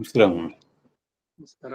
ನಮಸ್ಕಾರ. ನಮಸ್ಕಾರ.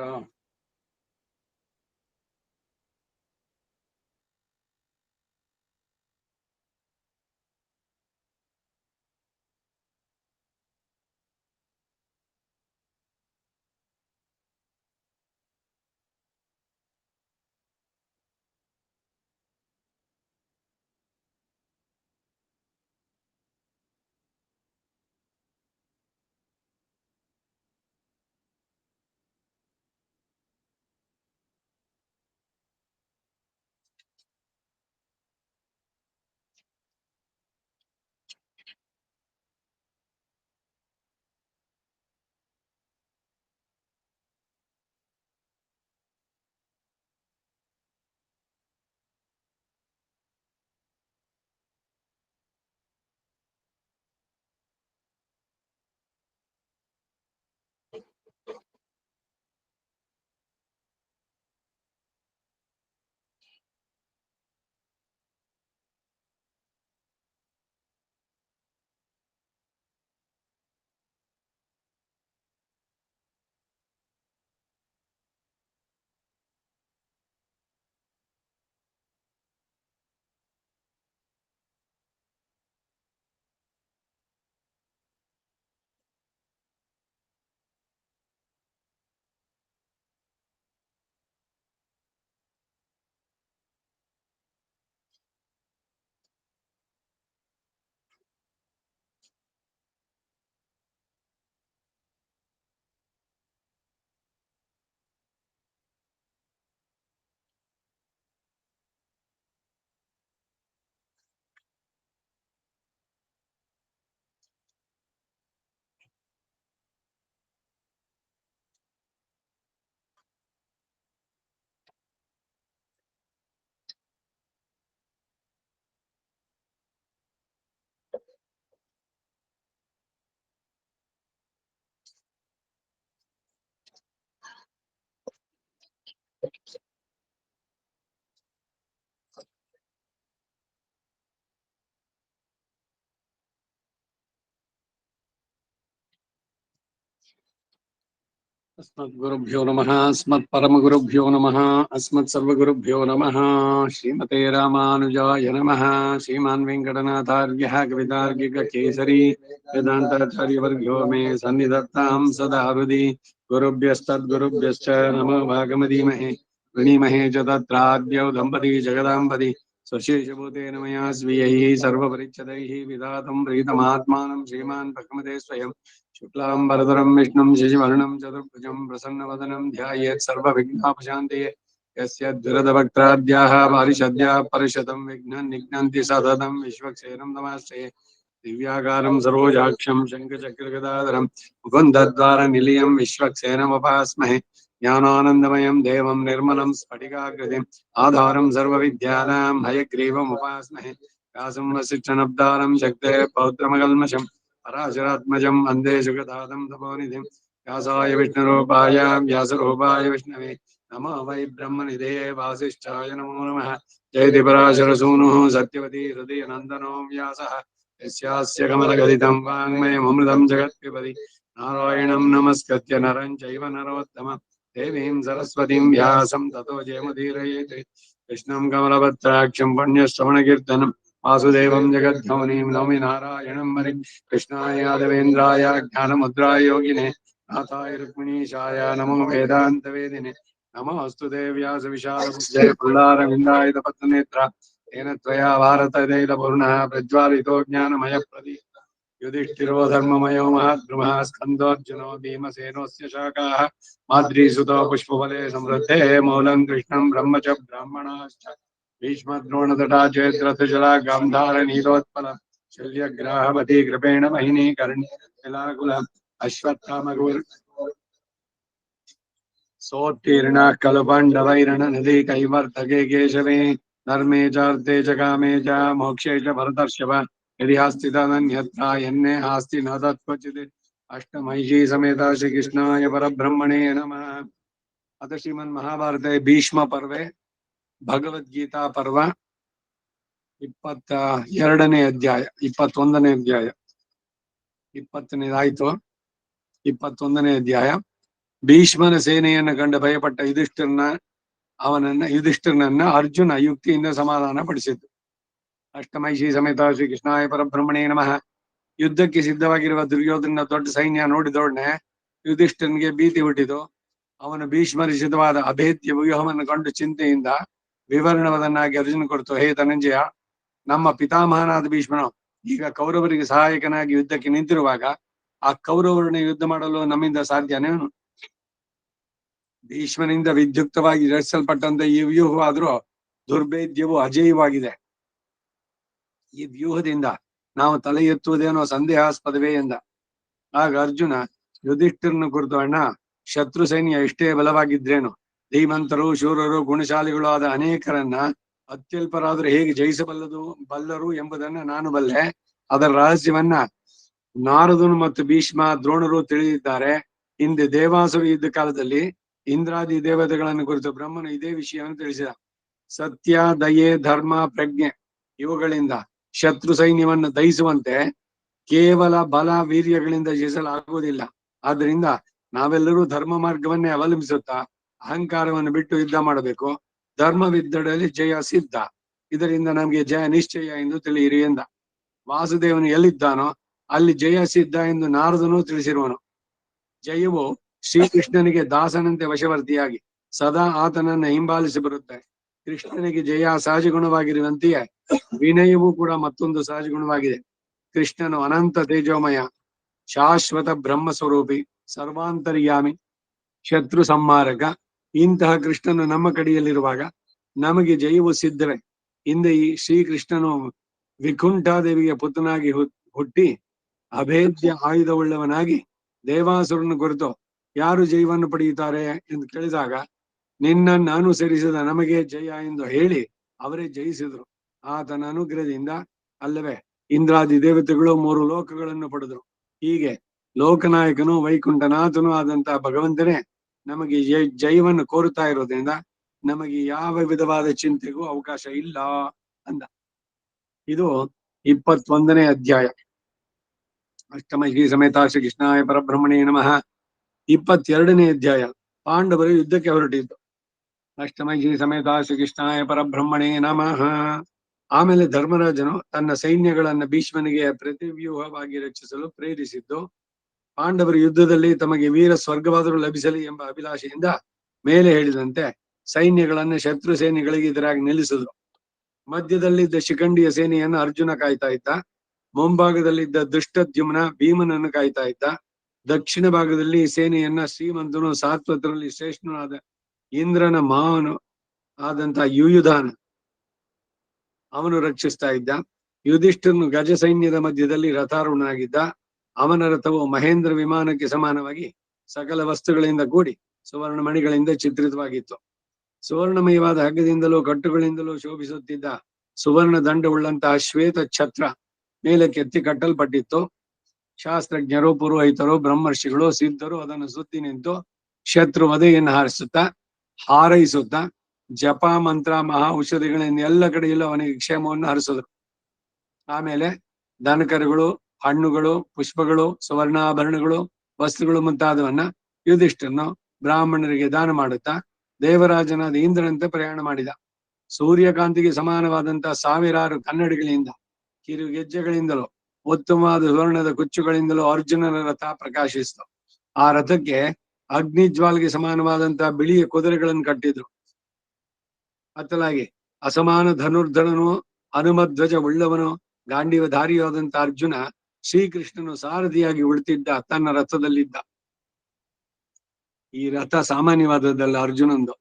अस्मद्गुरुभ्यो नमः, अस्मत्परमगुरुभ्यो नमः, अस्मत्सर्वगुरुभ्यो नमः। श्रीमते रामानुजाय नमः। श्रीमान् वेङ्कटनाथार्यः कवितार्किककेसरी वेदान्ताचार्यवर्यो मे सन्निधत्तां सदा हृदि। गुरुभ्यस्तद्गुरुभ्यश्च नमो भागमधीमहे प्रणीमहे च तत्राद्यौ दम्पती जगदाम्बति स्वशेषभूतेन मया स्वीयैः सर्वपरिच्छदैः विधातं प्रीतमात्मानं श्रीमान् भगवते स्वयं शुक्लाम्बरधरं विष्णुं शशिवर्णं चतुर्भुजं प्रसन्नवदनं ध्यायेत् सर्वविघ्नोपशान्तये। यस्य दुरदभक्ताद्याः पारिषद्याः परिषदं विघ्नं निघ्नन्ति सततं विश्वक्सेनं नमाश्रये। दिव्याकारं सरोजाक्षं शङ्खचक्रगदाधरं मुकुन्दद्वारनिलयं विश्वक्सेनमुपास्महे। ज्ञानानन्दमयं देवं निर्मलं स्फटिकाकृतिम् आधारं सर्वविद्यानां हयग्रीवमुपास्महे। व्यासं वसिष्ठनब्दारं शक्तेः पौत्रमकल्मषम् पराशरात्मजं वन्दे जुगदादं तपोनिधिं। व्यासाय विष्णुरूपाय व्यासरूपाय विष्णवे नमो वै ब्रह्मनिधये वासिष्ठाय नमो नमः। जयति पराशरसूनुः सत्यवती हृदयनन्दनो व्यासः यस्यास्य कमलगलितं वाङ्मयममृतं जगत्पिबति। नारायणं नमस्कृत्य नरं चैव नरोत्तमं देवीं सरस्वतीं व्यासं ततो जयमुदीरयेत्। कृष्णं कमलपत्राक्षं पुण्यश्रवणकीर्तनं वासुदेवं जगद्गमनीं नौमि नारायणं हरि। कृष्णाय यादवेन्द्राय ज्ञानमुद्राय योगिने नाथाय रुक्मिणीशाय नमो वेदान्तवेदिने। नमोऽस्तु ते व्यासविशालबुद्धे पुल्लारविन्दाय तपत्रनेत्र तेन त्वया भारतदैलपूर्णः प्रज्वालितो ज्ञानमयप्रदीप। युधिष्ठिरो धर्ममयो महद्रुमः स्कन्दोऽर्जुनो भीमसेनोऽस्य शाखाः माद्रीसुतो पुष्पफले समृद्धे मूलं कृष्णं ब्रह्म च ब्राह्मणाश्च भीष्मद्रोणतटा चेद्रथजला गान्धारनीलोत्पल शल्यग्राहवती कृपेण महिनी कर्णिलाकुल अश्वत्थामगुर सोत्तीर्णः खलु पाण्डवैरणनदी कैवर्तके केशवे धर्मे चार्थे च कामे च मोक्षे च भरतर्षभ यदि हस्ति तदन्यथा यन्ने हास्ति न तत्क्वचित्। अष्टमहिषी समेत श्रीकृष्णाय परब्रह्मणे नमः। अथ श्रीमन्महाभारते भीष्म पर्वे भगवद्गीता पर्व 22ನೇ ಅಧ್ಯಾಯ 21ನೇ ಅಧ್ಯಾಯ 20ನೇದಾಯ್ತು 21ನೇ ಅಧ್ಯಾಯ ಭೀಷ್ಮನ ಸೇನೆಯನ್ನು ಕಂಡು ಭಯಪಟ್ಟ ಯುಧಿಷ್ಠಿರನನ್ನ ಅರ್ಜುನ ಯುಕ್ತಿಯಿಂದ ಸಮಾಧಾನ ಪಡಿಸಿದ್ದು. ಅಷ್ಟಮೈಷಿ ಸಮೇತ ಶ್ರೀ ಕೃಷ್ಣಾಯ ಪರಬ್ರಹ್ಮಣೇ ನಮಃ. ಯುದ್ಧಕ್ಕೆ ಸಿದ್ಧವಾಗಿರುವ ದುರ್ಯೋಧನ ದೊಡ್ಡ ಸೈನ್ಯ ನೋಡಿದೊಡನೆ ಯುಧಿಷ್ಠಿರನಿಗೆ ಭೀತಿ ಹುಟ್ಟಿತು. ಅವನು ಭೀಷ್ಮರಿಸಿತವಾದ ಅಭೇದ್ಯ ವ್ಯೂಹವನ್ನು ಕಂಡು ಚಿಂತೆಯಿಂದ ವಿವರಣವದನ್ನಾಗಿ ಅರ್ಜುನ ಕೊಡ್ತು. ಹೇ ಧನಂಜಯ, ನಮ್ಮ ಪಿತಾಮಹನಾದ ಭೀಷ್ಮನು ಈಗ ಕೌರವರಿಗೆ ಸಹಾಯಕನಾಗಿ ಯುದ್ಧಕ್ಕೆ ನಿಂತಿರುವಾಗ ಆ ಕೌರವರನ್ನ ಯುದ್ಧ ಮಾಡಲು ನಮ್ಮಿಂದ ಸಾಧ್ಯನೇನು? ಭೀಷ್ಮನಿಂದ ವಿದ್ಯುಕ್ತವಾಗಿ ರಚಿಸಲ್ಪಟ್ಟಂತ ಈ ವ್ಯೂಹವಾದ್ರೂ ದುರ್ಭೇದ್ಯವು ಅಜೇಯವಾಗಿದೆ. ಈ ವ್ಯೂಹದಿಂದ ನಾವು ತಲೆ ಎತ್ತುವುದೇನೋ ಸಂದೇಹಾಸ್ಪದವೇ ಎಂದ. ಆಗ ಅರ್ಜುನ ಯುಧಿಷ್ಠಿರನ ಕುರಿತು, ಅಣ್ಣ, ಶತ್ರು ಸೈನ್ಯ ಎಷ್ಟೇ ಬಲವಾಗಿದ್ರೇನು ಧೀಮಂತರು, ಶೂರರು, ಗುಣಶಾಲಿಗಳು ಆದ ಅನೇಕರನ್ನ ಅತ್ಯಲ್ಪರಾದರೂ ಹೇಗೆ ಬಲ್ಲರು ಎಂಬುದನ್ನ ನಾನು ಬಲ್ಲೆ. ಅದರ ರಹಸ್ಯವನ್ನ ನಾರದನು ಮತ್ತು ಭೀಷ್ಮ, ದ್ರೋಣರು ತಿಳಿದಿದ್ದಾರೆ. ಹಿಂದೆ ದೇವಾಸುರ ಯುದ್ಧ ಕಾಲದಲ್ಲಿ ಇಂದ್ರಾದಿ ದೇವತೆಗಳನ್ನು ಕುರಿತು ಬ್ರಹ್ಮನು ಇದೇ ವಿಷಯವನ್ನು ತಿಳಿಸಿದ. ಸತ್ಯ, ದಯೆ, ಧರ್ಮ, ಪ್ರಜ್ಞೆ ಇವುಗಳಿಂದ ಶತ್ರು ಸೈನ್ಯವನ್ನು ದಹಿಸುವಂತೆ ಕೇವಲ ಬಲ ವೀರ್ಯಗಳಿಂದ ಜಯಿಸಲಾಗುವುದಿಲ್ಲ. ಆದ್ರಿಂದ ನಾವೆಲ್ಲರೂ ಧರ್ಮ ಮಾರ್ಗವನ್ನೇ ಅವಲಂಬಿಸುತ್ತಾ ಅಹಂಕಾರವನ್ನು ಬಿಟ್ಟು ಯುದ್ಧ ಮಾಡಬೇಕು. ಧರ್ಮವಿದ್ದಡಲ್ಲಿ ಜಯ ಸಿದ್ಧ, ಇದರಿಂದ ನಮಗೆ ಜಯ ನಿಶ್ಚಯ ಎಂದು ತಿಳಿಯಿರಿ ಎಂದ. ವಾಸುದೇವನು ಎಲ್ಲಿದ್ದಾನೋ ಅಲ್ಲಿ ಜಯ ಸಿದ್ಧ ಎಂದು ನಾರದನು ತಿಳಿಸಿರುವನು. ಜಯವು ಶ್ರೀಕೃಷ್ಣನಿಗೆ ದಾಸನಂತೆ ವಶವರ್ತಿಯಾಗಿ ಸದಾ ಆತನನ್ನ ಹಿಂಬಾಲಿಸಿ ಬರುತ್ತೆ. ಕೃಷ್ಣನಿಗೆ ಜಯ ಸಹಜ ಗುಣವಾಗಿರುವಂತೆಯೇ ವಿನಯವೂ ಕೂಡ ಮತ್ತೊಂದು ಸಹಜ ಗುಣವಾಗಿದೆ. ಕೃಷ್ಣನು ಅನಂತ ತೇಜೋಮಯ, ಶಾಶ್ವತ ಬ್ರಹ್ಮ ಸ್ವರೂಪಿ, ಸರ್ವಾಂತರ್ಯಾಮಿ, ಶತ್ರು ಸಂಹಾರಕ. ಇಂತಹ ಕೃಷ್ಣನು ನಮ್ಮ ಕಡೆಯಲ್ಲಿರುವಾಗ ನಮಗೆ ಜಯವು ಸಿದ್ಧವೇ. ಹಿಂದೆ ಈ ಶ್ರೀಕೃಷ್ಣನು ವಿಕುಂಠಾದೇವಿಗೆ ಪುತ್ರನಾಗಿ ಹುಟ್ಟಿ ಅಭೇದ್ಯ ಆಯುಧವುಳ್ಳವನಾಗಿ ದೇವಾಸುರನ ಕುರಿತು ಯಾರು ಜಯವನ್ನು ಪಡೆಯುತ್ತಾರೆ ಎಂದು ಕೇಳಿದಾಗ ನಿನ್ನನ್ನು ಅನುಸರಿಸಿದ ನಮಗೆ ಜಯ ಎಂದು ಹೇಳಿ ಅವರೇ ಜಯಿಸಿದರು. ಆತನ ಅನುಗ್ರಹದಿಂದ ಅಲ್ಲವೇ ಇಂದ್ರಾದಿ ದೇವತೆಗಳು 3 ಲೋಕಗಳನ್ನು ಪಡೆದರು. ಹೀಗೆ ಲೋಕನಾಯಕನು ವೈಕುಂಠನಾಥನು ಆದಂತಹ ಭಗವಂತನೇ ನಮಗೆ ಜಯವನ್ನು ಕೋರುತ್ತಾ ಇರೋದ್ರಿಂದ ನಮಗೆ ಯಾವ ವಿಧವಾದ ಚಿಂತೆಗೂ ಅವಕಾಶ ಇಲ್ಲ ಅಂದ. ಇದು 21ನೇ ಅಧ್ಯಾಯ. ಅಷ್ಟಮೈಷಿ ಸಮೇತ ಶ್ರೀ ಕೃಷ್ಣಾಯ ಪರಬ್ರಹ್ಮಣೇ ನಮಃ. 22ನೇ ಅಧ್ಯಾಯ. ಪಾಂಡವರು ಯುದ್ಧಕ್ಕೆ ಹೊರಟಿದ್ದು. ಅಷ್ಟಮೈಷಿ ಸಮೇತ ಶ್ರೀ ಕೃಷ್ಣಾಯ ಪರಬ್ರಹ್ಮಣೇ ನಮಃ. ಆಮೇಲೆ ಧರ್ಮರಾಜನು ತನ್ನ ಸೈನ್ಯಗಳನ್ನ ಭೀಷ್ಮನಿಗೆ ಪ್ರತಿವ್ಯೂಹವಾಗಿ ರಚಿಸಲು ಪ್ರೇರಿಸಿದ್ದು, ಪಾಂಡವರು ಯುದ್ಧದಲ್ಲಿ ತಮಗೆ ವೀರ ಸ್ವರ್ಗವಾದರೂ ಲಭಿಸಲಿ ಎಂಬ ಅಭಿಲಾಷೆಯಿಂದ ಮೇಲೆ ಹೇಳಿದಂತೆ ಸೈನ್ಯಗಳನ್ನ ಶತ್ರು ಸೇನೆಗಳಿಗೆ ಎದುರಾಗಿ ನಿಲ್ಲಿಸಿದ್ರು. ಮಧ್ಯದಲ್ಲಿದ್ದ ಶಿಖಂಡಿಯ ಸೇನೆಯನ್ನು ಅರ್ಜುನ ಕಾಯ್ತಾ ಇದ್ದ. ಮುಂಭಾಗದಲ್ಲಿದ್ದ ದುಷ್ಟದ್ಯುಮ್ನ ಭೀಮನನ್ನು ಕಾಯ್ತಾ ಇದ್ದ. ದಕ್ಷಿಣ ಭಾಗದಲ್ಲಿ ಸೇನೆಯನ್ನ ಶ್ರೀಮಂತನು, ಸಾತ್ವತರಲ್ಲಿ ಶ್ರೇಷ್ಠನಾದ ಇಂದ್ರನ ಮಾವನು ಆದಂತ ಯುಯುಧಾನ ಅವನು ರಕ್ಷಿಸ್ತಾ ಇದ್ದ. ಯುಧಿಷ್ಠಿರನು ಗಜ ಸೈನ್ಯದ ಮಧ್ಯದಲ್ಲಿ ರಥಾರೂಢನಾಗಿದ್ದ. ಅವನ ರಥವು ಮಹೇಂದ್ರ ವಿಮಾನಕ್ಕೆ ಸಮಾನವಾಗಿ ಸಕಲ ವಸ್ತುಗಳಿಂದ ಕೂಡಿ ಸುವರ್ಣ ಮಣಿಗಳಿಂದ ಚಿತ್ರಿತವಾಗಿತ್ತು. ಸುವರ್ಣಮಯವಾದ ಹಗ್ಗದಿಂದಲೂ ಕಟ್ಟುಗಳಿಂದಲೂ ಶೋಭಿಸುತ್ತಿದ್ದ ಸುವರ್ಣ ದಂಡವುಳ್ಳಂತಹ ಶ್ವೇತ ಛತ್ರ ಮೇಲೆ ಕೆತ್ತಿ ಕಟ್ಟಲ್ಪಟ್ಟಿತ್ತು. ಶಾಸ್ತ್ರಜ್ಞರು, ಪುರೋಹಿತರು, ಬ್ರಹ್ಮರ್ಷಿಗಳು, ಸಿದ್ಧರು ಅದನ್ನು ಸುತ್ತಿ ನಿಂತು ಶತ್ರು ವಧೆಯನ್ನು ಹಾರೈಸುತ್ತಾ ಜಪ, ಮಂತ್ರ, ಮಹಾ ಔಷಧಿಗಳಿಂದ ಎಲ್ಲ ಕಡೆಯಲ್ಲೂ ಅವನಿಗೆ ಕ್ಷೇಮವನ್ನು ಹರಿಸಿದ್ರು. ಆಮೇಲೆ ದನಕರುಗಳು, ಹಣ್ಣುಗಳು, ಪುಷ್ಪಗಳು, ಸುವರ್ಣಾಭರಣಗಳು, ವಸ್ತುಗಳು ಮುಂತಾದವನ್ನ ಯುಧಿಷ್ಠಿರನು ಬ್ರಾಹ್ಮಣರಿಗೆ ದಾನ ಮಾಡುತ್ತಾ ದೇವರಾಜನಾದ ಇಂದ್ರನಂತೆ ಪ್ರಯಾಣ ಮಾಡಿದ. ಸೂರ್ಯಕಾಂತಿಗೆ ಸಮಾನವಾದಂತಹ 1000 ಕನ್ನಡಿಗಳಿಂದ, ಕಿರುಗೆಜ್ಜೆಗಳಿಂದಲೂ ಉತ್ತಮವಾದ ಸುವರ್ಣದ ಕುಚ್ಚುಗಳಿಂದಲೂ ಅರ್ಜುನನ ರಥ ಪ್ರಕಾಶಿಸಿತು. ಆ ರಥಕ್ಕೆ ಅಗ್ನಿಜ್ವಾಲ್ಗೆ ಸಮಾನವಾದಂತಹ ಬಿಳಿಯ ಕುದುರೆಗಳನ್ನು ಕಟ್ಟಿದ್ರು. ಅತ್ತಲಾಗಿ ಅಸಮಾನ ಧನುರ್ಧರನು, ಹನುಮಧ್ವಜ ಉಳ್ಳವನು, ಗಾಂಡೀವಧಾರಿಯಾದಂತ ಅರ್ಜುನ ಶ್ರೀಕೃಷ್ಣನು ಸಾರಥಿಯಾಗಿ ಉಳಿತಿದ್ದ ತನ್ನ ರಥದಲ್ಲಿದ್ದ. ಈ ರಥ ಸಾಮಾನ್ಯವಾದದ್ದಲ್ಲ, ಅರ್ಜುನಂದು.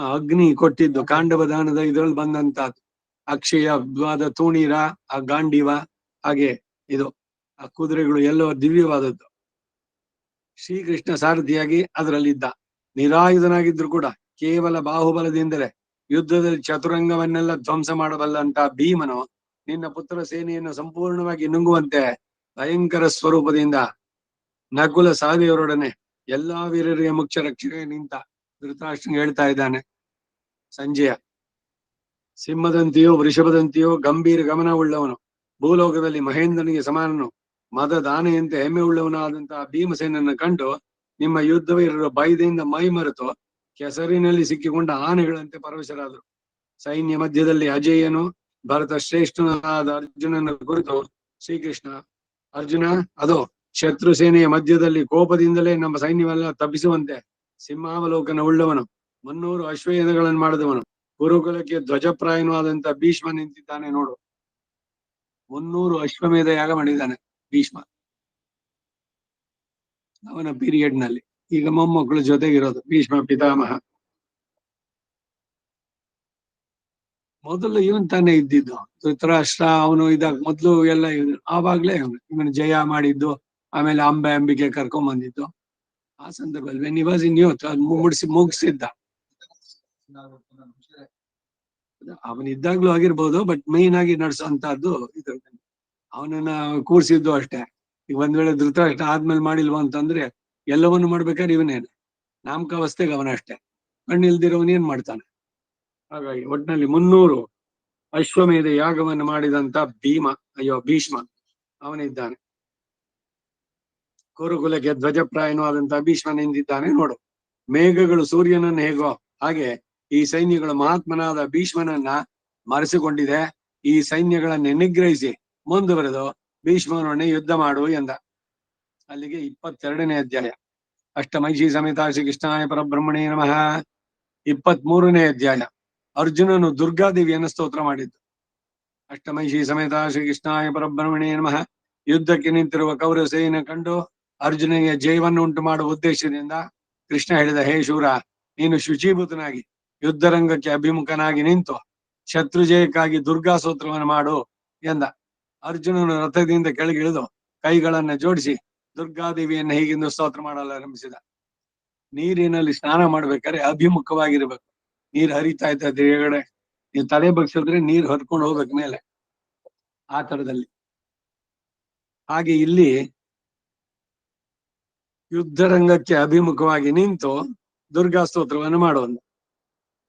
ಅಗ್ನಿ ಕೊಟ್ಟಿದ್ದು ಕಾಂಡವದಾನದ ಇದ್ರಲ್ಲಿ ಬಂದಂತಹದ್ದು. ಅಕ್ಷಯವಾದ ತೂಣೀರ, ಆ ಗಾಂಡೀವ, ಹಾಗೆ ಇದು ಆ ಕುದುರೆಗಳು ಎಲ್ಲೋ ದಿವ್ಯವಾದದ್ದು. ಶ್ರೀಕೃಷ್ಣ ಸಾರಥಿಯಾಗಿ ಅದರಲ್ಲಿದ್ದ. ನಿರಾಯುಧನಾಗಿದ್ರು ಕೂಡ ಕೇವಲ ಬಾಹುಬಲದಿಂದಲೇ ಯುದ್ಧದಲ್ಲಿ ಚತುರಂಗವನ್ನೆಲ್ಲ ಧ್ವಂಸ ಮಾಡಬಲ್ಲಂತ ಭೀಮನು ನಿನ್ನ ಪುತ್ರ ಸೇನೆಯನ್ನು ಸಂಪೂರ್ಣವಾಗಿ ನುಂಗುವಂತೆ ಭಯಂಕರ ಸ್ವರೂಪದಿಂದ ನಕುಲ ಸಹದೇವರೊಡನೆ ಎಲ್ಲಾ ವೀರರಿಗೆ ಮುಖ್ಯ ರಕ್ಷಕ ನಿಂತ ಧೃತರಾಷ್ಟ್ರನಿಗೆ ಹೇಳ್ತಾ ಇದ್ದಾನೆ. ಸಂಜಯ ಸಿಂಹದಂತೆಯೋ ವೃಷಭದಂತೆಯೋ ಗಂಭೀರ ಗಮನ ಉಳ್ಳವನು, ಭೂಲೋಕದಲ್ಲಿ ಮಹೇಂದ್ರನಿಗೆ ಸಮಾನನು, ಮದದಾನೆಯಂತೆ ಹೆಮ್ಮೆ ಉಳ್ಳವನಾದಂತಹ ಭೀಮಸೇನನ್ನು ಕಂಡು ನಿಮ್ಮ ಯುದ್ಧವೀರರು ಭಯದಿಂದ ಮೈ ಮರೆತು ಕೆಸರಿನಲ್ಲಿ ಸಿಕ್ಕಿಕೊಂಡ ಆನೆಗಳಂತೆ ಪರವಶರಾದರು. ಸೈನ್ಯ ಮಧ್ಯದಲ್ಲಿ ಅಜೇಯನು ಭರತ ಶ್ರೇಷ್ಠನಾದ ಅರ್ಜುನನ ಕುರಿತು ಶ್ರೀಕೃಷ್ಣ, ಅರ್ಜುನ, ಅದು ಶತ್ರು ಸೇನೆಯ ಮಧ್ಯದಲ್ಲಿ ಕೋಪದಿಂದಲೇ ನಮ್ಮ ಸೈನ್ಯವೆಲ್ಲ ತಪ್ಪಿಸುವಂತೆ ಸಿಂಹಾವಲೋಕನ ಉಳ್ಳವನು, 300 ಅಶ್ವಮೇಧಗಳನ್ನು ಮಾಡಿದವನು, ಕುರುಕುಲಕ್ಕೆ ಧ್ವಜಪ್ರಾಯನೂ ಆದಂತ ಭೀಷ್ಮ ನಿಂತಿದ್ದಾನೆ ನೋಡು. 300 ಅಶ್ವಮೇಧ ಯಾಗ ಮಾಡಿದ್ದಾನೆ ಭೀಷ್ಮ ಅವನ ಪೀರಿಯಡ್ ನಲ್ಲಿ. ಈಗ ಮೊಮ್ಮಕ್ಕಳು ಜೊತೆಗಿರೋದು ಭೀಷ್ಮ ಪಿತಾಮಹ. ಮೊದಲು ಇವನ್ ತಾನೇ ಇದ್ದಿದ್ದು ಧೃತರಾಷ್ಟ್ರ, ಅವನು ಇದಾಗ ಮೊದ್ಲು ಎಲ್ಲ ಆವಾಗ್ಲೇ ಇವನು ಜಯ ಮಾಡಿದ್ದು, ಆಮೇಲೆ ಅಂಬಿಕೆ ಕರ್ಕೊಂಡ್ ಬಂದಿದ್ದು. ಆ ಸಂದರ್ಭದಲ್ಲಿ when he was in youth ಮುಗಿಸಿದ್ದ. ಅವನಿದ್ದಾಗ್ಲೂ ಆಗಿರ್ಬೋದು, ಬಟ್ ಮೈನ್ ಆಗಿ ನಡೆಸುವಂತಹದ್ದು ಇದು. ಅವನನ್ನ ಕೂರ್ಸಿದ್ದು ಅಷ್ಟೇ. ಈಗ ಒಂದ್ ವೇಳೆ ಧೃತರಾಷ್ಟ್ರ ಆದ್ಮೇಲೆ ಮಾಡಿಲ್ವ ಅಂತಂದ್ರೆ ಎಲ್ಲವನ್ನು ಮಾಡ್ಬೇಕಾದ್ರೆ ಇವನೇನು ನಾಮಕಾವಸ್ಥೆಗೆ ಅವನ ಅಷ್ಟೇ, ಕಣ್ಣಿಲ್ದಿರೋವನ್ ಏನ್ ಮಾಡ್ತಾನೆ. ಹಾಗಾಗಿ ಒಟ್ಟಿನಲ್ಲಿ 300 ಅಶ್ವಮೇಧ ಯಾಗವನ್ನು ಮಾಡಿದಂತ ಭೀಷ್ಮ ಅವನಿದ್ದಾನೆ. ಕುರುಕುಲಕ್ಕೆ ಧ್ವಜಪ್ರಾಯನೂ ಆದಂತಹ ಭೀಷ್ಮ ನಿಂತಿದ್ದಾನೆ ನೋಡು. ಮೇಘಗಳು ಸೂರ್ಯನನ್ನು ಹೇಗೋ ಹಾಗೆ ಈ ಸೈನ್ಯಗಳ ಮಹಾತ್ಮನಾದ ಭೀಷ್ಮನನ್ನ ಮರೆಸಿಕೊಂಡಿದೆ. ಈ ಸೈನ್ಯಗಳನ್ನ ನಿಗ್ರಹಿಸಿ ಮುಂದುವರೆದು ಭೀಷ್ಮನೊಡನೆ ಯುದ್ಧ ಮಾಡು ಎಂದ. ಅಲ್ಲಿಗೆ 22ನೇ ಅಧ್ಯಾಯ. ಅಷ್ಟಮೈಷಿ ಸಮೇತ ಶ್ರೀ ಕೃಷ್ಣಾಯ ಪರಬ್ರಹ್ಮಣೇ ನಮಃ. 23ನೇ ಅಧ್ಯಾಯ. ಅರ್ಜುನನು ದುರ್ಗಾದೇವಿಯನ್ನು ಸ್ತೋತ್ರ ಮಾಡಿದ್ದು. ಅಷ್ಟಮೈಷಿ ಸಮೇತ ಶ್ರೀ ಕೃಷ್ಣಾಯ ಪರಬ್ರಹ್ಮಣೇ ನಮಃ. ಯುದ್ಧಕ್ಕೆ ನಿಂತಿರುವ ಕೌರವ ಸೇನೆ ಕಂಡು ಅರ್ಜುನಿಗೆ ಜಯವನ್ನು ಉಂಟು ಮಾಡುವ ಉದ್ದೇಶದಿಂದ ಕೃಷ್ಣ ಹೇಳಿದ, ಹೇ ಶೂರ, ನೀನು ಶುಚೀಭೂತನಾಗಿ ಯುದ್ಧರಂಗಕ್ಕೆ ಅಭಿಮುಖನಾಗಿ ನಿಂತು ಶತ್ರು ಜಯಕ್ಕಾಗಿ ದುರ್ಗಾ ಸ್ತೋತ್ರವನ್ನು ಮಾಡು ಎಂದ. ಅರ್ಜುನನು ರಥದಿಂದ ಕೆಳಗಿಳಿದು ಕೈಗಳನ್ನ ಜೋಡಿಸಿ ದುರ್ಗಾದೇವಿಯನ್ನ ಹೀಗೆಂದು ಸ್ತೋತ್ರ ಮಾಡಲಾರಂಭಿಸಿದ. ನೀರಿನಲ್ಲಿ ಸ್ನಾನ ಮಾಡ್ಬೇಕಾದ್ರೆ ಅಭಿಮುಖವಾಗಿರ್ಬೇಕು. ನೀರ್ ಹರಿತಾ ಇರ್ತದೆ ಎಡಗಡೆ, ನೀವು ತಲೆ ಬಗ್ಸಿದ್ರೆ ನೀರ್ ಹರ್ಕೊಂಡು ಹೋಗ್ಬೇಕು ಮೇಲೆ, ಆ ತರದಲ್ಲಿ. ಹಾಗೆ ಇಲ್ಲಿ ಯುದ್ಧರಂಗಕ್ಕೆ ಅಭಿಮುಖವಾಗಿ ನಿಂತು ದುರ್ಗಾ ಸ್ತೋತ್ರವನ್ನು ಮಾಡುವಂತ.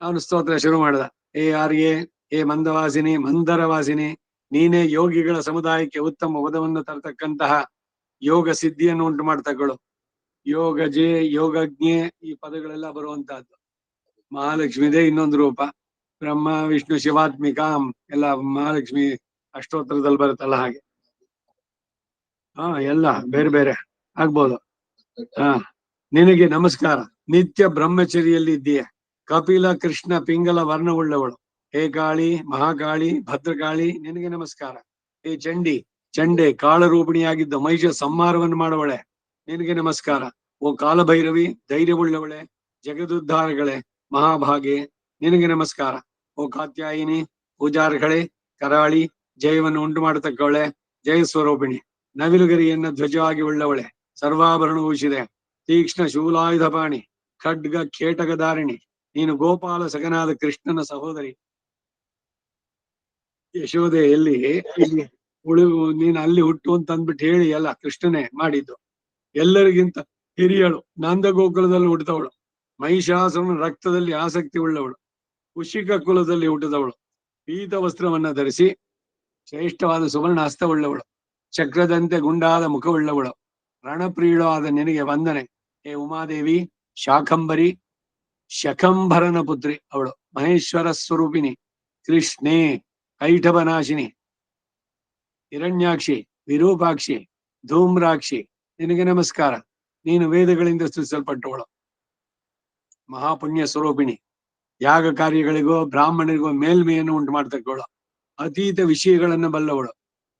ಅವನು ಸ್ತೋತ್ರ ಶುರು ಮಾಡಿದ. ಏ ಆರ್ಯೆ, ಏ ಮಂದವಾಸಿನಿ, ಮಂದರವಾಸಿನಿ, ನೀನೇ ಯೋಗಿಗಳ ಸಮುದಾಯಕ್ಕೆ ಉತ್ತಮ ವಧವನ್ನು ತರತಕ್ಕಂತಹ ಯೋಗ ಸಿದ್ಧಿಯನ್ನು ಉಂಟು ಮಾಡ್ತಗಳು. ಯೋಗಜೆ, ಯೋಗಜ್ಞೆ, ಈ ಪದಗಳೆಲ್ಲ ಬರುವಂತಹದ್ದು. ಮಹಾಲಕ್ಷ್ಮಿದೇ ಇನ್ನೊಂದು ರೂಪ. ಬ್ರಹ್ಮ ವಿಷ್ಣು ಶಿವಾತ್ಮಿಕಾಂ ಎಲ್ಲ ಮಹಾಲಕ್ಷ್ಮಿ ಅಷ್ಟೋತ್ತರದಲ್ಲಿ ಬರುತ್ತಲ್ಲ ಹಾಗೆ. ಎಲ್ಲ ಬೇರೆ ಬೇರೆ ಆಗ್ಬೋದು. ನಿನಗೆ ನಮಸ್ಕಾರ. ನಿತ್ಯ ಬ್ರಹ್ಮಚರಿಯಲ್ಲಿ ಇದ್ದೀಯ. ಕಪಿಲ ಕೃಷ್ಣ ಪಿಂಗಲ ವರ್ಣವುಳ್ಳವಳು. ಹೇ ಕಾಳಿ, ಮಹಾಕಾಳಿ, ಭದ್ರಕಾಳಿ, ನಿನಗೆ ನಮಸ್ಕಾರ. ಹೇ ಚಂಡಿ, ಚಂಡೆ, ಕಾಳರೂಪಿಣಿಯಾಗಿದ್ದ ಮಹಿಷ ಸಂಹಾರವನ್ನು ಮಾಡುವಳೆ, ನಿನಗೆ ನಮಸ್ಕಾರ. ಓ ಕಾಲಭೈರವಿ, ಧೈರ್ಯವುಳ್ಳವಳೆ, ಜಗದುದ್ಧಾರಗಳೇ, ಮಹಾಭಾಗೆ, ನಿನಗೆ ನಮಸ್ಕಾರ. ಓ ಕಾತ್ಯಾಯಿನಿ, ಪೂಜಾರ್ಹಳೆ, ಕರಾಳಿ, ಜಯವನ್ನು ಉಂಟು ಮಾಡತಕ್ಕವಳೆ, ಜಯ ಸ್ವರೂಪಿಣಿ, ನವಿಲುಗರಿಯನ್ನ ಧ್ವಜವಾಗಿ ಉಳ್ಳವಳೆ, ಸರ್ವಾಭರಣ ಭೂಷಿದೆ, ತೀಕ್ಷ್ಣ ಶೂಲಾಯುಧಪಾಣಿ, ಖಡ್ಗ ಖೇಟಕಧಾರಿಣಿ, ನೀನು ಗೋಪಾಲ ಸಗನಾದ ಕೃಷ್ಣನ ಸಹೋದರಿ. ಯಶೋದೆಯಲ್ಲಿ ನೀನು ಅಲ್ಲಿ ಹುಟ್ಟು ಅಂತ ಅಂದ್ಬಿಟ್ಟು ಹೇಳಿ ಅಲ್ಲ, ಕೃಷ್ಣನೇ ಮಾಡಿದ್ದು. ಎಲ್ಲರಿಗಿಂತ ಹಿರಿಯಳು, ನಂದ ಗೋಕುಲದಲ್ಲಿ ಹುಟ್ಟಿದವಳು, ಮಹಿಷಾಸುರನ ರಕ್ತದಲ್ಲಿ ಆಸಕ್ತಿ ಉಳ್ಳವಳು, ಕುಶಿಕ ಕುಲದಲ್ಲಿ ಹುಟ್ಟಿದವಳು, ಪೀತ ವಸ್ತ್ರವನ್ನ ಧರಿಸಿ ಶ್ರೇಷ್ಠವಾದ ಸುವರ್ಣ ಹಸ್ತವುಳ್ಳವಳು, ಚಕ್ರದಂತೆ ಗುಂಡಾದ ಮುಖವುಳ್ಳವಳು, ರಣಪ್ರಿಯಳೂ ಆದ ನಿನಗೆ ವಂದನೆ. ಹೇ ಉಮಾದೇವಿ, ಶಾಖಂಬರಿ, ಶಖಂಭರನ ಪುತ್ರಿ ಅವಳು, ಮಹೇಶ್ವರ ಸ್ವರೂಪಿಣಿ, ಕೃಷ್ಣೇ, ಕೈಠವನಾಶಿನಿ, ಹಿರಣ್ಯಾಕ್ಷಿ, ವಿರೂಪಾಕ್ಷಿ, ಧೂಮ್ರಾಕ್ಷಿ, ನಿನಗೆ ನಮಸ್ಕಾರ. ನೀನು ವೇದಗಳಿಂದ ಸ್ತುತಿಸಲ್ಪಟ್ಟವಳು, ಮಹಾಪುಣ್ಯ ಸ್ವರೂಪಿಣಿ, ಯಾಗ ಕಾರ್ಯಗಳಿಗೋ ಬ್ರಾಹ್ಮಣರಿಗೋ ಮೇಲ್ಮೆಯನ್ನು ಉಂಟು ಮಾಡ್ತಕ್ಕವಳು, ಅತೀತ ವಿಷಯಗಳನ್ನು ಬಲ್ಲವಳು,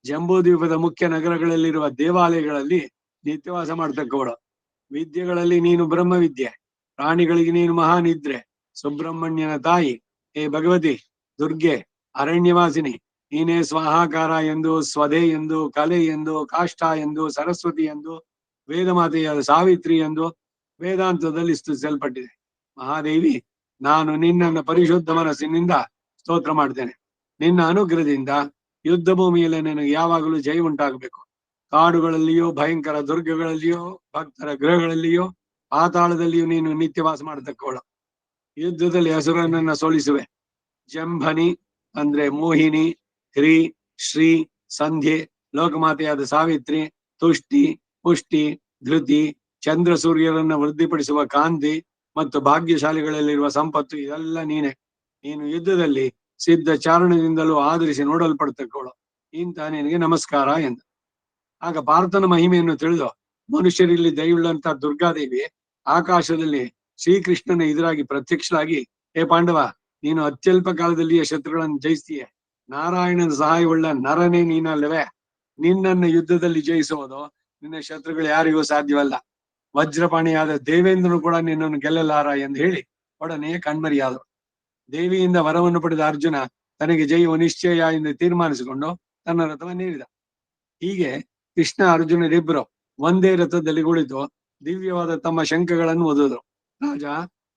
ಜಂಬೂದ್ವೀಪದ ಮುಖ್ಯ ನಗರಗಳಲ್ಲಿರುವ ದೇವಾಲಯಗಳಲ್ಲಿ ನಿತ್ಯವಾಸ ಮಾಡ್ತಕ್ಕವಳು, ವಿದ್ಯೆಗಳಲ್ಲಿ ನೀನು ಬ್ರಹ್ಮವಿದ್ಯೆ, ಪ್ರಾಣಿಗಳಿಗೆ ನೀನು ಮಹಾನಿದ್ರೆ, ಸುಬ್ರಹ್ಮಣ್ಯನ ತಾಯಿ. ಹೇ ಭಗವತಿ, ದುರ್ಗೆ, ಅರಣ್ಯವಾಸಿನಿ, ನೀನೇ ಸ್ವಾಹಾಕಾರ ಎಂದು, ಸ್ವಧೆ ಎಂದು, ಕಲೆ ಎಂದು, ಕಾಷ್ಟ ಎಂದು, ಸರಸ್ವತಿ ಎಂದು, ವೇದಮಾತೆಯಾದ ಸಾವಿತ್ರಿ ಎಂದು ವೇದಾಂತದಲ್ಲಿ ಸ್ತುತಿಸಲ್ಪಟ್ಟಿದೆ. ಮಹಾದೇವಿ, ನಾನು ನಿನ್ನನ್ನು ಪರಿಶುದ್ಧ ಮನಸ್ಸಿನಿಂದ ಸ್ತೋತ್ರ ಮಾಡ್ತೇನೆ. ನಿನ್ನ ಅನುಗ್ರಹದಿಂದ ಯುದ್ಧ ಭೂಮಿಯಲ್ಲಿ ನನಗೆ ಯಾವಾಗಲೂ ಜಯ ಉಂಟಾಗಬೇಕು. ಕಾಡುಗಳಲ್ಲಿಯೋ, ಭಯಂಕರ ದುರ್ಗಗಳಲ್ಲಿಯೋ, ಭಕ್ತರ ಗೃಹಗಳಲ್ಲಿಯೋ, ಪಾತಾಳದಲ್ಲಿಯೂ ನೀನು ನಿತ್ಯವಾಸ ಮಾಡತಕ್ಕವಳು. ಯುದ್ಧದಲ್ಲಿ ಹಸುರನನ್ನ ಸೋಲಿಸುವೆ. ಜಂಭನಿ ಅಂದ್ರೆ ಮೋಹಿನಿ, ಹ್ರೀ, ಶ್ರೀ, ಸಂಧ್ಯೆ, ಲೋಕಮಾತೆಯಾದ ಸಾವಿತ್ರಿ, ತುಷ್ಟಿ, ಪುಷ್ಟಿ, ಧೃತಿ, ಚಂದ್ರ ಸೂರ್ಯರನ್ನ ವೃದ್ಧಿಪಡಿಸುವ ಕಾಂತಿ ಮತ್ತು ಭಾಗ್ಯಶಾಲಿಗಳಲ್ಲಿರುವ ಸಂಪತ್ತು ಇದೆಲ್ಲ ನೀನೆ. ನೀನು ಯುದ್ಧದಲ್ಲಿ ಸಿದ್ಧ ಚಾರಣದಿಂದಲೂ ಆಧರಿಸಿ ನೋಡಲ್ಪಡ್ತಕ್ಕಳು. ಇಂಥ ನಿನಗೆ ನಮಸ್ಕಾರ ಎಂದು. ಆಗ ಭಾರತನ ಮಹಿಮೆಯನ್ನು ತಿಳಿದು ಮನುಷ್ಯರಲ್ಲಿ ದಯುಳ್ಳಂತ ದುರ್ಗಾದೇವಿ ಆಕಾಶದಲ್ಲಿ ಶ್ರೀಕೃಷ್ಣನ ಎದುರಾಗಿ ಪ್ರತ್ಯಕ್ಷರಾಗಿ, ಹೇ ಪಾಂಡವ, ನೀನು ಅತ್ಯಲ್ಪ ಕಾಲದಲ್ಲಿಯೇ ಶತ್ರುಗಳನ್ನು ಜಯಿಸ್ತೀಯ. ನಾರಾಯಣನ ಸಹಾಯವುಳ್ಳ ನರನೇ ನೀನಲ್ಲವೇ? ನಿನ್ನನ್ನ ಯುದ್ಧದಲ್ಲಿ ಜಯಿಸುವುದು ನಿನ್ನ ಶತ್ರುಗಳು ಯಾರಿಗೂ ಸಾಧ್ಯವಲ್ಲ. ವಜ್ರಪಾಣಿಯಾದ ದೇವೇಂದ್ರನು ಕೂಡ ನಿನ್ನನ್ನು ಗೆಲ್ಲಲಾರ ಎಂದು ಹೇಳಿ ಒಡನೆ ಕಣ್ಮರಿಯಾದರು. ದೇವಿಯಿಂದ ವರವನ್ನು ಪಡೆದ ಅರ್ಜುನ ತನಗೆ ಜಯವು ನಿಶ್ಚಯ ಎಂದು ತೀರ್ಮಾನಿಸಿಕೊಂಡು ತನ್ನ ರಥವನ್ನೇರಿದ. ಹೀಗೆ ಕೃಷ್ಣ ಅರ್ಜುನರಿಬ್ಬರು ಒಂದೇ ರಥದಲ್ಲಿ ಕುಳಿತು ದಿವ್ಯವಾದ ತಮ್ಮ ಶಂಖಗಳನ್ನು ಓದಿದ್ರು. ರಾಜ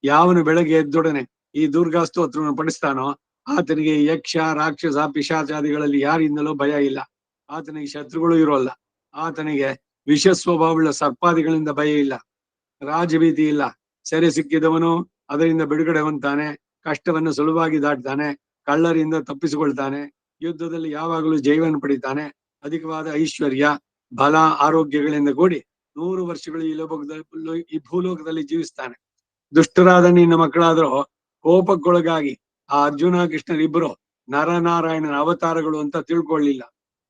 ಯಾವನು ಬೆಳಗ್ಗೆ ಎದ್ದೊಡನೆ ಈ ದುರ್ಗಾ ಸ್ತೋತ್ರವನ್ನು ಪಡಿಸ್ತಾನೋ ಆತನಿಗೆ ಯಕ್ಷ, ರಾಕ್ಷಸ, ಪಿಶಾಚಾದಿಗಳಲ್ಲಿ ಯಾರಿಂದಲೂ ಭಯ ಇಲ್ಲ. ಆತನಿಗೆ ಶತ್ರುಗಳು ಇರೋಲ್ಲ. ಆತನಿಗೆ ವಿಷ ಸ್ವಭಾವವುಳ್ಳ ಸರ್ಪಾದಿಗಳಿಂದ ಭಯ ಇಲ್ಲ. ರಾಜಭೀತಿ ಇಲ್ಲ. ಸೆರೆ ಸಿಕ್ಕಿದವನು ಅದರಿಂದ ಬಿಡುಗಡೆ ಹೊಂದ್ತಾನೆ. ಕಷ್ಟವನ್ನು ಸುಲಭವಾಗಿ ದಾಟ್ತಾನೆ. ಕಳ್ಳರಿಂದ ತಪ್ಪಿಸಿಕೊಳ್ತಾನೆ. ಯುದ್ಧದಲ್ಲಿ ಯಾವಾಗಲೂ ಜಯವನ್ನು ಪಡಿತಾನೆ. ಅಧಿಕವಾದ ಐಶ್ವರ್ಯ, ಬಲ, ಆರೋಗ್ಯಗಳಿಂದ ಕೂಡಿ 100 ವರ್ಷಗಳು ಈ ಭೂಲೋಕದಲ್ಲಿ ಜೀವಿಸ್ತಾನೆ. ದುಷ್ಟರಾದ ನಿನ್ನ ಮಕ್ಕಳಾದರೂ ಕೋಪಕ್ಕೊಳಗಾಗಿ ಆ ಅರ್ಜುನ ಕೃಷ್ಣರಿಬ್ಬರು ನರನಾರಾಯಣನ ಅವತಾರಗಳು ಅಂತ ತಿಳ್ಕೊಳ್ಳಿಲ್ಲ.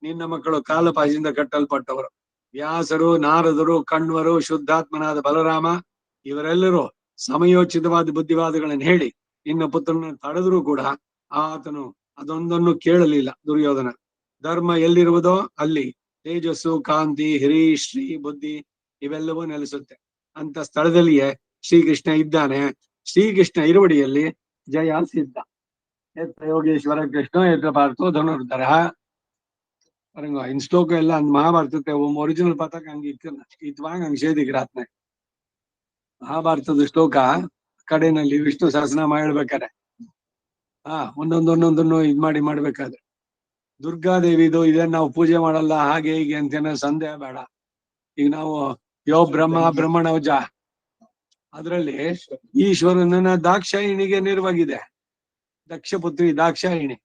ನಿನ್ನ ಮಕ್ಕಳು ಕಾಲಪಾಶದಿಂದ ಕಟ್ಟಲ್ಪಟ್ಟವರು. ವ್ಯಾಸರು, ನಾರದರು, ಕಣ್ವರು, ಶುದ್ಧಾತ್ಮನಾದ ಬಲರಾಮ ಇವರೆಲ್ಲರೂ ಸಮಯೋಚಿತವಾದ ಬುದ್ಧಿವಾದಗಳನ್ನು ಹೇಳಿ ನಿನ್ನ ಪುತ್ರನನ್ನು ತಡೆದರೂ ಕೂಡ ಆತನು ಅದೊಂದನ್ನು ಕೇಳಲಿಲ್ಲ. ದುರ್ಯೋಧನ ಧರ್ಮ ಎಲ್ಲಿರುವುದೋ ಅಲ್ಲಿ ತೇಜಸ್ಸು, ಕಾಂತಿ, ಹಿರಿ, ಶ್ರೀ, ಬುದ್ಧಿ ಇವೆಲ್ಲವೂ ನೆಲೆಸುತ್ತೆ. ಅಂತ ಸ್ಥಳದಲ್ಲಿಯೇ ಶ್ರೀಕೃಷ್ಣ ಇದ್ದಾನೆ. ಶ್ರೀಕೃಷ್ಣ ಇರುವಡಿಯಲ್ಲಿ ಜಯ ಸಿದ್ಧ. ಎತ್ರ ಯೋಗೇಶ್ವರ ಕೃಷ್ಣ ಎತ್ರ ಪಾರ್ಥೋ ಧನುರ್ಧರ. in ಶ್ಲೋಕ ಎಲ್ಲ அந்த மகாபாரதத்தை ஒரிಜಿನಲ್ பார்த்தாக்க அங்க இது வாங்க அங்க சேದಿಕ್ರಾತ್ನೆ. ಮಹಾಭಾರತದ ಶ್ಲೋಕ ಕಡೆನಲ್ಲಿ ವಿಷ್ಣು ಸಹಸ್ರನಾಮ ಹೇಳ್ಬೇಕಾರೆ ಒಂದೊಂದನ್ನು ಇದ್ ಮಾಡ್ಬೇಕಾದ್ರೆ ದುರ್ಗಾದೇವಿದು ಇದನ್ನ ನಾವು ಪೂಜೆ ಮಾಡಲ್ಲ ಹಾಗೆ ಹೀಗೆ ಅಂತ ಸಂದೇಹ ಬೇಡ. ಈಗ ನಾವು ಬ್ರಹ್ಮಣವಜ ಅದ್ರಲ್ಲಿ ಈಶ್ವರನ ದಾಕ್ಷಾಯಿಣಿಗೆ ನಿರ್ವಾಗಿದೆ. ದಕ್ಷ ಪುತ್ರಿ ದಾಕ್ಷಾಯಿಣಿ.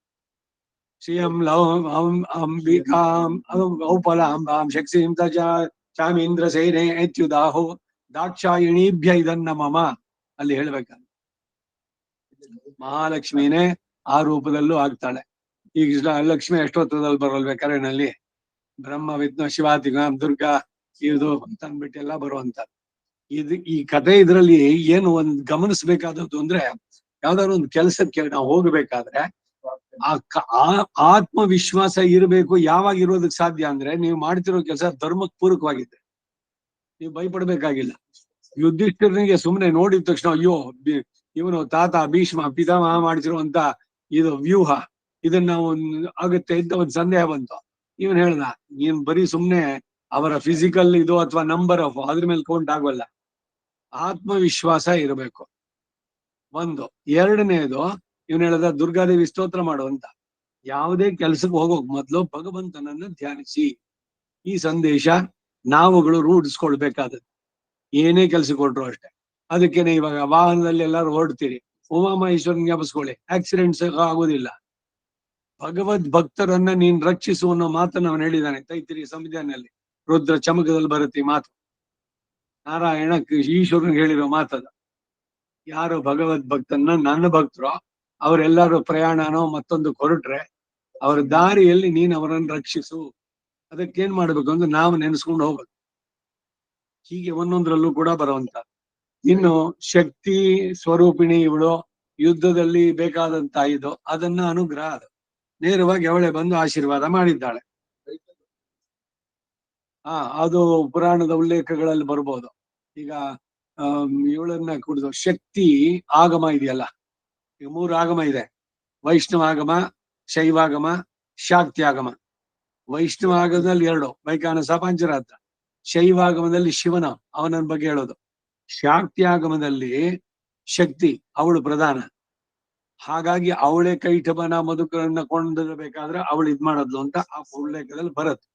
ಶ್ರೀಯಂ ಅಂಬಿಕಾಂ ಔಪಲಾಂಬಾಂ ಶಕ್ತಿಂ ಚಾಮೀಂದ್ರ ಸೇನೆ ಎತ್ಯುದಾಹೋ ದಾಕ್ಷಾಯಿಣೀಭ್ಯ ಇದನ್ನ ಮಮ ಅಲ್ಲಿ ಹೇಳ್ಬೇಕಂತ. ಮಹಾಲಕ್ಷ್ಮಿನೇ ಆ ರೂಪದಲ್ಲೂ ಆಗ್ತಾಳೆ. ಈಗ ಲಕ್ಷ್ಮಿ ಎಷ್ಟೊತ್ತದಲ್ಲಿ ಬರಲ್ಬೇಕಾರೆನಲ್ಲಿ ಬ್ರಹ್ಮ, ವಿಷ್ಣು, ಶಿವಾತಿಗ, ದುರ್ಗಾ ಇದು ತಂದ್ಬಿಟ್ಟೆಲ್ಲ ಬರುವಂತ ಈ ಕಥೆ. ಇದ್ರಲ್ಲಿ ಏನು ಒಂದ್ ಗಮನಿಸ್ಬೇಕಾದದ್ದು ಅಂದ್ರೆ, ಯಾವ್ದಾದ್ರು ಒಂದು ಕೆಲಸಕ್ಕೆ ನಾವು ಹೋಗ್ಬೇಕಾದ್ರೆ ಆತ್ಮವಿಶ್ವಾಸ ಇರಬೇಕು. ಯಾವಾಗ ಇರೋದಕ್ಕೆ ಸಾಧ್ಯ ಅಂದ್ರೆ ನೀವು ಮಾಡ್ತಿರೋ ಕೆಲಸ ಧರ್ಮಕ್ಕೆ ಪೂರಕವಾಗಿದ್ರೆ. ನೀವು ಭಯಪಡ್ಬೇಕಾಗಿಲ್ಲ. ಯುಧಿಷ್ಠಿರನಿಗೆ ಸುಮ್ಮನೆ ನೋಡಿದ ತಕ್ಷಣ ಅಯ್ಯೋ ಇವನು ತಾತ ಭೀಷ್ಮ ಪಿತಾಮಹ ಮಾಡ್ತಿರುವಂತ ಇದು ವ್ಯೂಹ ಇದನ್ನ ಆಗುತ್ತೆ ಅಂತ ಒಂದು ಸಂದೇಹ ಬಂತು. ಇವನ್ ಹೇಳ್ದ, ನೀನ್ ಬರೀ ಸುಮ್ನೆ ಅವರ ಫಿಸಿಕಲ್ ಇದು ಅಥವಾ ನಂಬರ್ ಆಫ್ ಅದ್ರ ಮೇಲೆ ಕೌಂಟ್ ಆಗೋಲ್ಲ. ಆತ್ಮವಿಶ್ವಾಸ ಇರಬೇಕು ಒಂದು. ಎರಡನೇದು ಇವನ್ ಹೇಳ್ದ ದುರ್ಗಾದೇವಿ ಸ್ತೋತ್ರ ಮಾಡುವಂತ. ಯಾವುದೇ ಕೆಲ್ಸಕ್ಕೆ ಹೋಗೋಕ್ ಮೊದ್ಲು ಭಗವಂತನನ್ನ ಧ್ಯಾನಿಸಿ. ಈ ಸಂದೇಶ ನಾವುಗಳು ರೂಢಿಸ್ಕೊಳ್ಬೇಕಾದದ್ದು. ಏನೇ ಕೆಲ್ಸ ಕೊಟ್ರು ಅಷ್ಟೇ. ಅದಕ್ಕೇನೆ ಇವಾಗ ವಾಹನದಲ್ಲಿ ಎಲ್ಲಾರು ಹೊರಡ್ತೀರಿ, ಉಮಾಮಹೇಶ್ವರನ್ ಜ್ಞಾಪಿಸ್ಕೊಳ್ಳಿ, ಆಕ್ಸಿಡೆಂಟ್ಸ್ ಆಗೋದಿಲ್ಲ. ಭಗವದ್ ಭಕ್ತರನ್ನ ನೀನ್ ರಕ್ಷಿಸು ಅನ್ನೋ ಮಾತನ್ನ ಅವನು ಹೇಳಿದ್ದಾನೆ ತೈತಿರಿ ಸಂವಿಧಾನದಲ್ಲಿ. ರುದ್ರ ಚಮಕದಲ್ಲಿ ಬರುತ್ತೆ ಈ ಮಾತು. ನಾರಾಯಣ ಈಶ್ವರನ್ ಹೇಳಿರೋ ಮಾತದ. ಯಾರು ಭಗವದ್ ಭಕ್ತನ್ನ ನನ್ನ ಭಕ್ತರು ಅವರೆಲ್ಲರೂ ಪ್ರಯಾಣನೋ ಮತ್ತೊಂದು ಹೊರಟ್ರೆ ಅವರ ದಾರಿಯಲ್ಲಿ ನೀನ್ ಅವರನ್ನು ರಕ್ಷಿಸು. ಅದಕ್ಕೇನ್ ಮಾಡ್ಬೇಕು ಅಂದ್ರೆ ನಾವು ನೆನೆಸ್ಕೊಂಡು ಹೋಗ್ಬೇಕು. ಹೀಗೆ ಒಂದೊಂದ್ರಲ್ಲೂ ಕೂಡ ಬರುವಂತ. ಇನ್ನು ಶಕ್ತಿ ಸ್ವರೂಪಿಣಿ ಇವಳು ಯುದ್ಧದಲ್ಲಿ ಬೇಕಾದಂತ ಇದು ಅದನ್ನ ಅನುಗ್ರಹ ಅದು ನೇರವಾಗಿ ಅವಳೆ ಬಂದು ಆಶೀರ್ವಾದ ಮಾಡಿದ್ದಾಳೆ. ಅದು ಪುರಾಣದ ಉಲ್ಲೇಖಗಳಲ್ಲಿ ಬರ್ಬೋದು. ಈಗ ಇವಳನ್ನ ಕುಡಿದು ಶಕ್ತಿ ಆಗಮ ಇದೆಯಲ್ಲ, ಈಗ 3 ಆಗಮ ಇದೆ. ವೈಷ್ಣವ ಆಗಮ, ಶೈವಾಗಮ, ಶಾಕ್ತ್ಯಾಗಮ. ವೈಷ್ಣವ ಆಗಮದಲ್ಲಿ 2 ವೈಖಾನಸ ಪಂಚರಾತ್ರ. ಶೈವಾಗಮದಲ್ಲಿ ಶಿವನ ಅವನ ಬಗ್ಗೆ ಹೇಳೋದು. ಶಾಕ್ತ್ಯಾಗಮದಲ್ಲಿ ಶಕ್ತಿ ಅವಳು ಪ್ರಧಾನ. ಹಾಗಾಗಿ ಅವಳೇ ಕೈಟಬನ ಮಧುಕರನ್ನ ಕೊಂಡಬೇಕಾದ್ರೆ ಅವಳು ಇದ್ ಮಾಡೋದ್ಲು ಅಂತ ಆ ಉಲ್ಲೇಖದಲ್ಲಿ ಬರುತ್ತೆ.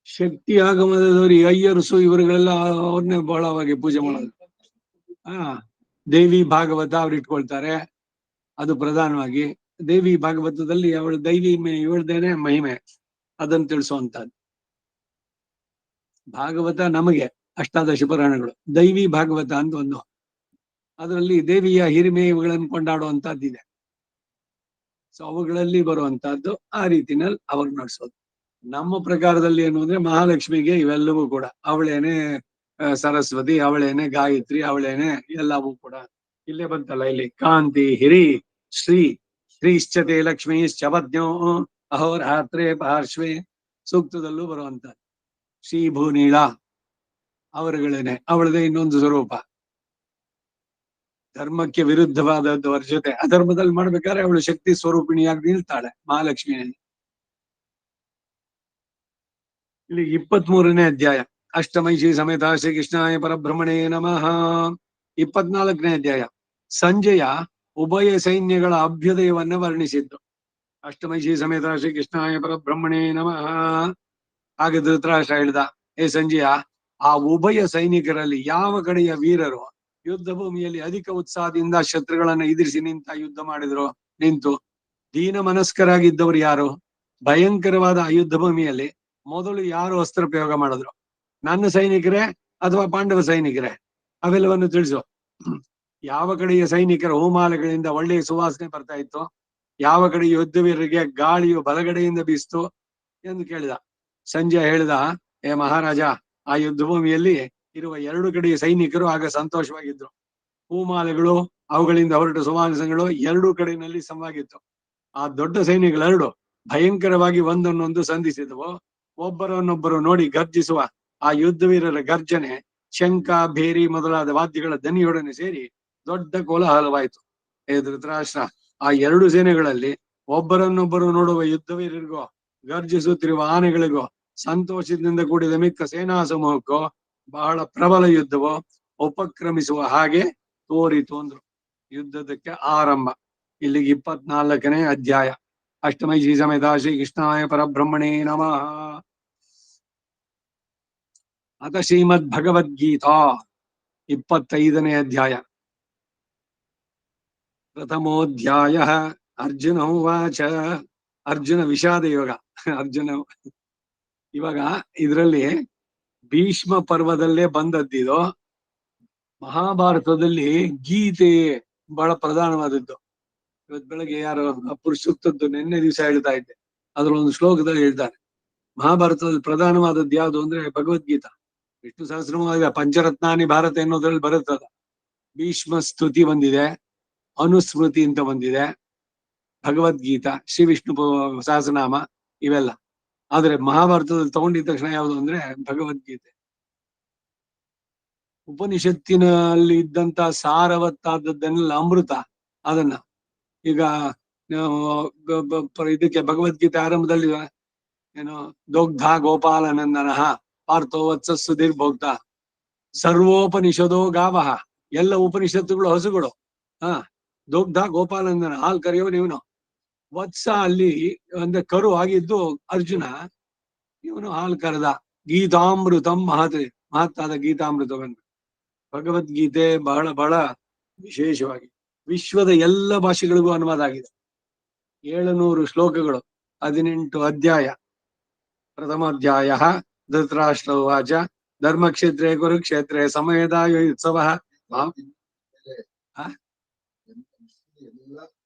ಶಕ್ತಿ ಆಗಮದವರು ಅಯ್ಯರಸು ಇವರುಗಳೆಲ್ಲ ಅವ್ರನ್ನೇ ಬಹಳವಾಗಿ ಪೂಜೆ ಮಾಡೋದು. ದೇವಿ ಭಾಗವತ ಅವ್ರು ಇಟ್ಕೊಳ್ತಾರೆ. ಅದು ಪ್ರಧಾನವಾಗಿ ದೇವಿ ಭಾಗವತದಲ್ಲಿ ಅವಳ ದೈವಿ ಇವಳ್ದೇನೆ ಮಹಿಮೆ ಅದನ್ನು ತಿಳಿಸುವಂತದ್ದು. ಭಾಗವತ ನಮಗೆ ಅಷ್ಟಾದಶ ಪುರಾಣಗಳು, ದೈವಿ ಭಾಗವತ ಅಂತ ಒಂದು, ಅದರಲ್ಲಿ ದೇವಿಯ ಹಿರಿಮೆಗಳನ್ನು ಕೊಂಡಾಡುವಂತಹದ್ದಿದೆ. ಸೊ ಅವುಗಳಲ್ಲಿ ಬರುವಂತಹದ್ದು ಆ ರೀತಿನಲ್ಲಿ ಅವಾಗ ನಡೆಸೋದು. ನಮ್ಮ ಪ್ರಕಾರದಲ್ಲಿ ಏನು ಅಂದ್ರೆ ಮಹಾಲಕ್ಷ್ಮಿಗೆ ಇವೆಲ್ಲವೂ ಕೂಡ ಅವಳೇನೆ ಸರಸ್ವತಿ, ಅವಳೇನೆ ಗಾಯತ್ರಿ, ಅವಳೇನೆ ಎಲ್ಲವೂ ಕೂಡ. ಇಲ್ಲೇ ಬಂತಲ್ಲ ಇಲ್ಲಿ, ಕಾಂತಿ ಹಿರಿ ಶ್ರೀ ಶ್ರೀಶ್ಚತೆ ಲಕ್ಷ್ಮೀ ಶಪಜ್ಞೋ ಅಹೋರಾತ್ರೆ ಪಾರ್ಶ್ವೇ ಸೂಕ್ತದಲ್ಲೂ ಬರುವಂತ ಶ್ರೀ ಭೂನೀಳ ಅವರುಗಳೇನೆ, ಅವಳದೇ ಇನ್ನೊಂದು ಸ್ವರೂಪ. ಧರ್ಮಕ್ಕೆ ವಿರುದ್ಧವಾದದ್ದು ಅವ್ರ ಜೊತೆ ಅಧರ್ಮದಲ್ಲಿ ಮಾಡ್ಬೇಕಾದ್ರೆ ಅವಳು ಶಕ್ತಿ ಸ್ವರೂಪಿಣಿಯಾಗಿ ನಿಲ್ತಾಳೆ ಮಹಾಲಕ್ಷ್ಮಿಯಲ್ಲಿ. ಇಲ್ಲಿ 23ನೇ ಅಧ್ಯಾಯ, ಅಷ್ಟಮೈಷಿ ಸಮೇತ ಶ್ರೀ ಕೃಷ್ಣಾಯ ಪರಬ್ರಹ್ಮಣೇ ನಮಃ. 24ನೇ ಅಧ್ಯಾಯ, ಸಂಜೆಯ ಉಭಯ ಸೈನ್ಯಗಳ ಅಭ್ಯುದಯವನ್ನ ವರ್ಣಿಸಿದ್ದು. ಅಷ್ಟಮೈಷಿ ಸಮೇತ ಶ್ರೀ ಕೃಷ್ಣಾಯ ಪರಬ್ರಹ್ಮಣೇ ನಮಃ. ಹಾಗೆ ಧೃತರಾಷ್ಟ್ರ ಹೇಳ್ದ, ಏ ಸಂಜೆಯ, ಆ ಉಭಯ ಸೈನಿಕರಲ್ಲಿ ಯಾವ ಕಡೆಯ ವೀರರು ಯುದ್ಧ ಭೂಮಿಯಲ್ಲಿ ಅಧಿಕ ಉತ್ಸಾಹದಿಂದ ಶತ್ರುಗಳನ್ನ ಎದುರಿಸಿ ಯುದ್ಧ ಮಾಡಿದ್ರು, ನಿಂತು ದೀನ ಮನಸ್ಕರಾಗಿದ್ದವರು ಯಾರು? ಭಯಂಕರವಾದ ಆ ಯುದ್ಧ ಭೂಮಿಯಲ್ಲಿ ಮೊದಲು ಯಾರು ಅಸ್ತ್ರ ಪ್ರಯೋಗ ಮಾಡಿದ್ರು? ನನ್ನ ಸೈನಿಕರೇ ಅಥವಾ ಪಾಂಡವ ಸೈನಿಕರೇ? ಅವೆಲ್ಲವನ್ನು ತಿಳಿಸು. ಯಾವ ಕಡೆಯ ಸೈನಿಕರ ಹೂಮಾಲೆಗಳಿಂದ ಒಳ್ಳೆಯ ಸುವಾಸನೆ ಬರ್ತಾ ಇತ್ತು? ಯಾವ ಕಡೆ ಯುದ್ಧವೀರರಿಗೆ ಗಾಳಿಯು ಬಲಗಡೆಯಿಂದ ಬೀಸ್ತು ಎಂದು ಕೇಳಿದ. ಸಂಜಯ್ ಹೇಳಿದ, ಏ ಮಹಾರಾಜ, ಆ ಯುದ್ಧ ಭೂಮಿಯಲ್ಲಿ ಇರುವ 2 ಕಡೆಯ ಸೈನಿಕರು ಆಗ ಸಂತೋಷವಾಗಿದ್ರು. ಹೂಮಾಲೆಗಳು, ಅವುಗಳಿಂದ ಹೊರಟ ಸುವಾಸನೆಗಳು 2 ಕಡೆಯಲ್ಲಿ ಸಮವಾಗಿತ್ತು. ಆ ದೊಡ್ಡ ಸೈನಿಕಗಳೆರಡು ಭಯಂಕರವಾಗಿ ಒಂದನ್ನೊಂದು ಸಂಧಿಸಿದವು. ಒಬ್ಬರನ್ನೊಬ್ಬರು ನೋಡಿ ಗರ್ಜಿಸುವ ಆ ಯುದ್ಧವೀರರ ಗರ್ಜನೆ, ಶಂಖ, ಭೇರಿ ಮೊದಲಾದ ವಾದ್ಯಗಳ ದನಿಯೊಡನೆ ಸೇರಿ ದೊಡ್ಡ ಕೋಲಾಹಲವಾಯಿತು. ಏ ಧೃತರಾಷ್ಟ್ರ, ಆ 2 ಸೇನೆಗಳಲ್ಲಿ ಒಬ್ಬರನ್ನೊಬ್ಬರು ನೋಡುವ ಯುದ್ಧವೀರರಿಗೂ ಗರ್ಜಿಸುತ್ತಿರುವ ಆನೆಗಳಿಗೂ ಸಂತೋಷದಿಂದ ಕೂಡಿದ ಮಿಕ್ಕ ಸೇನಾ ಸಮೂಹಕ್ಕೂ ಬಹಳ ಪ್ರಬಲ ಯುದ್ಧವು ಉಪಕ್ರಮಿಸುವ ಹಾಗೆ ತೋರಿತು ಅಂದ್ರು. ಯುದ್ಧದಕ್ಕೆ ಆರಂಭ. ಇಲ್ಲಿಗೆ 24ನೇ ಅಧ್ಯಾಯ. ಅಷ್ಟಮೈಷಿ ಸಮೇತ ಶ್ರೀ ಕೃಷ್ಣಾಯ ಪರಬ್ರಹ್ಮಣೇ ನಮಃ. ಅಥ ಶ್ರೀಮದ್ ಭಗವದ್ಗೀತಾ 25ನೇ ಅಧ್ಯಾಯ. ಪ್ರಥಮೋಧ್ಯಾಯ. ಅರ್ಜುನ ಉವಾಚ. ಅರ್ಜುನ ವಿಷಾದ ಯೋಗ. ಅರ್ಜುನ ಇವಾಗ ಇದರಲ್ಲಿ ಭೀಷ್ಮ ಪರ್ವದಲ್ಲೇ ಬಂದದ್ದಿದು. ಮಹಾಭಾರತದಲ್ಲಿ ಗೀತೆ ಬಹಳ ಪ್ರಧಾನವಾದದ್ದು. ಇವತ್ ಬೆಳಗ್ಗೆ ಯಾರು ಪುರುಷೋಕ್ತದ್ದು ನಿನ್ನೆ ದಿವಸ ಹೇಳ್ತಾ ಇದ್ದೆ, ಅದ್ರೊಂದು ಶ್ಲೋಕದಲ್ಲಿ ಹೇಳ್ತಾರೆ, ಮಹಾಭಾರತದಲ್ಲಿ ಪ್ರಧಾನವಾದದ್ದು ಯಾವುದು ಅಂದ್ರೆ ಭಗವದ್ಗೀತಾ. ವಿಷ್ಣು ಸಹಸ್ರನಾಮ ಪಂಚರತ್ನಾನಿ ಭಾರತ ಎನ್ನುವುದ್ರಲ್ಲಿ ಬರುತ್ತದ. ಭೀಷ್ಮ ಸ್ತುತಿ ಬಂದಿದೆ, ಅನುಸ್ಮೃತಿ ಅಂತ ಬಂದಿದೆ, ಭಗವದ್ಗೀತಾ, ಶ್ರೀ ವಿಷ್ಣು ಸಹಸ್ರನಾಮ, ಇವೆಲ್ಲ. ಆದ್ರೆ ಮಹಾಭಾರತದಲ್ಲಿ ತಗೊಂಡಿದ ತಕ್ಷಣ ಯಾವುದು ಅಂದ್ರೆ ಭಗವದ್ಗೀತೆ. ಉಪನಿಷತ್ತಿನಲ್ಲಿ ಇದ್ದಂತ ಸಾರವತ್ತಾದದ್ದನ್ನೆಲ್ಲ ಅಮೃತ, ಅದನ್ನ ಈಗ ಇದಕ್ಕೆ ಭಗವದ್ಗೀತೆ ಆರಂಭದಲ್ಲಿ ಏನು, ದೊಗ್ಧ ಗೋಪಾಲನಂದನ ಪಾರ್ಥೋ ವತ್ಸ ಸುಧೀರ್ ಭೋಕ್ತ ಸರ್ವೋಪನಿಷದೋ ಗಾವಹ, ಎಲ್ಲ ಉಪನಿಷತ್ತುಗಳು ಹಸುಗಳು. ದೊಗ್ಧ ಗೋಪಾಲನಂದನ, ಹಾಲ್ ಕರೆಯೋನು ಇವನು. ವತ್ಸ ಅಲ್ಲಿ ಅಂದ್ರೆ ಕರು ಆಗಿದ್ದು ಅರ್ಜುನ, ಇವನು ಹಾಲ್ ಕರೆದ. ಗೀತಾಮೃತಂ ಮಹತ್ತಾದ ಗೀತಾಮೃತವನ್ನು. ಭಗವದ್ಗೀತೆ ಬಹಳ ಬಹಳ ವಿಶೇಷವಾಗಿ ವಿಶ್ವದ ಎಲ್ಲ ಭಾಷೆಗಳಿಗೂ ಅನುವಾದ ಆಗಿದೆ. 700 ಶ್ಲೋಕಗಳು, 18 ಅಧ್ಯಾಯ. ಪ್ರಥಮಾಧ್ಯಾಯ. ಧೃತರಾಷ್ಟ್ರ ಉವಾಚ. ಧರ್ಮಕ್ಷೇತ್ರೇ ಕುರುಕ್ಷೇತ್ರೇ ಸಮಯದಾಯೋತ್ಸವ.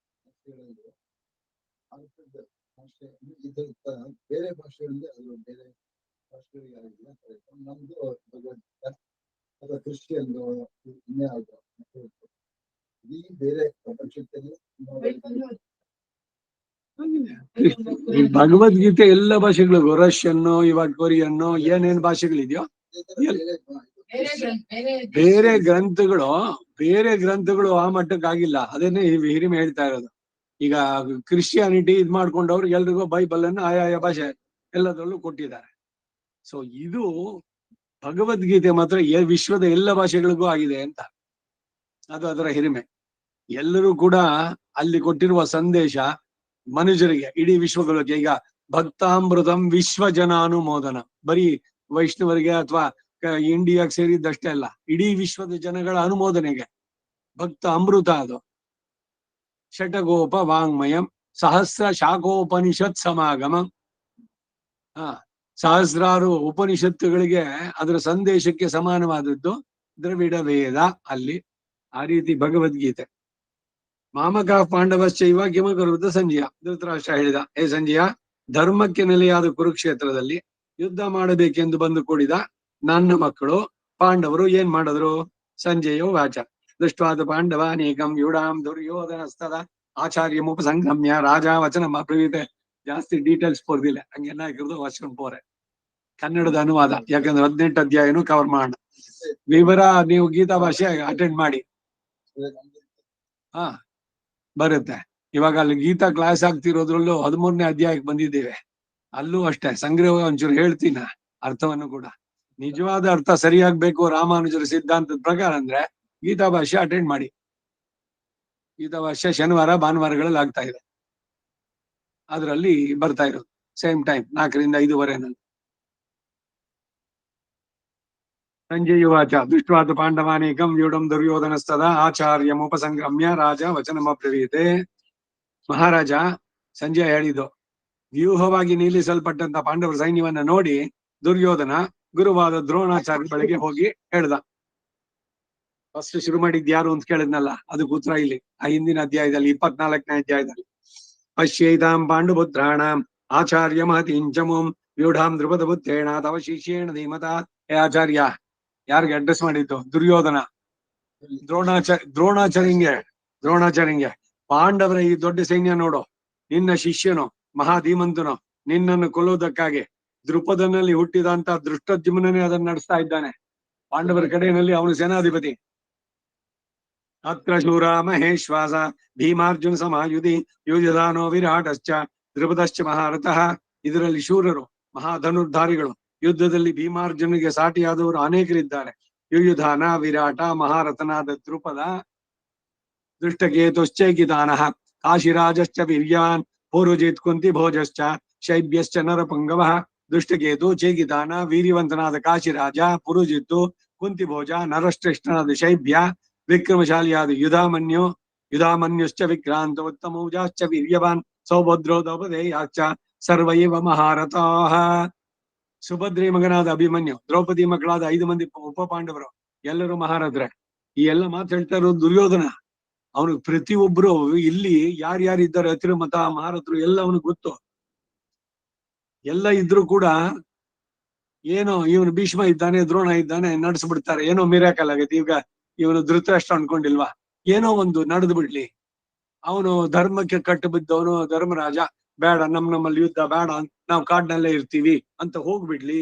ಬೇರೆ ಭಾಷೆಗಳಲ್ಲಿ ಅದು ಬೇರೆ ಭಾಷೆಗಳಿಗಾಗಿಲ್ಲ. ನಮ್ದು ಭಗವದ್ಗೀತಾ ಅಥವಾ ಕ್ರಿಶ್ಚಿಯನ್ ಇನ್ನೇ ಆಯ್ತು. ಈ ಬೇರೆ ಪ್ರಪಂಚದಲ್ಲಿ ಭಗವದ್ಗೀತೆ ಎಲ್ಲ ಭಾಷೆಗಳಿಗೂ, ರಷ್ಯನ್ನು, ಇವಾಗ ಕೊರಿಯನ್ನು, ಏನೇನ್ ಭಾಷೆಗಳಿದೆಯೋ ಬೇರೆ ಗ್ರಂಥಗಳು ಆ ಮಟ್ಟಕ್ಕಾಗಿಲ್ಲ. ಅದನ್ನೇ ಹಿರಿಮೆ ಹೇಳ್ತಾ ಇರೋದು. ಈಗ ಕ್ರಿಶ್ಚಿಯಾನಿಟಿ ಇದ್ ಮಾಡ್ಕೊಂಡವ್ರು ಎಲ್ರಿಗೂ ಬೈಬಲ್ ಅನ್ನು ಆಯಾಯ ಭಾಷೆ ಎಲ್ಲದರಲ್ಲೂ ಕೊಟ್ಟಿದ್ದಾರೆ. ಸೊ ಇದು ಭಗವದ್ಗೀತೆ ಮಾತ್ರ ವಿಶ್ವದ ಎಲ್ಲ ಭಾಷೆಗಳಿಗೂ ಆಗಿದೆ ಅಂತ, ಅದು ಅದರ ಹಿರಿಮೆ. ಎಲ್ಲರೂ ಕೂಡ ಅಲ್ಲಿ ಕೊಟ್ಟಿರುವ ಸಂದೇಶ ಮನುಷ್ಯರಿಗೆ, ಇಡೀ ವಿಶ್ವಗಳಿಗೆ. ಈಗ ಭಕ್ತಾಮೃತಂ ವಿಶ್ವ ಜನಾನುಮೋದನ ಬರೀ ವೈಷ್ಣವರಿಗೆ ಅಥವಾ ಇಂಡಿಯಾಗೆ ಸೇರಿದ್ದಷ್ಟೇ ಅಲ್ಲ, ಇಡೀ ವಿಶ್ವದ ಜನಗಳ ಅನುಮೋದನೆಗೆ ಭಕ್ತ ಅಮೃತ ಅದು. ಶಟಗೋಪ ವಾಂಗ್ಮಯಂ ಸಹಸ್ರ ಶಾಖೋಪನಿಷತ್ ಸಮಾಗಮ. ಸಹಸ್ರಾರು ಉಪನಿಷತ್ತುಗಳಿಗೆ ಅದರ ಸಂದೇಶಕ್ಕೆ ಸಮಾನವಾದದ್ದು ದ್ರವಿಡ ವೇದ. ಅಲ್ಲಿ ಆ ರೀತಿ ಭಗವದ್ಗೀತೆ. ಮಾಮಕ ಪಾಂಡವಶ್ಚೈವ ಕಿಮಕರುತ ಸಂಜಯ. ಧೃತರಾಷ್ಟ್ರ ಹೇಳಿದ, ಹೇ ಸಂಜಯ, ಧರ್ಮಕ್ಕೆ ನೆಲೆಯಾದ ಕುರುಕ್ಷೇತ್ರದಲ್ಲಿ ಯುದ್ಧ ಮಾಡಬೇಕೆಂದು ಬಂದು ಕೂಡಿದ ನನ್ನ ಮಕ್ಕಳು ಪಾಂಡವರು ಏನ್ ಮಾಡಿದ್ರು? ಸಂಜಯೋ ವಾಚ ದೃಷ್ಟವಾದ ಪಾಂಡವ ಅನೇಕಂ ಯೂಢಾಂ ದುರ್ಯೋಧನಸ್ತದ ಆಚಾರ್ಯ ಉಪಸಂಗಮ್ಯ ರಾಜ ವಚನ ಅಬ್ರವೀತೆ. ಜಾಸ್ತಿ ಡೀಟೇಲ್ಸ್ ಪೋರ್ದಿಲ್ಲ, ಹಂಗೆಲ್ಲ ಹಾಕಿರೋದು ವರ್ಷನ್ ಪೋರೆ ಕನ್ನಡದ ಅನುವಾದ. ಯಾಕಂದ್ರೆ 18 ಅಧ್ಯಾಯನು ಕವರ್ ಮಾಡೋಣ. ವಿವರ ನೀವು ಗೀತಾ ಭಾಷೆ ಅಟೆಂಡ್ ಮಾಡಿ. ಹಾ, ಬರುತ್ತೆ. ಇವಾಗ ಅಲ್ಲಿ ಗೀತಾ ಕ್ಲಾಸ್ ಆಗ್ತಿರೋದ್ರಲ್ಲೂ 13ನೇ ಅಧ್ಯಾಯಕ್ಕೆ ಬಂದಿದ್ದೇವೆ. ಅಲ್ಲೂ ಅಷ್ಟೇ ಸಂಗ್ರಹ ಒಂಚೂರು ಹೇಳ್ತೀನ ಅರ್ಥವನ್ನು ಕೂಡ. ನಿಜವಾದ ಅರ್ಥ ಸರಿಯಾಗ್ಬೇಕು ರಾಮಾನುಜರ ಸಿದ್ಧಾಂತದ ಪ್ರಕಾರ ಅಂದ್ರೆ ಗೀತಾ ಭಾಷೆ ಅಟೆಂಡ್ ಮಾಡಿ. ಗೀತಾ ಭಾಷೆ ಶನಿವಾರ ಭಾನುವಾರಗಳಲ್ಲಿ ಆಗ್ತಾ ಇದೆ. ಅದರಲ್ಲಿ ಬರ್ತಾ ಇರೋದು ಸೇಮ್ ಟೈಮ್ 4ರಿಂದ 5:15. ಸಂಜಯುವಾಚ ದೃಷ್ಟ್ವಾದ ಪಾಂಡವಾನೇಕಂ ವ್ಯೂಢಂ ದುರ್ಯೋಧನಸ್ತದ ಆಚಾರ್ಯಂ ಉಪಸಂಗಮ್ಯ ರಾಜ ವಚನಮಬ್ರವೀತೆ. ಮಹಾರಾಜ ಸಂಜಯ ಹೇಳಿದ್ದು, ವ್ಯೂಹವಾಗಿ ನಿಲ್ಲಿಸಲ್ಪಟ್ಟಂತ ಪಾಂಡವರ ಸೈನ್ಯವನ್ನ ನೋಡಿ ದುರ್ಯೋಧನ ಗುರುವಾದ ದ್ರೋಣಾಚಾರ್ಯ ಬಳಿಗೆ ಹೋಗಿ ಹೇಳ್ದ. ಫಸ್ಟ್ ಶುರು ಮಾಡಿದ್ ಯಾರು ಅಂತ ಕೇಳಿದ್ನಲ್ಲ, ಅದಕ್ಕೆ ಉತ್ತರ ಇಲ್ಲಿ ಆ ಹಿಂದಿನ ಅಧ್ಯಾಯದಲ್ಲಿ 24ನೇ ಅಧ್ಯಾಯದಲ್ಲಿ. ಪಶ್ಯೈತಾಂ ಪಾಂಡುಪುತ್ರಾಣಾಂ ಆಚಾರ್ಯ ಮಹತೀಂಚಮುಂ ವ್ಯೂಢಾಂ ದ್ರುಪದ ಪುತ್ರೇಣ ತವ ಶಿಷ್ಯೇಣ ಧೀಮತ. ಹೇ ಆಚಾರ್ಯ, ಯಾರಿಗೆ ಅಡ್ರೆಸ್ ಮಾಡಿದ್ದು? ದುರ್ಯೋಧನ. ದ್ರೋಣಾಚಾರ್ಯಂಗೆ ಪಾಂಡವರ ಈ ದೊಡ್ಡ ಸೈನ್ಯ ನೋಡು, ನಿನ್ನ ಶಿಷ್ಯನು ಮಹಾಧೀಮಂತನು ನಿನ್ನನ್ನು ಕೊಲ್ಲುವುದಕ್ಕಾಗಿ ದೃಪದನಲ್ಲಿ ಹುಟ್ಟಿದಂತ ದೃಷ್ಟದ್ಯುಮ್ನೇ ಅದನ್ನು ನಡೆಸ್ತಾ ಇದ್ದಾನೆ. ಪಾಂಡವರ ಕಡೆಯಲ್ಲಿ ಅವನು ಸೇನಾಧಿಪತಿ. ಅತ್ರ ಶೂರ ಮಹೇಶ್ವಾಸ ಭೀಮಾರ್ಜುನ ಸಮಾಯುಧಿ ಯುಯುಧಾನೋ ವಿರಾಟಶ್ಚ ದ್ರುಪದಶ್ಚ ಮಹಾರಥಃ. ಇದರಲ್ಲಿ ಶೂರರು ಮಹಾಧನುರ್ಧಾರಿಗಳು, ಯುದ್ಧದಲ್ಲಿ ಭೀಮಾರ್ಜುನಿಗೆ ಸಾಟಿಯಾದವರು ಅನೇಕರಿದ್ದಾರೆ. ಯುಯುಧಾನ, ವಿರಾಟ, ಮಹಾರಥನಾದ ದ್ರುಪದ, ದೃಷ್ಟಕೇತುಶ್ಚೈಕಿತಾನಃ, ಕಾಶಿರಾಜಶ್ಚ ವೀರ್ಯಾನ್, ಪೂರ್ವಜಿತ್ ಕುಂತಿ ಭೋಜಶ್ಚ ಶೈಬ್ಯಶ್ಚ ನರಪುಂಗವಃ. ದುಷ್ಟಕೇತು, ಚೇಕಿತಾನ, ವೀರ್ಯವಂತನಾದ ಕಾಶಿರಾಜ, ಪುರುಜಿತ್ತು, ಕುಂತಿ ಭೋಜ, ನರಶ್ರೇಷ್ಠನಾದ ಶೈಬ್ಯ, ವಿಕ್ರಮಶಾಲಿಯಾದ ಯುಧಾಮನ್ಯುಶ್ಚ ವಿಕ್ರಾಂತ, ಉತ್ತಮೌಜಾಶ್ಚ ವೀರ್ಯವಾನ್, ಸೌಭದ್ರೋ ದ್ರೌಪದೇಯಾಶ್ಚ ಸರ್ವೈವ ಮಹಾರಥಾಃ. ಸುಭದ್ರಿ ಮಗನಾದ ಅಭಿಮನ್ಯು, ದ್ರೌಪದಿ ಮಕ್ಕಳಾದ 5 ಮಂದಿ ಉಪ ಪಾಂಡವರು ಎಲ್ಲರೂ ಮಹಾರಥರೇ. ಈ ಎಲ್ಲ ಮಾತು ಹೇಳ್ತಾ ಇರೋದು ದುರ್ಯೋಧನ. ಅವನು ಪ್ರತಿಯೊಬ್ರು ಇಲ್ಲಿ ಯಾರ್ಯಾರಿದ್ದಾರೆ ಅತಿರಮತ ಮಹಾರಥರು ಎಲ್ಲ ಅವನಿಗೆ ಗೊತ್ತು. ಎಲ್ಲ ಇದ್ರು ಕೂಡ ಏನೋ ಇವನು ಭೀಷ್ಮ ಇದ್ದಾನೆ, ದ್ರೋಣ ಇದ್ದಾನೆ, ನಡೆಸ್ಬಿಡ್ತಾರೆ. ಏನೋ ಮಿರಾಕಲ್ ಆಗೈತಿ. ಈಗ ಇವನು ಧೃತರಾಷ್ಟ್ರ ಅನ್ಕೊಂಡಿಲ್ವಾ? ಏನೋ ಒಂದು ನಡೆದು ಬಿಡ್ಲಿ. ಅವನು ಧರ್ಮಕ್ಕೆ ಕಟ್ಟು ಬಿದ್ದವನು ಧರ್ಮರಾಜ, ಬೇಡ ನಮ್ಮಲ್ಲಿ ಯುದ್ಧ ಬೇಡ, ನಾವು ಕಾಡ್ನಲ್ಲೇ ಇರ್ತೀವಿ ಅಂತ ಹೋಗ್ಬಿಡ್ಲಿ.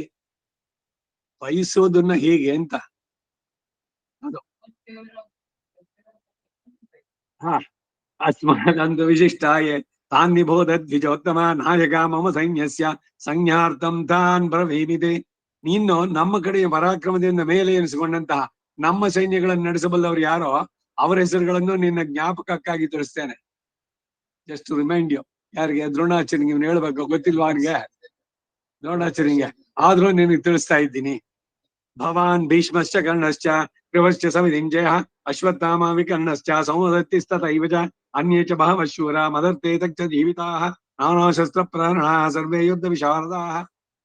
ಬಯಸೋದನ್ನ ಹೇಗೆ ಅಂತ ಅದು. ಹಾ, ಅಸ್ಮಾದಂತ ವಿಶಿಷ್ಟಾಯೇ ತಾನ್ ನಿಬೋಧ ದ್ವಿಜೋತ್ತಮ ನಾಯಕ ಮಮ ಸೈನ್ಯಸ್ಯ ಸಂಜ್ಞಾರ್ಥಂ ತಾನ್ ಬ್ರವೀಮಿದೆ. ನೀನು ನಮ್ಮ ಕಡೆಯ ಪರಾಕ್ರಮದಿಂದ ಮೇಲೆ ಎನಿಸಿಕೊಂಡಂತಹ ನಮ್ಮ ಸೈನ್ಯಗಳನ್ನು ನಡೆಸಬಲ್ಲವರು ಯಾರೋ ಅವರ ಹೆಸರುಗಳನ್ನು ನಿನ್ನ ಜ್ಞಾಪಕಕ್ಕಾಗಿ ತಿಳಿಸ್ತೇನೆ. Just remind you. ಯಾರಿಗೆ? ದ್ರೋಣಾಚಾರ್ಯಂಗೆ. ಇವ್ನು ಹೇಳ್ಬೇಕು, ಗೊತ್ತಿಲ್ವಾ ಅವನಿಗೆ? ದ್ರೋಣಾಚಾರ್ಯಂಗೆ ಆದ್ರೂ ನಿನಗೆ ತಿಳಿಸ್ತಾ ಇದ್ದೀನಿ. ಭವಾನ್ ಭೀಷ್ಮಶ್ಚ ಕರ್ಣಶ್ಚ ಕೃವಶ್ಚ ಸಮಿತಿಂಜಯ ಅಶ್ವತ್ಥಾಮ ವಿಕರ್ಣಶ್ಚ ಸೌಮದತ್ತಿಸ್ತಥೈವ ಚ ಅನ್ಯೇ ಚ ಬಹವಃ ಶೂರಾ ಮದರ್ಥೇ ತಚ್ಚ ಜೀವಿತಾಃ ನಾನಾ ಶಸ್ತ್ರ ಪ್ರಾರಣಾಃ ಸರ್ವೇ ಯುದ್ಧ ವಿಶಾರದಾಃ.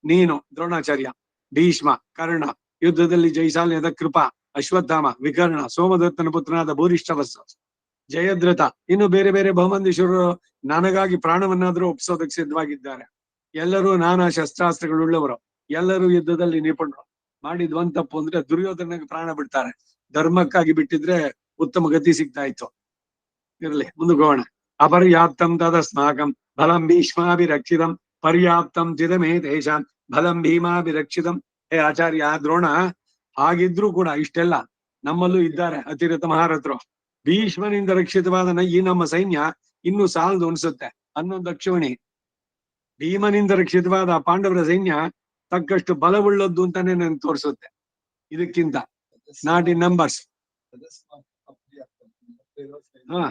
ನೀನು ದ್ರೋಣಾಚಾರ್ಯ, ಭೀಷ್ಮ, ಕರ್ಣ, ಯುದ್ಧದಲ್ಲಿ ಜಯಶಾಲಿಯಾದ ಕೃಪಾ, ಅಶ್ವತ್ಥಾಮ, ವಿಕರ್ಣ, ಸೋಮದತ್ತನ ಪುತ್ರನಾದ ಭೂರಿಷ್ಠವಸ್ಸು, ಜಯದ್ರಥ, ಇನ್ನು ಬೇರೆ ಬೇರೆ ಬಹುಮಂದಿಶೂರರು ನನಗಾಗಿ ಪ್ರಾಣವನ್ನಾದರೂ ಒಪ್ಪಿಸೋದಕ್ಕೆ ಸಿದ್ಧವಾಗಿದ್ದಾರೆ. ಎಲ್ಲರೂ ನಾನಾ ಶಸ್ತ್ರಾಸ್ತ್ರಗಳುಳ್ಳವರು, ಎಲ್ಲರೂ ಯುದ್ಧದಲ್ಲಿ ನಿಪುಣರು. ಮಾಡಿದ್ ಒಂದ್ ತಪ್ಪು ಅಂದ್ರೆ ದುರ್ಯೋಧನಿಗೆ ಪ್ರಾಣ ಬಿಡ್ತಾರೆ. ಧರ್ಮಕ್ಕಾಗಿ ಬಿಟ್ಟಿದ್ರೆ ಉತ್ತಮ ಗತಿ ಸಿಗ್ತಾ ಇತ್ತು. ಇರ್ಲಿ, ಮುಂದಕ್ಕೆ ಹೋಗೋಣ. ಅಪರ್ಯಾಪ್ತಂ ತದಸ್ಮಾಕಂ ಫಲಂ ಭೀಷ್ಮಾಭಿರಕ್ಷಿತಂ ಪರ್ಯಾಪ್ತಂ ಚಿದಮೇ ತೇಷಾಂ ಫಲಂ ಭೀಮಾಭಿರಕ್ಷಿತಂ. ಹೇ ಆಚಾರ್ಯ ದ್ರೋಣ, ಹಾಗಿದ್ರು ಕೂಡ ಇಷ್ಟೆಲ್ಲ ನಮ್ಮಲ್ಲೂ ಇದ್ದಾರೆ ಅತಿರಥ ಮಹಾರಥರು. ಭೀಷ್ಮನಿಂದ ರಕ್ಷಿತವಾದ ಈ ನಮ್ಮ ಸೈನ್ಯ ಇನ್ನೂ ಸಾಲದು ಅನ್ಸುತ್ತೆ. 11 ಅಕ್ಷೋಣಿ. ಭೀಮನಿಂದ ರಕ್ಷಿತವಾದ ಪಾಂಡವರ ಸೈನ್ಯ ತಕ್ಕಷ್ಟು ಬಲವುಳ್ಳದ್ದು ಅಂತಾನೆ ನನ್ ತೋರಿಸುತ್ತೆ. ಇದಕ್ಕಿಂತ ನಾಟ್ ಇನ್ ನಂಬರ್ಸ್. ಹಾ,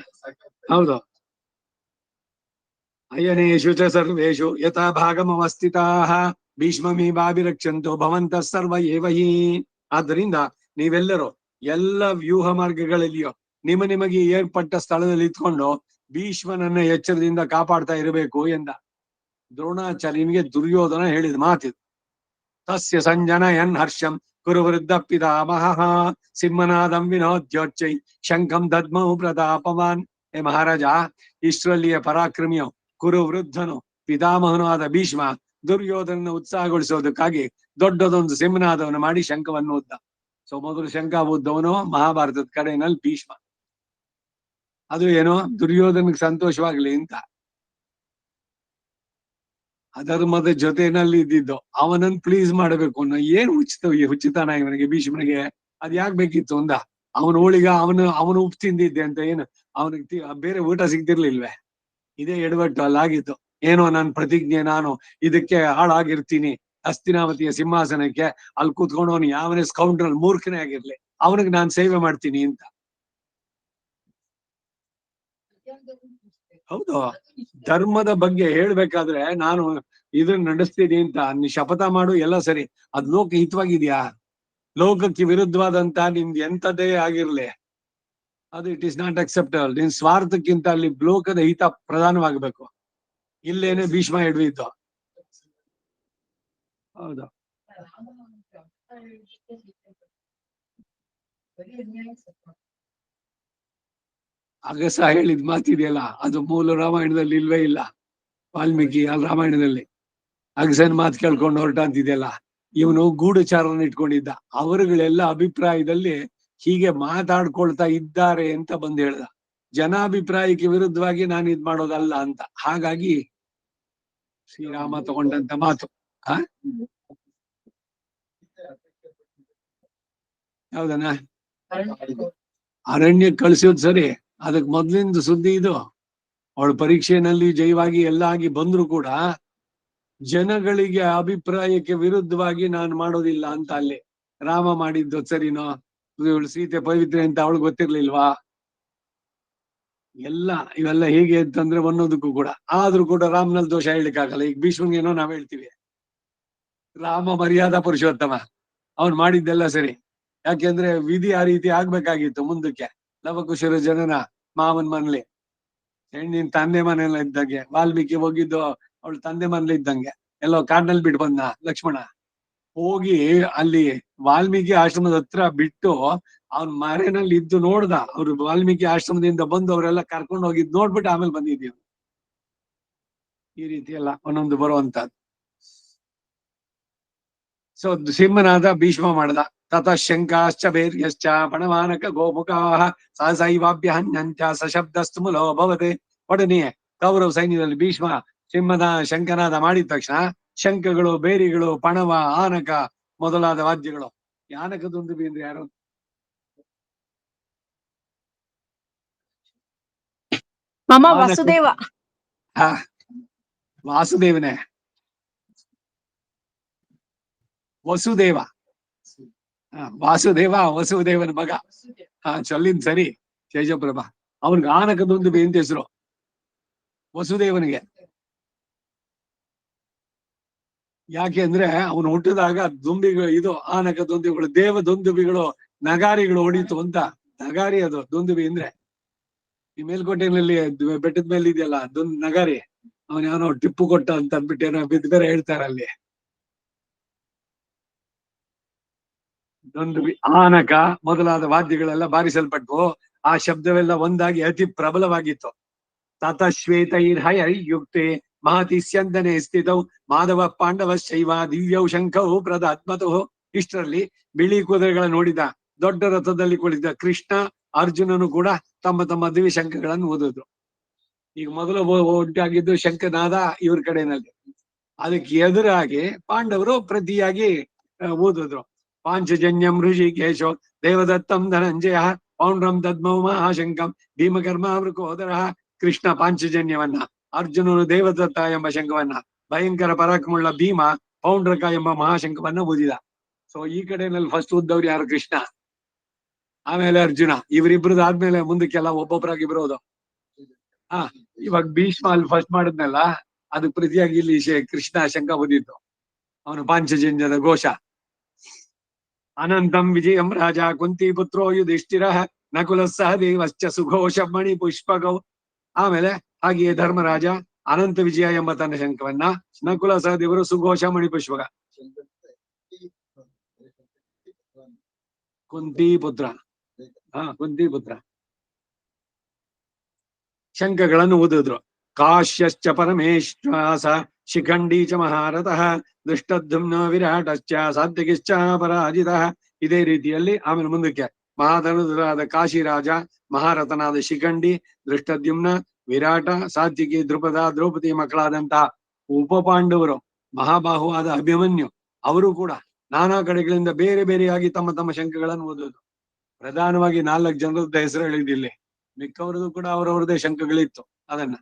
ಹೌದು. ಅಯನೇಶು ಚ ಸರ್ವೇಶು ಯಥಾ ಭಾಗಮವಸ್ಥಿತಾಃ ಭೀಷ್ಮಮೀವಾಭಿರಕ್ಷಂತು ಭವಂತಃ ಸರ್ವ ಏವ ಹಿ. ಆದ್ದರಿಂದ ನೀವೆಲ್ಲರೂ ಎಲ್ಲ ವ್ಯೂಹ ಮಾರ್ಗಗಳಲ್ಲಿಯೋ ನಿಮಗೆ ಏರ್ಪಟ್ಟ ಸ್ಥಳದಲ್ಲಿ ಇತ್ಕೊಂಡು ಭೀಷ್ಮನನ್ನ ಎಚ್ಚರದಿಂದ ಕಾಪಾಡ್ತಾ ಇರಬೇಕು ಎಂದ. ದ್ರೋಣಾಚಾರ್ಯನಿಗೆ ದುರ್ಯೋಧನ ಹೇಳಿದ ಮಾತಿದು. ತಸ್ಯ ಸಂಜನಯನ್ ಹರ್ಷಂ ಕುರುವೃದ್ಧ ಪಿತಾಮಹಃ ಸಿಂಹನಾದಂ ವಿನೋದ್ಯೋಚ್ಚೈ ಶಂಖಂ ದದ್ಮೌ ಪ್ರತಾಪವಾನ್. ಹೇ ಮಹಾರಾಜ, ಇಷ್ಟರಲ್ಲಿಯ ಪರಾಕ್ರಮಿಯು ಕುರುವೃದ್ಧನು ಪಿತಾಮಹನು ಆದ ಭೀಷ್ಮ ದುರ್ಯೋಧನ ಉತ್ಸಾಹಗೊಳಿಸೋದಕ್ಕಾಗಿ ದೊಡ್ಡದೊಂದು ಸಿಂಹನಾದವನ್ನು ಮಾಡಿ ಶಂಖವನ್ನು ಉದ್ದ. ಸೊ ಮೊದಲು ಶಂಖ ಉದ್ದವನು ಮಹಾಭಾರತದ ಕಡೆಯಲ್ಲಿ ಭೀಷ್ಮ. ಅದು ಏನೋ ದುರ್ಯೋಧನಿಗೆ ಸಂತೋಷವಾಗ್ಲಿ ಅಂತ ಅಧರ್ಮದ ಜೊತೆನಲ್ಲಿ ಇದ್ದಿದ್ದು, ಅವನನ್ನು ಪ್ಲೀಸ್ ಮಾಡಬೇಕು ಅನ್ನೋ ಏನ್ ಹುಚ್ಚಿತನ ಇವನಿಗೆ ಭೀಷ್ಮನಿಗೆ. ಅದ್ ಯಾಕೆ ಬೇಕಿತ್ತು ಅಂದ. ಅವನ ಹೋಳಿಗ ಅವನು ಉಪ್ಪು ತಿಂದಿದ್ದೆ ಅಂತ ಏನು ಅವನಿಗೆ ಬೇರೆ ಊಟ ಸಿಗ್ತಿರ್ಲಿಲ್ವೇ? ಇದೇ ಎಡವಟ್ಟು ಅಲ್ಲಾಗಿತ್ತು. ಏನೋ ನನ್ನ ಪ್ರತಿಜ್ಞೆ, ನಾನು ಇದಕ್ಕೆ ಹಾಳಾಗಿರ್ತೀನಿ, ಹಸ್ತಿನಾವತಿಯ ಸಿಂಹಾಸನಕ್ಕೆ ಅಲ್ಲಿ ಕೂತ್ಕೊಂಡವನು ಯಾವನೇ ಸ್ಕೌಂಡ್ರಲ್ಲಿ ಮೂರ್ಖನೇ ಆಗಿರ್ಲಿ, ಅವನಿಗೆ ನಾನು ಸೇವೆ ಮಾಡ್ತೀನಿ ಅಂತ. ಹೌದು, ಧರ್ಮದ ಬಗ್ಗೆ ಹೇಳ್ಬೇಕಾದ್ರೆ ನಾನು ಇದನ್ನ ನಡೆಸ್ತೀನಿ ಅಂತ ನೀ ಶಪಥ ಮಾಡು, ಎಲ್ಲ ಸರಿ. ಅದ್ ಲೋಕ ಹಿತವಾಗಿದ್ಯಾ? ಲೋಕಕ್ಕೆ ವಿರುದ್ಧವಾದಂತ ನಿಮ್ದು ಎಂತದೇ ಆಗಿರ್ಲಿ, ಅದು ಇಟ್ ಇಸ್ ನಾಟ್ ಅಕ್ಸೆಪ್ಟಬಲ್. ನಿನ್ ಸ್ವಾರ್ಥಕ್ಕಿಂತ ಅಲ್ಲಿ ಲೋಕದ ಹಿತ ಪ್ರಧಾನವಾಗಬೇಕು. ಇಲ್ಲೇನೆ ಭೀಷ್ಮ ಎಡವಿದ್ದು. ಹೌದು, ಅಗಸ ಹೇಳಿದ್ ಮಾತಿದೆಯಲ್ಲ, ಅದು ಮೂಲ ರಾಮಾಯಣದಲ್ಲಿ ಇಲ್ವೇ ಇಲ್ಲ. ವಾಲ್ಮೀಕಿ ಅಲ್ಲಿ ರಾಮಾಯಣದಲ್ಲಿ ಅಗಸನ್ ಮಾತು ಕೇಳ್ಕೊಂಡು ಹೊರಟ ಅಂತಿದೆಯಲ್ಲ, ಇವನು ಗೂಢಚಾರನ ಇಟ್ಕೊಂಡಿದ್ದ. ಅವರುಗಳೆಲ್ಲ ಅಭಿಪ್ರಾಯದಲ್ಲಿ ಹೀಗೆ ಮಾತಾಡ್ಕೊಳ್ತಾ ಇದ್ದಾರೆ ಅಂತ ಬಂದು ಹೇಳ್ದ. ಜನಾಭಿಪ್ರಾಯಕ್ಕೆ ವಿರುದ್ಧವಾಗಿ ನಾನು ಇದ್ ಮಾಡೋದಲ್ಲ ಅಂತ. ಹಾಗಾಗಿ ಶ್ರೀರಾಮ ತಗೊಂಡಂತ ಮಾತು ಹೌದನ, ಅರಣ್ಯಕ್ಕೆ ಕಳಿಸೋದು ಸರಿ. ಅದಕ್ ಮೊದ್ಲಿಂದ ಸುದ್ದಿ ಇದು. ಅವಳು ಪರೀಕ್ಷೆಯಲ್ಲಿ ಜಯವಾಗಿ ಎಲ್ಲ ಆಗಿ ಬಂದ್ರು ಕೂಡ ಜನಗಳಿಗೆ ಅಭಿಪ್ರಾಯಕ್ಕೆ ವಿರುದ್ಧವಾಗಿ ನಾನು ಮಾಡೋದಿಲ್ಲ ಅಂತ ಅಲ್ಲಿ ರಾಮ ಮಾಡಿದ್ದು ಸರಿನೋ? ಇವಳು ಸೀತೆ ಪವಿತ್ರೆ ಅಂತ ಅವಳು ಗೊತ್ತಿರ್ಲಿಲ್ವಾ? ಎಲ್ಲ ಇವೆಲ್ಲ ಹೇಗೆ ಅಂತಂದ್ರೆ ಅನ್ನೋದಕ್ಕೂ ಕೂಡ. ಆದ್ರೂ ಕೂಡ ರಾಮನಲ್ಲಿ ದೋಷ ಹೇಳ್ಲಿಕ್ಕಾಗಲ್ಲ. ಈಗ ಭೀಷ್ಮನ್ಗೇನೋ ನಾವ್ ಹೇಳ್ತೀವಿ ರಾಮ ಮರ್ಯಾದಾ ಪುರುಷೋತ್ತಮ, ಅವ್ನು ಮಾಡಿದ್ದೆಲ್ಲ ಸರಿ. ಯಾಕೆಂದ್ರೆ ವಿಧಿ ಆ ರೀತಿ ಆಗ್ಬೇಕಾಗಿತ್ತು ಮುಂದಕ್ಕೆ. ಲವಕುಶರ ಜನನ ಮಾವನ್ ಮನೇಲಿ, ಹೆಣ್ಣಿನ ತಂದೆ ಮನೆಯಲ್ಲ ಇದ್ದಂಗೆ. ವಾಲ್ಮೀಕಿ ಹೋಗಿದ್ದು ಅವಳು ತಂದೆ ಮನೇಲಿ ಇದ್ದಂಗೆ. ಎಲ್ಲೋ ಕಾಡ್ನಲ್ಲಿ ಬಿಟ್ಟು ಬಂದ ಲಕ್ಷ್ಮಣ. ಹೋಗಿ ಅಲ್ಲಿ ವಾಲ್ಮೀಕಿ ಆಶ್ರಮದ ಹತ್ರ ಬಿಟ್ಟು ಅವ್ನ ಮನೆಯಲ್ಲಿ ಇದ್ದು ನೋಡ್ದ. ಅವ್ರು ವಾಲ್ಮೀಕಿ ಆಶ್ರಮದಿಂದ ಬಂದು ಅವರೆಲ್ಲ ಕರ್ಕೊಂಡು ಹೋಗಿದ್ ನೋಡ್ಬಿಟ್ಟು ಆಮೇಲೆ ಬಂದಿದ್ದೀವಿ. ಈ ರೀತಿ ಎಲ್ಲ ಒಂದೊಂದು ಬರುವಂತದ್ದು. ಸೊ ಸಿಂಹನಾದ ಭೀಷ್ಮ ಮಾಡ್ದ. ತತ ಶಂಕಾಶ್ಚ ಭೈರ್ಯಶ್ಚ ಪಣಮಾನಕ ಗೋಮುಖಾಃ ಸಹಸೈವಾಭ್ಯ ಹನ್ಯಂತ್ಯ ಸಶಬ್ದಸ್ತು ಮುಲೋ ಭವತೆ. ಒಡನೆಯೇ ಕೌರವ ಸೈನ್ಯದಲ್ಲಿ ಭೀಷ್ಮ ಶಂಕನಾದ ಮಾಡಿದ ತಕ್ಷಣ ಶಂಖಗಳು, ಬೇರಿಗಳು, ಪಣವ, ಆನಕ ಮೊದಲಾದ ವಾದ್ಯಗಳು. ಆನಕದೊಂದು ಅಂದ್ರೆ ಯಾರು? ವಸುದೇವ. ವಾಸುದೇವನೇ, ವಸುದೇವ. ವಾಸುದೇವ ವಸುದೇವನ ಮಗ. ಚೊಲ್ಲಿನ್ ಸರಿ ತೇಜಪ್ರಭಾ. ಅವನ್ಗೆ ಆನಕದೊಂದು ಅಂತ ಹೆಸರು, ವಸುದೇವನಿಗೆ. ಯಾಕೆ ಅಂದ್ರೆ ಅವನು ಹುಟ್ಟಿದಾಗ ದುಂಬಿಗಳು, ಇದು ಆನಕ ದುಂಬಿಗಳು, ದೇವ ದುಂದುಬಿಗಳು, ನಗಾರಿಗಳು ಹೊಡಿತು ಅಂತ. ನಗಾರಿ ಅದು ದುಂದುಬಿ ಅಂದ್ರೆ. ಈ ಮೇಲ್ಕೋಟೆನಲ್ಲಿ ಬೆಟ್ಟದ ಮೇಲೆ ಇದೆಯಲ್ಲ ನಗಾರಿ, ಅವನ್ ಯಾವನೋ ಟಿಪ್ಪು ಕೊಟ್ಟ ಅಂತ ಅಂದ್ಬಿಟ್ಟು ಏನೋ ಬಿದ್ದು ಬೇರೆ ಹೇಳ್ತಾರ ಅಲ್ಲಿ. ದುಂದುಬಿ, ಆನಕ ಮೊದಲಾದ ವಾದ್ಯಗಳೆಲ್ಲ ಬಾರಿಸಲ್ಪಟ್ಟು ಆ ಶಬ್ದವೆಲ್ಲ ಒಂದಾಗಿ ಅತಿ ಪ್ರಬಲವಾಗಿತ್ತು. ತತ ಶ್ವೇತೈರ್ಹಯಯುಕ್ತೆ ಮಹತಿ ಸ್ಯಂದನೆ ಸ್ಥಿತೌ ಮಾಧವ ಪಾಂಡವ ಶೈವ ದಿವ್ಯೌ ಶಂಖವು ಪ್ರದಾತ್ಮತೋ. ಇಷ್ಟರಲ್ಲಿ ಬಿಳಿ ಕುದುರೆಗಳ ನೋಡಿದ ದೊಡ್ಡ ರಥದಲ್ಲಿ ಕುಳಿತ ಕೃಷ್ಣ ಅರ್ಜುನನು ಕೂಡ ತಮ್ಮ ತಮ್ಮ ದಿವ್ಯ ಶಂಖಗಳನ್ನು ಓದಿದ್ರು. ಈಗ ಮೊದಲು ಒಟ್ಟಾಗಿದ್ದು ಶಂಖನಾದ ಇವ್ರ ಕಡೆನಲ್ಲಿ. ಅದಕ್ಕೆ ಎದುರಾಗಿ ಪಾಂಡವರು ಪ್ರತಿಯಾಗಿ ಓದಿದ್ರು. ಪಾಂಚಜನ್ಯಂ ಋಷಿಕೇಶೋ ದೇವದತ್ತಂ ಧನಂಜಯ ಪೌಂಡ್ರಂ ದದ್ಮೌ ಮಹಾಶಂಕಂ ಭೀಮಕರ್ಮ ವೃಕೋದರ. ಕೃಷ್ಣ ಪಾಂಚಜನ್ಯವನ್ನ, ಅರ್ಜುನನು ದೇವದತ್ತ ಎಂಬ ಶಂಖವನ್ನ, ಭಯಂಕರ ಪರಾಕ್ರಮುಳ್ಳ ಭೀಮ ಪೌಂಡ್ರಕ ಎಂಬ ಮಹಾಶಂಖವನ್ನ ಓದಿದ. ಸೊ ಈ ಕಡೆನಲ್ಲಿ ಫಸ್ಟ್ ಓದ್ದವ್ರು ಯಾರು? ಕೃಷ್ಣ, ಆಮೇಲೆ ಅರ್ಜುನ. ಇವರಿಬ್ರದ್ದು ಆದ್ಮೇಲೆ ಮುಂದಕ್ಕೆಲ್ಲ ಒಬ್ಬೊಬ್ಬರಾಗಿ ಬರೋದು. ಇವಾಗ ಭೀಷ್ಮ ಅಲ್ಲಿ ಫಸ್ಟ್ ಮಾಡಿದ್ನಲ್ಲ, ಅದು ಪ್ರತಿಯಾಗಿ ಇಲ್ಲಿ ಕೃಷ್ಣ ಶಂಖ ಓದಿದ್ದು. ಅವನು ಪಾಂಚಜನ್ಯದ ಘೋಷ. ಅನಂತಂ ವಿಜಯಂ ರಾಜ ಕುಂತಿ ಪುತ್ರೋ ಯುಧಿಷ್ಠಿರ ನಕುಲ ಸಹದೇವಶ್ಚ ಸುಘೋಷ ಮಣಿ ಪುಷ್ಪಗೌ. ಆಮೇಲೆ ಹಾಗೆಯೇ ಧರ್ಮರಾಜ ಅನಂತ ವಿಜಯ ಎಂಬ ತನ್ನ ಶಂಖವನ್ನ, ನಕುಲ ಸಹದೇವರು ಸುಘೋಷ ಮಣಿ ಪುಷ್ಪಕ. ಕುಂತಿ ಪುತ್ರ. ಕುಂತಿ ಪುತ್ರ ಶಂಖಗಳನ್ನು ಊದಿದ್ರು. ಕಾಶ್ಯಶ್ಚ ಪರಮೇಶ್ವಾಸ ಶಿಖಂಡಿ ಚ ಮಹಾರಥಃ ದೃಷ್ಟದ್ಯುಮ್ನ ವಿರಾಟಶ್ಚ ಸಾತ್ವಿಕಿಶ್ಚ ಪರಾಜಿತಃ. ಇದೇ ರೀತಿಯಲ್ಲಿ ಆಮೇಲೆ ಮುಂದಕ್ಕೆ ಮಹಾಧನುರಾದ ಕಾಶಿರಾಜ, ಮಹಾರಥನಾದ ಶಿಖಂಡಿ, ದೃಷ್ಟದ್ಯುಮ್ನ, ವಿರಾಟ, ಸಾತ್ವಿಕಿ, ದ್ರುಪದ, ದ್ರೌಪದಿ ಮಕ್ಕಳಾದಂತಹ ಉಪಪಾಂಡವರು, ಮಹಾಬಾಹುವಾದ ಅಭಿಮನ್ಯು, ಅವರು ಕೂಡ ನಾನಾ ಕಡೆಗಳಿಂದ ಬೇರೆ ಬೇರೆಯಾಗಿ ತಮ್ಮ ತಮ್ಮ ಶಂಖಗಳನ್ನು ಓದೋದು. ಪ್ರಧಾನವಾಗಿ 4 ಜನರದ ಹೆಸರು ಹೇಳಿದಿಲ್ಲಿ, ಮಿಕ್ಕವರದು ಕೂಡ ಅವರವರದೇ ಶಂಖಗಳಿತ್ತು. ಅದನ್ನ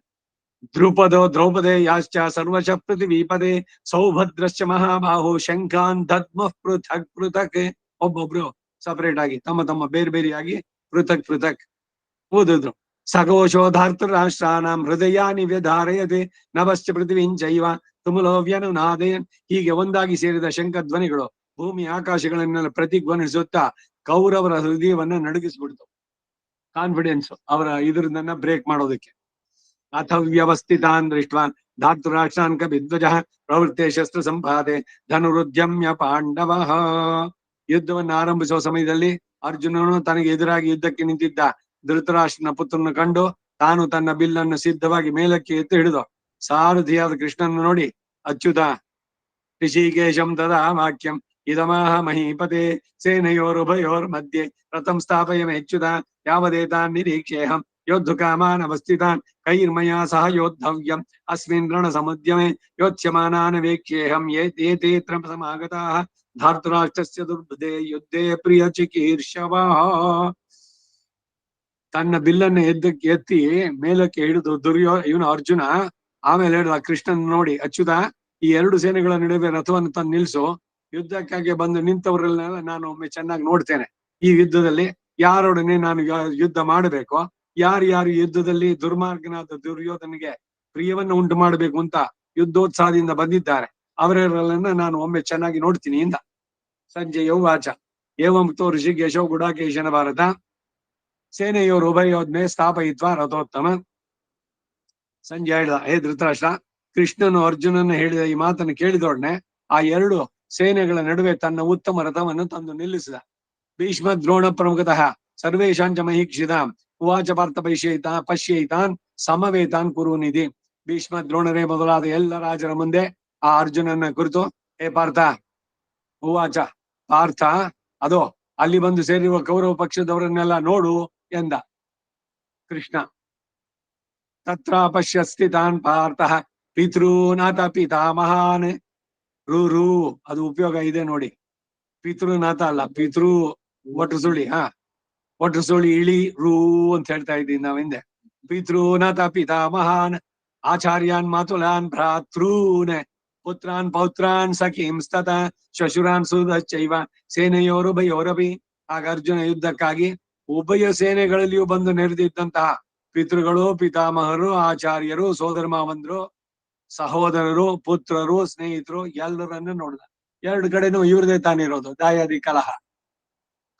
ದ್ರುಪದೋ ದ್ರೌಪದೇ ಯಾಶ್ಚ ಸರ್ವಶ ಪೃಥಿವೀಪದೇ ಸೌಭದ್ರಶ್ಚ ಮಹಾಬಾಹು ಶಂಖಾನ್ ದದ್ಮ ಪೃಥಕ್ ಪೃಥಕ್. ಒಬ್ಬೊಬ್ರು ಸಪರೇಟ್ ಆಗಿ ತಮ್ಮ ತಮ್ಮ ಬೇರೆ ಬೇರೆಯಾಗಿ ಪೃಥಕ್ ಪೃಥಕ್ ಓದಿದ್ರು. ಸಘೋಷೋಧಾರ್ತರಾಷ್ಟ್ರಾನಾಂ ಹೃದಯಾನಿ ವ್ಯಧಾರಯತೆ ನಭಶ್ಚ ಪೃಥ್ವಿಂಚೈವ ತುಮುಲೋವ್ಯನುನಾದಯನ್. ಹೀಗೆ ಒಂದಾಗಿ ಸೇರಿದ ಶಂಖ ಧ್ವನಿಗಳು ಭೂಮಿ ಆಕಾಶಗಳನ್ನೆಲ್ಲ ಪ್ರತಿಧ್ವನಿಸುತ್ತಾ ಕೌರವರ ಹೃದಯವನ್ನ ನಡುಗಿಸ್ಬಿಡ್ತು. ಕಾನ್ಫಿಡೆನ್ಸ್ ಅವರ ಇದರನ್ನ ಬ್ರೇಕ್ ಮಾಡೋದಕ್ಕೆ. ಅಥ ವ್ಯವಸ್ಥಿತಾನ್ ದೃಷ್ಟ್ವಾನ್ ಧಾತೃರಾಷ್ಟ್ರಾನ್ ಕಪಿಧ್ವಜಃ ಪ್ರವೃತ್ತೆ ಶಸ್ತ್ರ ಸಂಪಾದೆ ಧನುರುದ್ಯಮ್ಯ ಪಾಂಡವ. ಯುದ್ಧವನ್ನು ಆರಂಭಿಸುವ ಸಮಯದಲ್ಲಿ ಅರ್ಜುನನು ತನಗೆ ಎದುರಾಗಿ ಯುದ್ಧಕ್ಕೆ ನಿಂತಿದ್ದ ಧೃತರಾಷ್ಟ್ರನ ಪುತ್ರನ ಕಂಡು ತಾನು ತನ್ನ ಬಿಲ್ಲನ್ನು ಸಿದ್ಧವಾಗಿ ಮೇಲಕ್ಕೆ ಎತ್ತು ಹಿಡಿದು ಸಾರಥಿಯಾದ ಕೃಷ್ಣನ ನೋಡಿ, ಅಚ್ಯುತ ಋಷಿಕೇಶಂ ತದಾ ವಾಕ್ಯಂ ಇದಮಾಹ ಮಹೀಪತೆ ಸೇನೆಯೋರುಭಯೋರ್ ಮಧ್ಯೆ ರಥಂ ಸ್ಥಾಪಯಮೇಚ್ಯುತ ಯಾವದೇತಾನ್ ನಿರೀಕ್ಷೇಹಂ ಯೋದ್ಧುಕಾಮಾನ್ ಅವಸ್ಥಿತಾನ್ ಕೈರ್ಮಯಾ ಸಹ ಯೋದ್ಧವ್ಯಂ ಅಸ್ಮಿನ್ ರಣ ಸಮುದ್ಯಮೆ ಯೋತ್ಸ್ಯಮಾನಾನ್ ವೇಕ್ಷ್ಯೇಹಂ ಏತೇತ್ರ ಸಮಾಗತಾಃ ಧಾರ್ತರಾಷ್ಟ್ರಸ್ಯ ದುರ್ಬುಧೇ ಯುದ್ಧೇ ಪ್ರಿಯ ಚಿಕೀರ್ಷವಃ. ತನ್ನ ಬಿಲ್ಲನ್ನು ಎತ್ತಿ ಮೇಲಕ್ಕೆ ಹಿಡಿದು ಇವನು ಅರ್ಜುನ ಆಮೇಲೆ ಹೇಳಿದ ಕೃಷ್ಣನ್ ನೋಡಿ, ಅಚ್ಯುತ ಈ 2 ಸೇನೆಗಳ ನಡುವೆ ರಥವನ್ನು ತಂದು ನಿಲ್ಸು. ಯುದ್ಧಕ್ಕಾಗಿ ಬಂದು ನಿಂತವರನ್ನೆಲ್ಲ ನಾನು ಒಮ್ಮೆ ಚೆನ್ನಾಗಿ ನೋಡ್ತೇನೆ. ಈ ಯುದ್ಧದಲ್ಲಿ ಯಾರೊಡನೆ ನಾನು ಯುದ್ಧ ಮಾಡಬೇಕು, ಯಾರು ಯುದ್ಧದಲ್ಲಿ ದುರ್ಮಾರ್ಗನಾದ ದುರ್ಯೋಧನಿಗೆ ಪ್ರಿಯವನ್ನು ಉಂಟು ಮಾಡಬೇಕು ಅಂತ ಯುದ್ಧೋತ್ಸಾಹದಿಂದ ಬಂದಿದ್ದಾರೆ, ಅವರೆಲ್ಲರನ್ನ ನಾನು ಒಮ್ಮೆ ಚೆನ್ನಾಗಿ ನೋಡ್ತೀನಿ ಇಂದ. ಸಂಜಯ ವಾಚ ಏವಂ ತೋ ಋಷಿಕೇಶೋ ಗುಡಾಕೇಶನ ಭಾರತ ಸೇನೆಯೋರು ಉಭಯೋದ್ಮೆ ಸ್ಥಾಪಯಿತ್ವ ರಥೋತ್ತಮ. ಸಂಜಯ ಹೇಳಿದ, ಹೇ ಧೃತರಾಷ್ಟ್ರ, ಕೃಷ್ಣನು ಅರ್ಜುನನ ಹೇಳಿದ ಈ ಮಾತನ್ನು ಕೇಳಿದೊಡನೆ ಆ 2 ಸೇನೆಗಳ ನಡುವೆ ತನ್ನ ಉತ್ತಮ ರಥವನ್ನು ತಂದು ನಿಲ್ಲಿಸಿದ. ಭೀಷ್ಮ ದ್ರೋಣ ಪ್ರಮುಖತಃ ಸರ್ವೇಶಾಂಚ ಮಹೀಕ್ಷಿತಾಂ ಉವಾಚ ಪಾರ್ಥ ಪಶ್ಯೈತಾನ್ ಸಮವೇತಾನ್ ಕುರುನಿಧಿ. ಭೀಷ್ಮ ದ್ರೋಣರೇ ಮೊದಲಾದ ಎಲ್ಲ ರಾಜರ ಮುಂದೆ ಆ ಅರ್ಜುನನ ಕುರಿತು, ಹೇ ಪಾರ್ಥ, ಉವಾಚ ಪಾರ್ಥ, ಅದೋ ಅಲ್ಲಿ ಬಂದು ಸೇರಿರುವ ಕೌರವ ಪಕ್ಷದವರನ್ನೆಲ್ಲ ನೋಡು ಎಂದ ಕೃಷ್ಣ. ತತ್ರ ಪಶ್ಯ ಸ್ಥಿತಾನ್ ಪಾರ್ಥಃ ಪಿತೃನಾಥ ಪಿತಾಮಹಾನ್. ರೂ ಅದು ಉಪಯೋಗ ಇದೆ ನೋಡಿ, ಪಿತೃನಾಥ ಅಲ್ಲ, ಪಿತೃ ಒಟ್ರು ಸುಳಿ. ಒಟ್ರು ಸುಳಿ ಇಳಿ ರೂ ಅಂತ ಹೇಳ್ತಾ ಇದ್ದೀವಿ ನಾವ್ ಹಿಂದೆ. ಪಿತೃನಾಥ ಪಿತಾಮಹಾನ್ ಆಚಾರ್ಯಾನ್ ಮಾತುಲಾನ್ ಭ್ರಾತೃನ್ ಪುತ್ರಾನ್ ಪೌತ್ರಾನ್ ಸಖೀಂಸ್ತತ ಶ್ವಶುರಾನ್ ಸುಧಶ್ಚೈವ ಸೇನೆಯೋರುಭಯೋರಪಿ. ಆಗ ಅರ್ಜುನ ಯುದ್ಧಕ್ಕಾಗಿ ಉಭಯ ಸೇನೆಗಳಲ್ಲಿಯೂ ಬಂದು ನೆರೆದಿದ್ದಂತಹ ಪಿತೃಗಳು, ಪಿತಾಮಹರು, ಆಚಾರ್ಯರು, ಸೋದರ ಮಾವಂದ್ರು, ಸಹೋದರರು, ಪುತ್ರರು, ಸ್ನೇಹಿತರು ಎಲ್ಲರನ್ನು ನೋಡಿದ. 2 ಕಡೆನೂ ಇವ್ರದೇ ತಾನಿರೋದು, ದಾಯಾದಿ ಕಲಹ.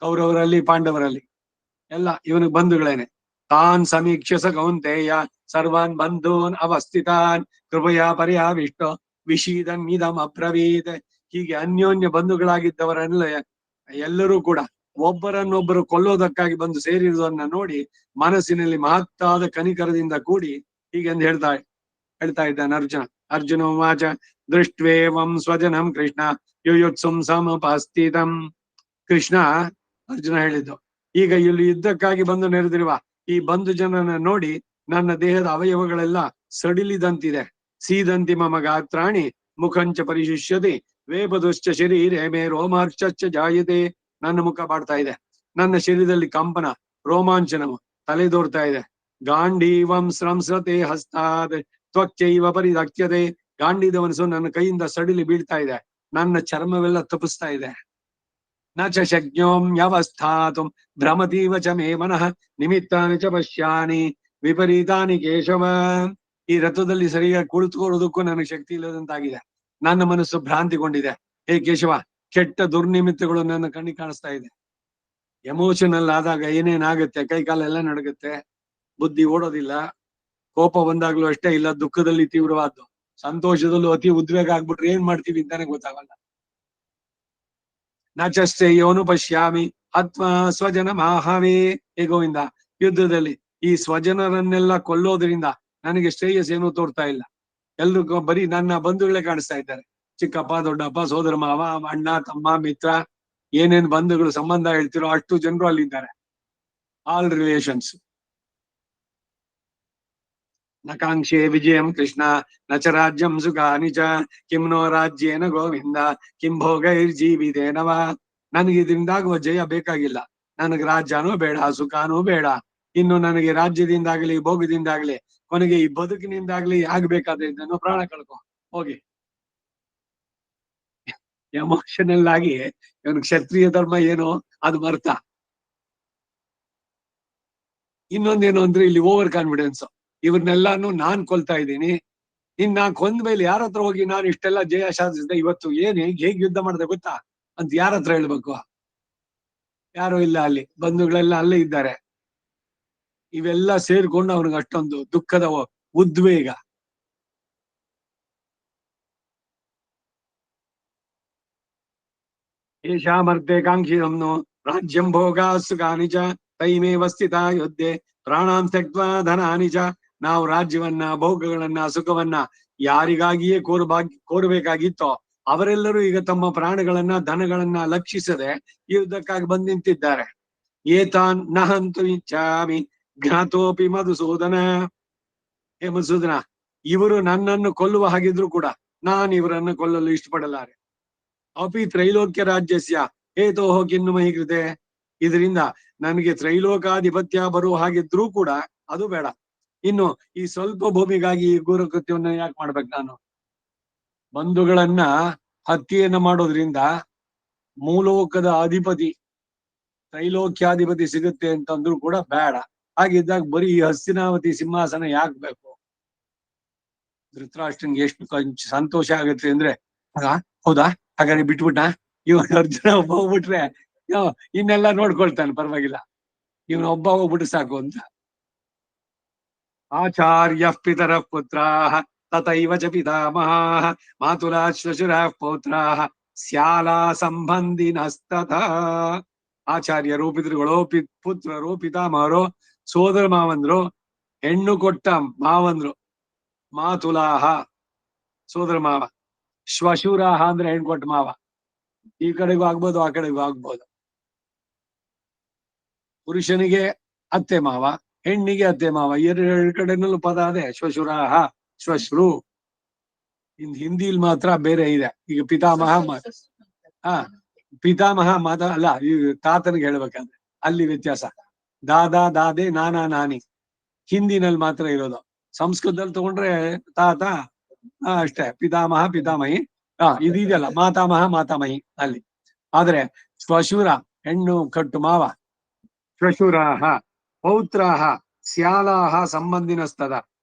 ಕೌರವರಲ್ಲಿ ಪಾಂಡವರಲ್ಲಿ ಎಲ್ಲ ಇವನಿಗೆ ಬಂಧುಗಳೇನೆ. ತಾನ್ ಸಮೀಕ್ಷ ಸ ಕೌಂತೆಯ ಸರ್ವಾನ್ ಬಂಧೂನ್ ಅವಸ್ಥಿತಾನ್ ಕೃಪಯಾ ಪರ್ಯಾವಿಷ್ಟ ವಿಷೀದನ್ ಇದಂ ಅಬ್ರವೀತ್. ಹೀಗೆ ಅನ್ಯೋನ್ಯ ಬಂಧುಗಳಾಗಿದ್ದವರೆಲ್ಲ ಎಲ್ಲರೂ ಕೂಡ ಒಬ್ಬರನ್ನೊಬ್ಬರು ಕೊಲ್ಲೋದಕ್ಕಾಗಿ ಬಂದು ಸೇರಿರುವುದನ್ನ ನೋಡಿ ಮನಸ್ಸಿನಲ್ಲಿ ಮಹತ್ತಾದ ಕನಿಕರದಿಂದ ಕೂಡಿ ಹೀಗೆಂದು ಹೇಳ್ತಾ ಇದ್ದಾನೆ ಅರ್ಜುನ. ಅರ್ಜುನ ವಾಚ ದೃಷ್ಟ್ವೇವಂ ಸ್ವಜನಂ ಕೃಷ್ಣ ಯುಯುತ್ಸುಂ ಸಮುಪಸ್ಥಿತಂ. ಕೃಷ್ಣ ಅರ್ಜುನ ಹೇಳಿದ್ದು, ಈಗ ಇಲ್ಲಿ ಯುದ್ಧಕ್ಕಾಗಿ ಬಂದು ನೆರೆದಿರುವ ಈ ಬಂಧು ಜನನ ನೋಡಿ ನನ್ನ ದೇಹದ ಅವಯವಗಳೆಲ್ಲ ಸಡಿಲಿದಂತಿದೆ. ಸೀದಂತಿ ಮಮ ಗಾತ್ರಾಣಿ ಮುಖಂಚ ಪರಿಶುಷ್ಯತೆ ವೇಪದುಶ್ಚ ಶರೀರೇ ಮೇ ರೋಮಾರ್ಚಶ್ಚ ಜಾಯತೆ. ನನ್ನ ಮುಖ ಬಾಡ್ತಾ ಇದೆ, ನನ್ನ ಶರೀರದಲ್ಲಿ ಕಂಪನ, ರೋಮಾಂಚನವು ತಲೆದೋರ್ತಾ ಇದೆ. ಗಾಂಡೀವಂ ಸ್ರಂಸ್ರತೆ ಹಸ್ತಾದ್ ತ್ವಚ್ಚೈವ ಪರಿದಕ್ಷ್ಯತೆ. ಗಾಂಡೀದವನಸು ನನ್ನ ಕೈಯಿಂದ ಸಡಿಲಿ ಬೀಳ್ತಾ ಇದೆ, ನನ್ನ ಚರ್ಮವೆಲ್ಲ ತಪಿಸ್ತಾ ಇದೆ. ನ ಚ ಶಕ್ನೋಂ ಯವಸ್ಥಾತುಂ ಭ್ರಮತೀವ ಚ ಮೇ ಮನಃ ನಿಮಿತ್ತಾನಿ ಚ ಪಶ್ಯಾನಿ ವಿಪರೀತಾನಿ ಕೇಶವ. ಈ ರಥದಲ್ಲಿ ಸರಿಯಾಗಿ ಕುಳಿತುಕೊಳ್ಳೋದಕ್ಕೂ ನನಗೆ ಶಕ್ತಿ ಇಲ್ಲದಂತಾಗಿದೆ, ನನ್ನ ಮನಸ್ಸು ಭ್ರಾಂತಿಗೊಂಡಿದೆ. ಹೇ ಕೇಶವ, ಕೆಟ್ಟ ದುರ್ನಿಮಿತ್ತಗಳು ನನ್ನ ಕಣ್ಣಿಗೆ ಕಾಣಿಸ್ತಾ ಇದೆ. ಎಮೋಷನಲ್ ಆದಾಗ ಏನೇನಾಗುತ್ತೆ, ಕೈ ಕಾಲೆಲ್ಲ ನಡುಗುತ್ತೆ, ಬುದ್ಧಿ ಓಡೋದಿಲ್ಲ. ಕೋಪ ಬಂದಾಗ್ಲೂ ಅಷ್ಟೇ ಇಲ್ಲ, ದುಃಖದಲ್ಲಿ ತೀವ್ರವಾದ್ದು, ಸಂತೋಷದಲ್ಲೂ ಅತಿ ಉದ್ವೇಗ ಆಗ್ಬಿಟ್ರೆ ಏನ್ ಮಾಡ್ತೀವಿ ಅಂತಾನೆ ಗೊತ್ತಾಗಲ್ಲ. ನಾಚಷ್ಟೇ ಯೋನು ಪಶ್ಯಾಮಿ ಹತ್ವಾ ಸ್ವಜನ ಮಾಹವೇ. ಹೇ ಗೋವಿಂದ, ಯುದ್ಧದಲ್ಲಿ ಈ ಸ್ವಜನರನ್ನೆಲ್ಲ ಕೊಲ್ಲೋದ್ರಿಂದ ನನಗೆ ಶ್ರೇಯಸ್ ಏನೂ ತೋರ್ತಾ ಇಲ್ಲ. ಎಲ್ರಿಗೂ ಬರೀ ನನ್ನ ಬಂಧುಗಳೇ ಕಾಣಿಸ್ತಾ ಇದ್ದಾರೆ. ಚಿಕ್ಕಪ್ಪ, ದೊಡ್ಡಪ್ಪ, ಸೋದರ ಮಾವ, ಅಣ್ಣ, ತಮ್ಮ, ಮಿತ್ರ, ಏನೇನ್ ಬಂಧುಗಳು ಸಂಬಂಧ ಹೇಳ್ತಿರೋ ಅಷ್ಟು ಜನರು ಅಲ್ಲಿದ್ದಾರೆ. All relations. ನಕಾಂಕ್ಷೆ ವಿಜಯಂ ಕೃಷ್ಣ ನ ಚ ರಾಜ್ಯಂ ಸುಖಾನಿ ಚ ಕಿಂ ನೋ ರಾಜ್ಯೇನ ಗೋವಿಂದ ಕಿಂ ಭೋಗೈರ್ಜೀವಿತೇನವ. ನನಗೆ ಇದರಿಂದಾಗುವ ಜಯ ಬೇಕಾಗಿಲ್ಲ. ನನಗೆ ರಾಜ್ಯನೂ ಬೇಡ, ಸುಖಾನೂ ಬೇಡ. ಇನ್ನು ನನಗೆ ರಾಜ್ಯದಿಂದಾಗ್ಲಿ ಭೋಗದಿಂದಾಗ್ಲಿ ಕೊನೆಗೆ ಈ ಬದುಕಿನಿಂದಾಗ್ಲಿ ಆಗ್ಬೇಕಾದ್ರೆ ಇದನ್ನು ಪ್ರಾಣ ಕಳ್ಕೊ ಹೋಗಿ. ಎಮೋಷನಲ್ ಆಗಿ ಇವನು ಕ್ಷತ್ರಿಯ ಧರ್ಮ ಏನು ಅದು ಮರ್ತ. ಇನ್ನೊಂದೇನು ಅಂದ್ರೆ ಇಲ್ಲಿ ಓವರ್ ಕಾನ್ಫಿಡೆನ್ಸ್. ಇವ್ರನ್ನೆಲ್ಲಾನು ನಾನ್ ಕೊಲ್ತಾ ಇದ್ದೀನಿ. ನಾನ್ ಕೊಂದ ಮೇಲೆ ಯಾರ ಹತ್ರ ಹೋಗಿ ನಾನು ಇಷ್ಟೆಲ್ಲ ಜಯ ಸಾಧಿಸಿದೆ, ಇವತ್ತು ಹೇಗ್ ಯುದ್ಧ ಮಾಡಿದೆ ಗೊತ್ತಾ ಅಂತ ಯಾರ ಹತ್ರ ಹೇಳ್ಬೇಕು? ಯಾರು ಇಲ್ಲ. ಅಲ್ಲಿ ಬಂಧುಗಳೆಲ್ಲ ಅಲ್ಲೇ ಇದ್ದಾರೆ. ಇವೆಲ್ಲ ಸೇರ್ಕೊಂಡು ಅವ್ನಿಗೆ ಅಷ್ಟೊಂದು ದುಃಖದ ಉದ್ವೇಗ. ಏಷಾಮರ್ತೆ ಕಾಂಕ್ಷಿರಮ್ನು ರಾಜ್ಯಂ ಭೋಗ ಸುಖಾನಿ ಚ ತೈಮೇವ ಸ್ಥಿತ ಯುದ್ಧೆ ಪ್ರಾಣಾಂ ತ್ಯಕ್ತ್ವಾ ಧನಾನಿ ಚ. ನಾವು ರಾಜ್ಯವನ್ನ, ಭೋಗಗಳನ್ನ, ಸುಖವನ್ನ ಯಾರಿಗಾಗಿಯೇ ಕೋರಬೇಕಾಗಿತ್ತೋ ಅವರೆಲ್ಲರೂ ಈಗ ತಮ್ಮ ಪ್ರಾಣಗಳನ್ನ, ಧನಗಳನ್ನ ಲಕ್ಷಿಸದೆ ಯುದ್ಧಕ್ಕಾಗಿ ಬಂದು ನಿಂತಿದ್ದಾರೆ. ಏತಾನ್ ನಹಂತು ಇಚ್ಛಾಮಿ ಜ್ಞಾತೋಪಿ ಮಧುಸೂದನ. ಹೇ ಮಧುಸೂದನ, ಇವರು ನನ್ನನ್ನು ಕೊಲ್ಲುವ ಹಾಗಿದ್ರು ಕೂಡ ನಾನು ಇವರನ್ನು ಕೊಲ್ಲಲು ಇಷ್ಟಪಡಲಾರೆ. ಅಪಿ ತ್ರೈಲೋಕ್ಯ ರಾಜ್ಯಸ್ಯ ಹೇತೋಹೋ ಕಿನ್ನು ಮಹಿ ಕೃತೆ. ಇದರಿಂದ ನನಗೆ ತ್ರೈಲೋಕಾಧಿಪತ್ಯ ಬರುವ ಹಾಗಿದ್ರೂ ಕೂಡ ಅದು ಬೇಡ. ಇನ್ನು ಈ ಸ್ವಲ್ಪ ಭೂಮಿಗಾಗಿ ಈ ಘೋರ ಕೃತ್ಯವನ್ನ ಯಾಕೆ ಮಾಡ್ಬೇಕು ನಾನು? ಬಂಧುಗಳನ್ನ ಹತ್ಯೆಯನ್ನ ಮಾಡೋದ್ರಿಂದ ಮೂಲೋಕದ ಅಧಿಪತಿ, ತ್ರೈಲೋಕ್ಯಾಧಿಪತಿ ಸಿಗುತ್ತೆ ಅಂತಂದ್ರೂ ಕೂಡ ಬೇಡ. ಹಾಗಿದ್ದಾಗ ಬರೀ ಈ ಹಸ್ತಿನಾವತಿ ಸಿಂಹಾಸನ ಯಾಕೆ ಬೇಕು? ಧೃತರಾಷ್ಟ್ರನ್ಗೆ ಎಷ್ಟು ಸಂತೋಷ ಆಗುತ್ತೆ ಅಂದ್ರೆ, ಹೌದಾ ಹಾಗಾದ್ರೆ ಬಿಟ್ಬಿಟ್ಟ ಇವನ್ ಅರ್ಜುನ ಒಬ್ಬ ಹೋಗ್ಬಿಟ್ರೆ ಇನ್ನೆಲ್ಲ ನೋಡ್ಕೊಳ್ತಾನೆ, ಪರವಾಗಿಲ್ಲ, ಇವನ್ ಒಬ್ಬ ಹೋಗ್ಬಿಟ್ರೆ ಸಾಕು ಅಂತ. ಆಚಾರ್ಯ ಪಿತರ ಪುತ್ರ ತಥೈವ ಚ ಪಿತಾಮಹಾಃ ಮಾತುಲಾ ಶ್ವಶುರಃ ಪೌತ್ರಾಃ ಸ್ಯಾಲಾ ಸಂಬಂಧಿನಸ್ತಥಾ. ಆಚಾರ್ಯರು, ಪಿತೃಗಳು, ಪುತ್ರರು, ಪಿತಾಮಹರು, ಸೋದರ ಮಾವಂದ್ರು, ಹೆಣ್ಣು ಕೊಟ್ಟ ಮಾವಂದ್ರು, ಮಾತುಲಾಹ ಸೋದರ ಮಾವ, ಶ್ವಶುರಾಹ ಅಂದ್ರೆ ಹೆಣ್ಣು ಕೊಟ್ಟ ಮಾವ. ಈ ಕಡೆಗೂ ಆಗ್ಬೋದು, ಆ ಕಡೆಗೂ ಆಗ್ಬೋದು. ಪುರುಷನಿಗೆ ಅತ್ತೆ ಮಾವ, ಹೆಣ್ಣಿಗೆ ಅತ್ತೆ ಮಾವ, ಎರಡು ಕಡೆನಲ್ಲೂ ಪದ ಅದೇ, ಶ್ವಶುರಾಹ, ಶ್ವಶ್ರು. ಹಿಂದಿಲ್ ಮಾತ್ರ ಬೇರೆ ಇದೆ. ಈಗ ಪಿತಾಮಹ ಪಿತಾಮಹ ಮಾತ ಅಲ್ಲ, ಈ ತಾತನಿಗೆ ಹೇಳ್ಬೇಕಂದ್ರೆ ಅಲ್ಲಿ ವ್ಯತ್ಯಾಸ. ದಾದಾ, ದಾದೆ, ನಾನಾ, ನಾನಿ ಹಿಂದಿನಲ್ಲಿ ಮಾತ್ರ ಇರೋದು. ಸಂಸ್ಕೃತದಲ್ಲಿ ತಗೊಂಡ್ರೆ ತಾತ ಅಷ್ಟೇ, ಪಿತಾಮಹ, ಪಿತಾಮಹಿ. ಇದೆಯಲ್ಲ ಮಾತಾಮಹ, ಮಾತಾಮಹಿ ಅಲ್ಲಿ. ಆದ್ರೆ ಶ್ವಶುರ ಹೆಣ್ಣು ಕಟ್ಟು ಮಾವ, ಶ್ವಶುರಾಹ ಪೌತ್ರಾಹ ಸ್ಯಾಲಾಹ ಸಂಬಂಧಿನಸ್ತದ.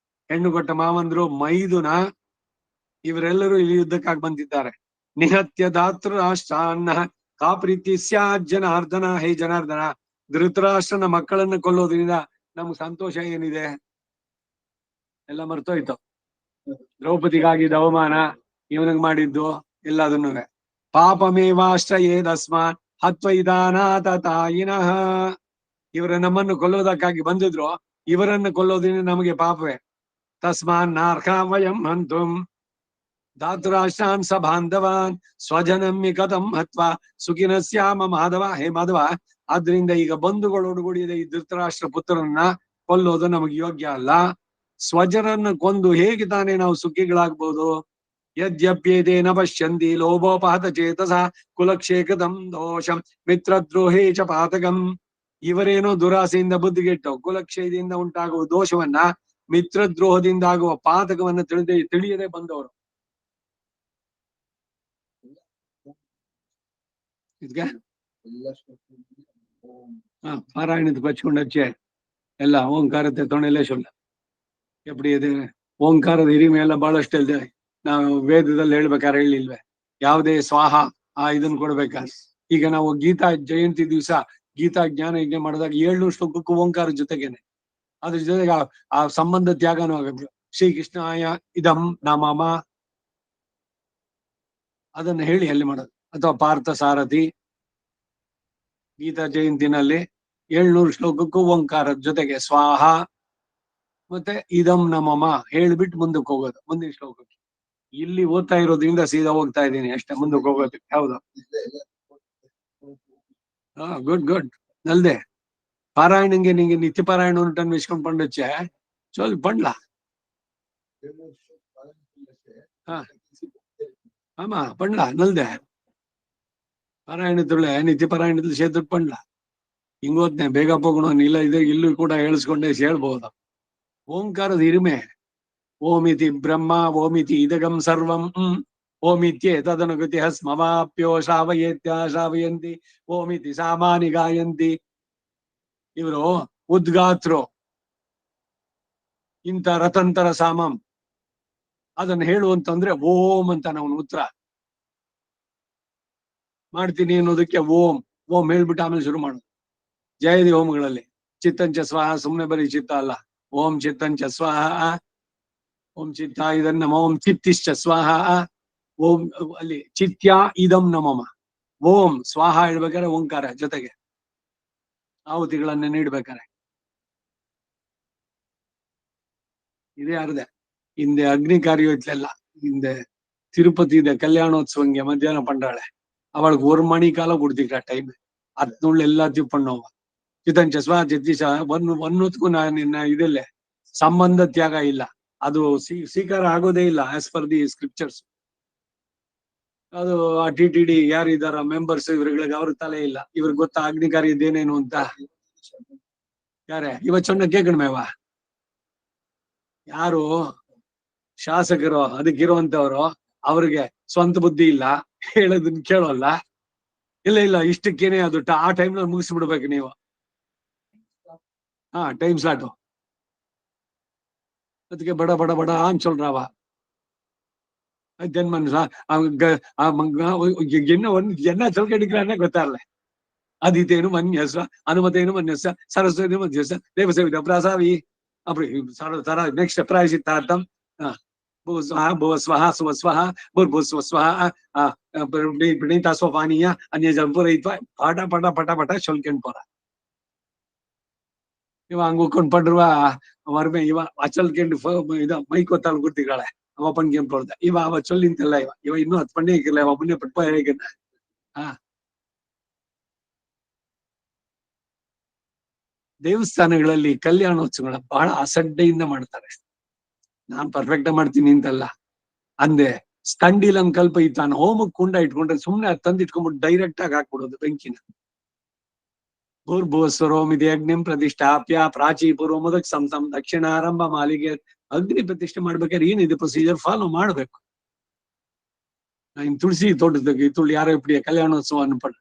ಹೆಣ್ಣು ಕೊಟ್ಟ ಮಾವಂದ್ರು, ಮೈದುನ, ಇವರೆಲ್ಲರೂ ಇಲ್ಲಿ ಯುದ್ಧಕ್ಕಾಗಿ ಬಂದಿದ್ದಾರೆ. ನಿಹತ್ಯ ಧಾತೃ ರಾಷ್ಟ್ರಾನ್ನ ಕಾ ಪ್ರೀತಿ ಸ್ಯಾತ್ ಜನಾರ್ದನ. ಹೇ ಜನಾರ್ದನ, ಧೃತರಾಷ್ಟ್ರನ ಮಕ್ಕಳನ್ನು ಕೊಲ್ಲೋದ್ರಿಂದ ನಮ್ಗೆ ಸಂತೋಷ ಏನಿದೆ? ಎಲ್ಲ ಮರ್ತೋಯ್ತು. ದ್ರೌಪದಿಗಾಗಿದ್ದ ಅವಮಾನ, ಇವನಿಗೆ ಮಾಡಿದ್ದು ಎಲ್ಲದನ್ನೂ. ಪಾಪಮೇವಾಶ್ರಯೇದಸ್ಮಾನ್ ಹತ್ವ ಇದಾನಾಥ ತಾಯಿನಃ. ಇವರು ನಮ್ಮನ್ನು ಕೊಲ್ಲೋದಕ್ಕಾಗಿ ಬಂದಿದ್ರು, ಇವರನ್ನು ಕೊಲ್ಲೋದ್ರಿಂದ ನಮಗೆ ಪಾಪವೇ. ತಸ್ಮಾನ್ ನಾರ್ಹಾ ವಯಂ ಹಂತುಂ ಧಾತೃರಾಷ್ಟ್ರಾನ್ ಸ ಬಾಂಧವಾನ್ ಸ್ವಜನಮ್ಯ ಕಥಂ ಹತ್ವಾ ಸುಖಿನ ಸ್ಯಾಮ ಮಾಧವ. ಹೇ ಮಾಧವ, ಆದ್ರಿಂದ ಈಗ ಬಂಧುಗಳು ಒಡಗೂಡಿದ ಈ ಧೃತರಾಷ್ಟ್ರ ಪುತ್ರರನ್ನ ಕೊಲ್ಲೋದು ನಮಗೆ ಯೋಗ್ಯ ಅಲ್ಲ. ಸ್ವಜನನ್ನು ಕೊಂದು ಹೇಗೆ ತಾನೇ ನಾವು ಸುಖಿಗಳಾಗ್ಬೋದು? ಯದ್ಯಪ್ಯೇತೇನ ಪಶ್ಯಂತಿ ಲೋಭೋಪಹತ ಚೇತಸ ಕುಲಕ್ಷೇಕದಂ ದೋಷಂ ಮಿತ್ರದ್ರೋಹೇ ಚ ಪಾತಕಂ. ಇವರೇನೋ ದುರಾಸೆಯಿಂದ ಬುದ್ಧಿಗೆಟ್ಟು ಕುಲಕ್ಷಯದಿಂದ ಉಂಟಾಗುವ ದೋಷವನ್ನ, ಮಿತ್ರದ್ರೋಹದಿಂದ ಆಗುವ ಪಾತಕವನ್ನ ತಿಳಿಯದೆ ಬಂದವರು. ಇದಕ್ಕೆ ಪಾರಾಯಣದ ಬಚ್ಕೊಂಡು ಹಚ್ಚೆ ಎಲ್ಲ ಓಂಕಾರತೆ ತೊಣೆಲ್ಲೇ ಶುಲ್ಲ ಎಪ್ಪಡಿ ಇದೆ. ಓಂಕಾರದ ಹಿರಿಮೆ ಎಲ್ಲ ಬಹಳಷ್ಟು ಇಲ್ದೆ ನಾವು ವೇದದಲ್ಲಿ ಹೇಳ್ಬೇಕಾದ್ರೆ ಹೇಳಿಲ್ವೇ? ಯಾವುದೇ ಸ್ವಾಹ ಇದನ್ನ ಕೊಡ್ಬೇಕಾದ್ರೆ. ಈಗ ನಾವು ಗೀತಾ ಜಯಂತಿ ದಿವಸ ಗೀತಾ ಜ್ಞಾನ ಯಜ್ಞ ಮಾಡಿದಾಗ 700 ಶ್ಲೋಕಕ್ಕೂ ಓಂಕಾರ ಜೊತೆಗೇನೆ, ಅದ್ರ ಜೊತೆಗೆ ಆ ಸಂಬಂಧ ತ್ಯಾಗನೂ ಆಗುತ್ತೆ. ಶ್ರೀಕೃಷ್ಣಾಯ ಇದಂ ನಮಃ ಅದನ್ನ ಹೇಳಿ ಅಲ್ಲಿ ಮಾಡೋದು. ಅಥವಾ ಪಾರ್ಥ ಸಾರಥಿ ಗೀತಾ ಜಯಂತಿನಲ್ಲಿ 700 ಶ್ಲೋಕಕ್ಕೂ ಓಂಕಾರದ ಜೊತೆಗೆ ಸ್ವಾಹ ಮತ್ತೆ ಇದಂ ನಮಮ ಹೇಳ್ಬಿಟ್ಟು ಮುಂದಕ್ಕೆ ಹೋಗೋದು ಮುಂದಿನ ಶ್ಲೋಕಕ್ಕೆ. ಇಲ್ಲಿ ಓದ್ತಾ ಇರೋದ್ರಿಂದ ಸೀದಾ ಹೋಗ್ತಾ ಇದ್ದೀನಿ ಅಷ್ಟೇ, ಮುಂದಕ್ಕೆ ಹೋಗೋದು ಯಾವ್ದು. ಹಾ, ಗುಡ್ ಗುಡ್. ನಲ್ದೆ ಪಾರಾಯಣಂಗೆ ನಿಂಗೆ ನಿತ್ಯ ಪಾರಾಯಣ ಉಂಟನ್ನು ವಿಸ್ಕೊಂಡು ಪಂಡಚ್ಚೆ ಚೊಲ್ ಪಂಡ್ಲ. ಹಾ ஆமா பண்ணலாம் நல்லது. ಪಾರಾಯಣದೊಳ್ಳೆ ನಿತ್ಯ ಪಾರಾಯಣದಲ್ಲಿ ಸೇತು ಪಂಡ್ಲ ಹಿಂಗ್ ಓದ್ನೆ ಬೇಗ ಹೋಗೋಣ ಇಲ್ಲ ಇದೆ ಇಲ್ಲೂ ಕೂಡ ಹೇಳಿಸ್ಕೊಂಡೆ ಹೇಳ್ಬಹುದು. ಓಂಕಾರದ ಹಿರಿಮೆ ಓಮಿತಿ ಬ್ರಹ್ಮ ಓಮಿತಿ ಇದಗಂ ಸರ್ವಂ ಓಮಿತ್ಯೆ ತದನುಗತಿ ಸ್ಮವಾಪ್ಯೋ ಶ್ರಾವಯೇತ್ಯ ಶ್ರಾವಯಂತಿ ಓಮಿತಿ ಸಾಮಾನಿ ಗಾಯಂತಿ. ಇವರು ಉದ್ಗಾತ್ರು ಇಂಥ ರತಂತರ ಸಾಮಂ ಅದನ್ನ ಹೇಳು ಅಂತಂದ್ರೆ ಓಂ ಅಂತ ನಾವು ಉತ್ತರ ಮಾಡ್ತೀನಿ ಅನ್ನೋದಕ್ಕೆ ಓಂ ಓಂ ಹೇಳ್ಬಿಟ್ಟು ಆಮೇಲೆ ಶುರು ಮಾಡೋದು. ಜಯದಿ ಹೋಮಗಳಲ್ಲಿ ಚಿತ್ತಂಚ ಸ್ವಾಹ ಸುಮ್ನೆ ಬರೀ ಚಿತ್ತ ಅಲ್ಲ, ಓಂ ಚಿತ್ತಂಚ ಸ್ವಾಹ ಓಂ ಚಿತ್ತ ಇದನ್ನ ನಮ ಓಂ ಚಿತ್ತಿಶ್ಚ ಸ್ವಾಹ ಓಂ ಅಲ್ಲಿ ಚಿತ್ಯ ಇದಂ ನಮಮ. ಓಂ ಸ್ವಾಹ ಹೇಳ್ಬೇಕಾದ್ರೆ ಓಂಕಾರ ಜೊತೆಗೆ ಆಹುತಿಗಳನ್ನ ನೀಡ್ಬೇಕಾರೆ ಇದೇ ಅರ್ಧ. ಹಿಂದೆ ಅಗ್ನಿ ಕಾರ್ಯೋತ್ಲೆಲ್ಲ ಹಿಂದೆ ತಿರುಪತಿ ಇದೆ ಕಲ್ಯಾಣೋತ್ಸವಂಗೆ ಮಧ್ಯಾಹ್ನ ಪಂಡಾಳೆ ಅವಳಿಗೆ 1 ಮಣಿ ಕಾಲ ಕೊಡ್ತಿಕ್ಕ ಟೈಮ್ ಅದ್ನುಳ್ಳ ಎಲ್ಲಾ ತಿಪ್ಪಣ್ಣವ ಚಿತಂಚ ಸ್ವಾ ಜಗದೀಶ ಒನ್ನೊತ್ಗೂ ನಿನ್ನ ಇದಲ್ಲೇ ಸಂಬಂಧ ತ್ಯಾಗ ಇಲ್ಲ, ಅದು ಸ್ವೀಕಾರ ಆಗೋದೇ ಇಲ್ಲ ಆಸ್ ಪರ್ ದಿ ಸ್ಕ್ರಿಪ್ಚರ್ಸ್. ಅದು ಆ TTD ಯಾರಿದಾರ ಮೆಂಬರ್ಸ್ ಇವ್ರಿಗೆ ಅವ್ರ ತಲೆ ಇಲ್ಲ. ಇವ್ರಿಗೆ ಗೊತ್ತಾ ಅಗ್ನಿಕಾರಿ ಇದೇನೇನು ಅಂತ? ಯಾರೇ ಇವತ್ತು ಸೊನ್ನ ಕೇಳ್ಕಣ್ಮೇವಾ ಯಾರು ಶಾಸಕರು ಅದಕ್ಕಿರುವಂತವ್ರು ಅವ್ರಿಗೆ ಸ್ವಂತ ಬುದ್ಧಿ ಇಲ್ಲ, ಹೇಳೋದನ್ನ ಕೇಳೋಲ್ಲ. ಇಲ್ಲ ಇಲ್ಲ ಇಷ್ಟಕ್ಕೇನೆ ಅದು ಆ ಟೈಮ್ನಲ್ಲಿ ಮುಗಿಸ್ಬಿಡ್ಬೇಕು ನೀವು. ಹಾ ಟೈಮ್ ಸ್ಲಾಟು ಅದಕ್ಕೆ ಬಡ ಬಡ ಬಡ ಅಂತ சொல்றாவா. என்ன சொல்லிக்கிறானே ಗೊತ್ತಾಗಲ್ಲ. அதித்தேனு மன்யச அனுமதேனு மன்யச சரஸ்வதி மன்யச தேவசேவித பிராசாவி அப்படி தர நெக்ஸ்ட் பிராயசித்தார்த்தம் ಭುವಸ್ವಹ ಭುವಸ್ವಹ ಸುವಸ್ವಹ ಭುರ್ಭುಸ್ವಸ್ವಹ ಪ್ರಣೀತ ಸ್ವಪಾನೀಯ ಅನ್ಯ ಜಂಪುರೈತ್ವ ಪಟ ಪಟ ಪಟ ಪಟ சொல்லிட்டு போற. ಇವ ಹಂಗ ಉಕ್ಕೊಂಡ್ ಪಡ್ರುವ ವರ್ಮೆ ಇವ ಅಚಲ್ಕೆಂಡು ಇದ ಮೈಕ್ ಒತ್ತಾಳು ಗುರ್ತಿಗಾಳೆ ಅವ ಪಣ್ಗೆ ಪಡ್ದ ಇವ ಅವ ಚೊಲ್ಲಿಂತೆಲ್ಲ ಇವ ಇವ ಇನ್ನೂ 10 ಪಣ್ಣೆ ಇಕ್ಕಿಲ್ಲ ಅವ ಪುಣ್ಯ ಪಟ್ಪ ಹೇಗನ್ನ. ಹಾ ದೇವಸ್ಥಾನಗಳಲ್ಲಿ ಕಲ್ಯಾಣೋತ್ಸವಗಳ ಬಹಳ ಅಸಡ್ಡೆಯಿಂದ ಮಾಡ್ತಾರೆ. ನಾನ್ ಪರ್ಫೆಕ್ಟ್ ಮಾಡ್ತೀನಿ ಅಂತಲ್ಲ ಅಂದೆ. ಸ್ಕಂಡಿಲನ್ ಕಲ್ಪ ಇತ್ತಾನ ಹೋಮಕ್ ಕುಂಡ ಇಟ್ಕೊಂಡ್ರೆ ಸುಮ್ನೆ ತಂದು ಇಟ್ಕೊಂಡ್ಬಿಟ್ಟು ಡೈರೆಕ್ಟ್ ಆಗಿ ಹಾಕ್ಬಿಡೋದು ಬೆಂಕಿನ. ಭೂರ್ಭುವಸ್ವರೋಮಿತಿ ಅಗ್ನಿಂ ಪ್ರತಿಷ್ಠಾಪ್ಯ ಪ್ರಾಚೀ ಪೂರ್ವ ಮುದಕ್ ಸಂಸಂ ದಕ್ಷಿಣಾರಂಭ ಮಾಲಿಗೆ. ಅಗ್ನಿ ಪ್ರತಿಷ್ಠೆ ಮಾಡ್ಬೇಕಾದ್ರೆ ಏನಿದೆ ಪ್ರೊಸೀಜರ್ ಫಾಲೋ ಮಾಡ್ಬೇಕು. ತುಳಸಿ ತೋಟದಾಗ ತುಳು ಯಾರೋ ಇಪ್ಪಡಿಯ ಕಲ್ಯಾಣೋತ್ಸವ ಅನ್ಪಣ್ಣ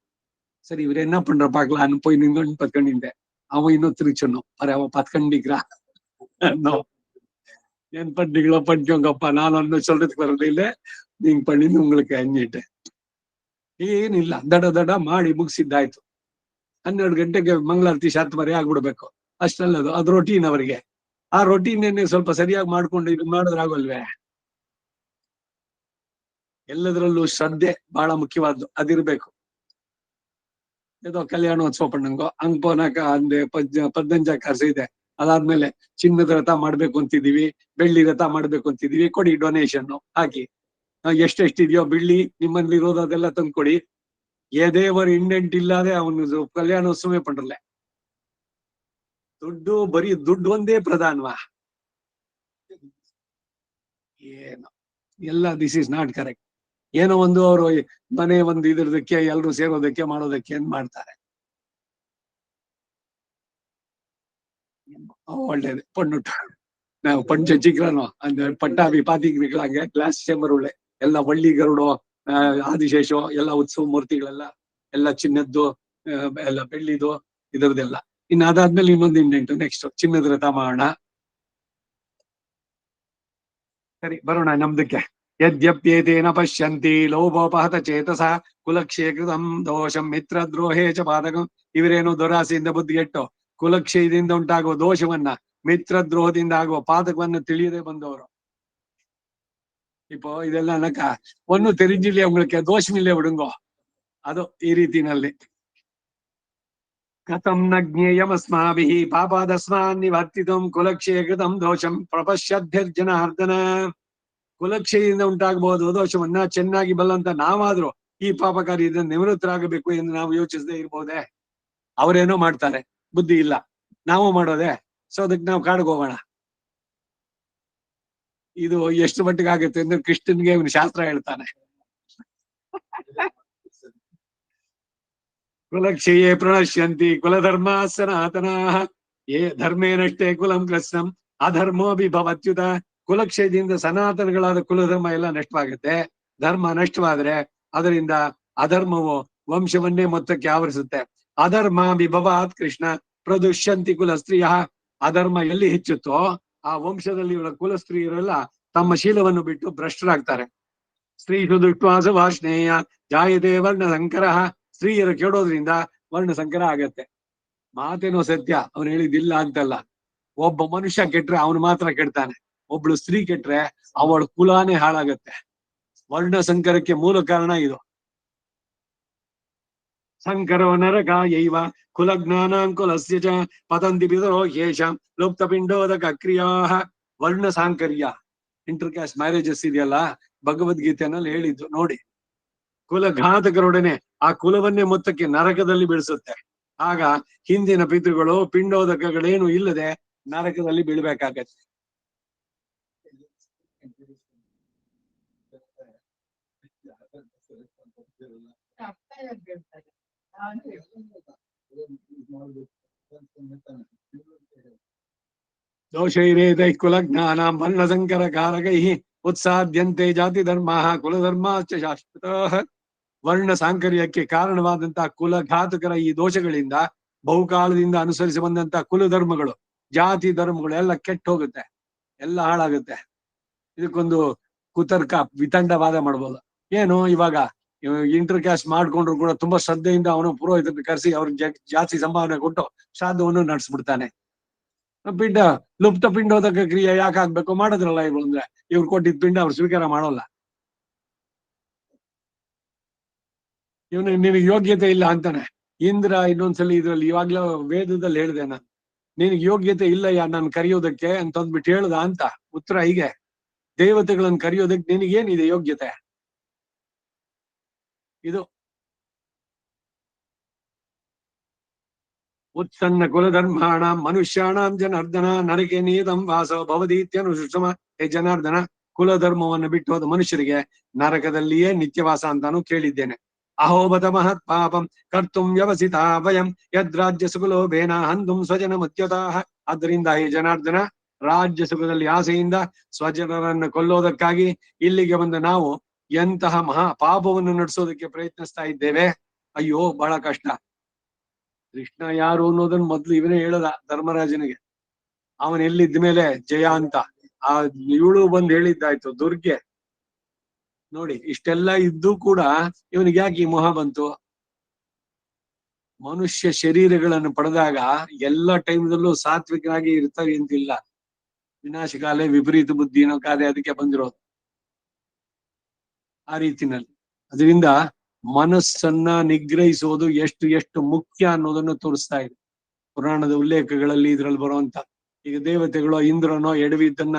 சரி இவர் என்ன பண்ற பாக்கலான்னு போய் நின்று பத்கண்டிந்தேன். அவன் இன்னும் திருச்சொன்னும் அவன் பத்கண்டிக்கிறா ಏನ್ ಪಡ್ಡಿಗಳೋ ಪಡ್ಕೊಂಗಪ್ಪ ನಾನೊಂದು சொல்றதுக்கு ಬರೋದೇ ಇಲ್ಲ, ನೀಂಗ್ ಪಣ್ಣಿಂದು உங்களுக்கு ಅನ್ಯಿಟ್ಟೆ. ಏನಿಲ್ಲ ದಡ ದಡ ಮಾಡಿ ಮುಗಿಸಿದ್ದಾಯ್ತು. 12 ಗಂಟೆಗೆ ಮಂಗಳಾರತಿ ಶಾಂತಮರಿ ಆಗ್ಬಿಡ್ಬೇಕು ಅಷ್ಟಲ್ಲದು ಅದು ರೊಟೀನ್ ಅವರಿಗೆ. ಆ ರೊಟೀನ್ ಸ್ವಲ್ಪ ಸರಿಯಾಗಿ ಮಾಡ್ಕೊಂಡು ಇದು ಮಾಡಿದ್ರಾಗಲ್ವೇ. ಎಲ್ಲದರಲ್ಲೂ ಶ್ರದ್ಧೆ ಬಹಳ ಮುಖ್ಯವಾದ್ದು, ಅದಿರ್ಬೇಕು. ஏதோ கல்யாணோತ್ಸವ ಪಣ್ಣಂಗೋ ಹಂಗ್ ಪೋನಾಕ ಅಂದೆ 15 ಕರ್ಸ ಇದೆ. ಅದಾದ್ಮೇಲೆ ಚಿನ್ನದ ರಥ ಮಾಡ್ಬೇಕು ಅಂತಿದೀವಿ, ಬೆಳ್ಳಿ ರಥ ಮಾಡ್ಬೇಕು ಅಂತಿದೀವಿ, ಕೊಡಿ ಡೊನೇಷನ್ ಹಾಕಿ. ಎಷ್ಟೆಷ್ಟಿದೆಯೋ ಬೆಳ್ಳಿ ನಿಮ್ಮಲ್ಲಿ ಇರೋದು ಅದೆಲ್ಲ ತಂದ್ಕೊಡಿ. ಏದೇವರ್ ಇಂಡೆಂಟ್ ಇಲ್ಲದೆ ಅವನು ಕಲ್ಯಾಣೋತ್ಸವೇ ಪಂಡ್ರಲ್ಲ. ದುಡ್ಡು ಬರೀ ದುಡ್ಡು ಒಂದೇ ಪ್ರಧಾನವಾ ಏನು ಎಲ್ಲ ದಿಸ್ ಇಸ್ ನಾಟ್ ಕರೆಕ್ಟ್. ಏನೋ ಒಂದು ಅವರು ಮನೆ ಒಂದು ಇದ್ರದಕ್ಕೆ ಎಲ್ರು ಸೇರೋದಕ್ಕೆ ಮಾಡೋದಕ್ಕೆ ಏನ್ ಮಾಡ್ತಾರೆ. ಒಳ್ಳೇದು ಪಣ್ಣುಟ್ಟು ನಾವು ಪಂಚ ಚಿಕ್ರನು ಅಂದ್ರೆ ಪಟ್ಟಾಭಿ ಪಾತಿಗ್ರಿಗಳಾಗೆ ಗ್ಲಾಸ್ ಚೇಂಬರ್ ಉಳ್ಳೆ ಎಲ್ಲ ಒಳ್ಳಿ ಗರುಡು ಆದಿಶೇಷು ಎಲ್ಲ ಉತ್ಸವ ಮೂರ್ತಿಗಳೆಲ್ಲ ಎಲ್ಲ ಚಿನ್ನದ್ದು ಎಲ್ಲ ಬೆಳ್ಳಿದು ಇದ್ರದ್ದೆಲ್ಲ. ಇನ್ನು ಅದಾದ್ಮೇಲೆ ಇನ್ನೊಂದು ಇಂಡೆಂಟು ನೆಕ್ಸ್ಟ್ ಚಿನ್ನದ ರಥ ಮಾಡೋಣ. ಸರಿ ಬರೋಣ ನಮ್ದಕ್ಕೆ. ಯದ್ಯಪ್ಯೇತೇನ ಪಶ್ಯಂತಿ ಲೋಭೋಪಹತ ಚೇತಸ ಕುಲಕ್ಷೇಕೃತಂ ದೋಷಂ ಮಿತ್ರದ್ರೋಹೇ ಚ ಪಾದಕಂ. ಇವರೇನು ದುರಾಸೆಯಿಂದ ಬುದ್ಧಿಗೆಟ್ಟು ಕುಲಕ್ಷಯದಿಂದ ಉಂಟಾಗುವ ದೋಷವನ್ನ ಮಿತ್ರದ್ರೋಹದಿಂದ ಆಗುವ ಪಾದಕವನ್ನು ತಿಳಿಯದೆ ಬಂದವರು. ಇಪ್ಪೋ ಇದೆಲ್ಲ ನಕ ಒಂದು ತೆರಿஞ்சில்லையே உங்களுக்கு தோஷம் இல்லையே விடுங்கோ. ಅದು ಈ ರೀತಿನಲ್ಲಿ ಕಥಂ ನ ಜ್ಞೇಯಮಸ್ಮಾಭಿಃ ಪಾಪಾದಸ್ಮಾನ್ ನಿವರ್ತಿತುಂ ಕುಲಕ್ಷಯ ಕೃತಂ ದೋಷಂ ಪ್ರಪಶ್ಯದ್ಭಿರ್ಜನಾರ್ದನ. ಕುಲಕ್ಷಯದಿಂದ ಉಂಟಾಗಬಹುದು ದೋಷವನ್ನ ಚೆನ್ನಾಗಿ ಬಲ್ಲಂತ ನಾವಾದ್ರೂ ಈ ಪಾಪಕಾರಿಯಿಂದ ನಿವೃತ್ತರಾಗಬೇಕು ಎಂದು ನಾವು ಯೋಚಿಸದೇ ಇರ್ಬೋದೇ? ಅವರೇನೋ ಮಾಡ್ತಾರೆ, ಬುದ್ಧಿ ಇಲ್ಲ, ನಾವು ಮಾಡೋದೆ. ಸೊ ಅದಕ್ಕೆ ನಾವು ಕಾಡಿಗೆ ಹೋಗೋಣ. ಇದು ಎಷ್ಟು ಮಟ್ಟಿಗೆ ಆಗುತ್ತೆ ಅಂದ್ರೆ ಕೃಷ್ಣನ್ಗೆ ಅವನು ಶಾಸ್ತ್ರ ಹೇಳ್ತಾನೆ. ಕುಲಕ್ಷಯೇ ಪ್ರಣಶ್ಯಂತಿ ಕುಲಧರ್ಮ ಸನಾತನ ಏ ಧರ್ಮೇನಷ್ಟೇ ಕುಲಂ ಕೃಷ್ಣಂ ಅಧರ್ಮೋಭಿ ಭವತ್ಯುತ. ಕುಲಕ್ಷಯದಿಂದ ಸನಾತನಗಳಾದ ಕುಲಧರ್ಮ ಎಲ್ಲ ನಷ್ಟವಾಗುತ್ತೆ. ಧರ್ಮ ನಷ್ಟವಾದ್ರೆ ಅದರಿಂದ ಅಧರ್ಮವು ವಂಶವನ್ನೇ ಮೊತ್ತಕ್ಕೆ ಆವರಿಸುತ್ತೆ. ಅಧರ್ಮ ವಿಭವಾತ್ ಕೃಷ್ಣ ಪ್ರದುಷ್ಯಂತಿ ಕುಲ ಸ್ತ್ರೀಯ. ಅಧರ್ಮ ಎಲ್ಲಿ ಹೆಚ್ಚುತ್ತೋ ಆ ವಂಶದಲ್ಲಿ ಇವರ ಕುಲ ಸ್ತ್ರೀಯರೆಲ್ಲ ತಮ್ಮ ಶೀಲವನ್ನು ಬಿಟ್ಟು ಭ್ರಷ್ಟರಾಗ್ತಾರೆ. ಸ್ತ್ರೀಷು ದುಷ್ಟ್ವಾಸ ವಾರ್ಷ್ಣೇಯ ಜಾಯತೆ ವರ್ಣ ಸಂಕರ. ಸ್ತ್ರೀಯರು ಕೆಡೋದ್ರಿಂದ ವರ್ಣ ಸಂಕರ ಆಗತ್ತೆ. ಮಾತೇನೋ ಸತ್ಯ, ಅವನು ಹೇಳಿದ್ದಿಲ್ಲ ಅಂತಲ್ಲ. ಒಬ್ಬ ಮನುಷ್ಯ ಕೆಟ್ರೆ ಅವನು ಮಾತ್ರ ಕೆಡ್ತಾನೆ, ಒಬ್ಳು ಸ್ತ್ರೀ ಕೆಟ್ರೆ ಅವಳ ಕುಲಾನೇ ಹಾಳಾಗತ್ತೆ. ವರ್ಣ ಸಂಕರಕ್ಕೆ ಮೂಲ ಕಾರಣ ಇದು. ಸಂಕರೋ ನರಕಾಯೈವ ಕುಲಜ್ಞಾನಾಂಕುಲಸ್ಯ ಚ ಪತಂತಿ ಪಿತರೋ ಯೇಷಾಂ ಲುಪ್ತ ಪಿಂಡೋದಕ ಕ್ರಿಯಾ. ವರ್ಣ ಸಾಂಕರ್ಯ, ಇಂಟರ್ ಕ್ಯಾಸ್ಟ್ ಮ್ಯಾರೇಜಸ್ ಇದೆಯಲ್ಲ, ಭಗವದ್ಗೀತೆನಲ್ಲಿ ಹೇಳಿದ್ದು ನೋಡಿ. ಕುಲಘಾತಕರೊಡನೆ ಆ ಕುಲವನ್ನೇ ಮೊತ್ತಕ್ಕೆ ನರಕದಲ್ಲಿ ಬೀಳಿಸುತ್ತೆ. ಆಗ ಹಿಂದಿನ ಪಿತೃಗಳು ಪಿಂಡೋದಕಗಳೇನು ಇಲ್ಲದೆ ನರಕದಲ್ಲಿ ಬೀಳ್ಬೇಕಾಗತ್ತೆ. ದೋಷೈರೇತೈ ಕುಲಜ್ಞಾನಾಂ ವರ್ಣಸಂಕರ ಕಾರಕೈಃ ಉತ್ಸಾದ್ಯಂತೆ ಜಾತಿ ಧರ್ಮಾಃ ಕುಲಧರ್ಮಾಶ್ಚ ಶಾಶ್ವತಃ. ವರ್ಣ ಸಾಂಕರ್ಯಕ್ಕೆ ಕಾರಣವಾದಂತಹ ಕುಲಘಾತಕರ ಈ ದೋಷಗಳಿಂದ ಬಹುಕಾಲದಿಂದ ಅನುಸರಿಸಿ ಬಂದಂತಹ ಕುಲಧರ್ಮಗಳು, ಜಾತಿ ಧರ್ಮಗಳು ಎಲ್ಲ ಕೆಟ್ಟ ಹೋಗುತ್ತೆ, ಎಲ್ಲ ಹಾಳಾಗುತ್ತೆ. ಇದಕ್ಕೊಂದು ಕುತರ್ಕ ವಿತಂಡವಾದ ಮಾಡ್ಬೋದು. ಏನು ಇವಾಗ ಇಂಟರ್ ಕ್ಯಾಸ್ಟ್ ಮಾಡ್ಕೊಂಡ್ರು ಕೂಡ ತುಂಬಾ ಶ್ರದ್ಧೆಯಿಂದ ಅವನು ಪುರೋಹಿತರನ್ನು ಕರೆಸಿ ಅವ್ರಿಗೆ ಜಾಸ್ತಿ ಸಂಭಾವನೆ ಕೊಟ್ಟು ಶ್ರಾದ್ದವನ್ನು ನಡೆಸ್ಬಿಡ್ತಾನೆ. ಪಿಂಡ ಲುಪ್ತ ಪಿಂಡೋದಕ ಕ್ರಿಯೆ ಯಾಕೆ ಆಗ್ಬೇಕು? ಮಾಡೋದ್ರಲ್ಲ ಇವ್ರು ಅಂದ್ರೆ, ಇವ್ರು ಕೊಟ್ಟಿದ್ ಪಿಂಡ ಅವ್ರು ಸ್ವೀಕಾರ ಮಾಡೋಲ್ಲ. ಇವನು ನಿನಗೆ ಯೋಗ್ಯತೆ ಇಲ್ಲ ಅಂತಾನೆ. ಇಂದ್ರ ಇನ್ನೊಂದ್ಸಲಿ ಇದ್ರಲ್ಲಿ ಇವಾಗ್ಲೂ ವೇದದಲ್ಲಿ ಹೇಳಿದೆ ನಾನು, ನಿನಗೆ ಯೋಗ್ಯತೆ ಇಲ್ಲ ನಾನು ಕರೆಯೋದಕ್ಕೆ ಅಂತ ಅಂದ್ಬಿಟ್ಟು ಹೇಳ್ದ ಅಂತ. ಉತ್ತರ ಹೀಗೆ, ದೇವತೆಗಳನ್ನು ಕರೆಯೋದಕ್ಕೆ ನಿನಗೇನಿದೆ ಯೋಗ್ಯತೆ? ಇದು ಉತ್ಸನ್ನ ಕುಲಧರ್ಮಾಣ ಮನುಷ್ಯಾಣಾಂ ಜನಾರ್ದನ ನರಕೆ ನೀತಂ ವಾಸೋ ಭವದೀತ್ಯನು ಸುಷಮ. ಹೇ ಜನಾರ್ದನ, ಕುಲಧರ್ಮವನ್ನು ಬಿಟ್ಟು ಹೋದ ಮನುಷ್ಯರಿಗೆ ನರಕದಲ್ಲಿಯೇ ನಿತ್ಯವಾಸ ಅಂತಾನು ಕೇಳಿದ್ದೇನೆ. ಅಹೋಬತ ಮಹತ್ ಪಾಪಂ ಕರ್ತುಂ ವ್ಯವಸಿತ ವಯಂ ಯದ್ರಾಜ್ಯ ಸುಖಲೋಭೇನ ಹಂದುಂ ಸ್ವಜನ ಮತ್ಯತಾಹ. ಆದ್ದರಿಂದ ಹೇ ಜನಾರ್ದನ, ರಾಜ್ಯ ಸುಖದಲ್ಲಿ ಆಸೆಯಿಂದ ಸ್ವಜನರನ್ನು ಕೊಲ್ಲೋದಕ್ಕಾಗಿ ಇಲ್ಲಿಗೆ ಬಂದ ನಾವು ಎಂತಹ ಮಹಾ ಪಾಪವನ್ನು ನಡೆಸೋದಕ್ಕೆ ಪ್ರಯತ್ನಿಸ್ತಾ ಇದ್ದೇವೆ. ಅಯ್ಯೋ, ಬಹಳ ಕಷ್ಟ. ಕೃಷ್ಣ ಯಾರು ಅನ್ನೋದನ್ನ ಮೊದ್ಲು ಇವನೇ ಹೇಳದ ಧರ್ಮರಾಜನಿಗೆ. ಅವನ್ ಎಲ್ಲಿದ್ದ ಮೇಲೆ ಜಯ ಅಂತ ಆ ಇವಳು ಬಂದು ಹೇಳಿದ್ದಾಯ್ತು, ದುರ್ಗೆ. ನೋಡಿ, ಇಷ್ಟೆಲ್ಲ ಇದ್ದು ಕೂಡ ಇವನಿಗೆ ಯಾಕೆ ಈ ಮೋಹ ಬಂತು? ಮನುಷ್ಯ ಶರೀರಗಳನ್ನು ಪಡೆದಾಗ ಎಲ್ಲ ಟೈಮ್ದಲ್ಲೂ ಸಾತ್ವಿಕರಾಗಿ ಇರ್ತಾರೆ ಅಂತಿಲ್ಲ. ವಿನಾಶಕಾಲೆ ವಿಪರೀತ ಬುದ್ಧಿ ಅನ್ನೋ ಕಾದೆ ಅದಕ್ಕೆ ಬಂದಿರೋದು ಆ ರೀತಿನಲ್ಲಿ. ಅದರಿಂದ ಮನಸ್ಸನ್ನ ನಿಗ್ರಹಿಸುವುದು ಎಷ್ಟು ಎಷ್ಟು ಮುಖ್ಯ ಅನ್ನೋದನ್ನು ತೋರಿಸ್ತಾ ಇದೆ ಪುರಾಣದ ಉಲ್ಲೇಖಗಳಲ್ಲಿ. ಇದ್ರಲ್ಲಿ ಬರುವಂತ ಈಗ ದೇವತೆಗಳು ಇಂದ್ರನೋ ಎಡವಿದ್ದನ್ನ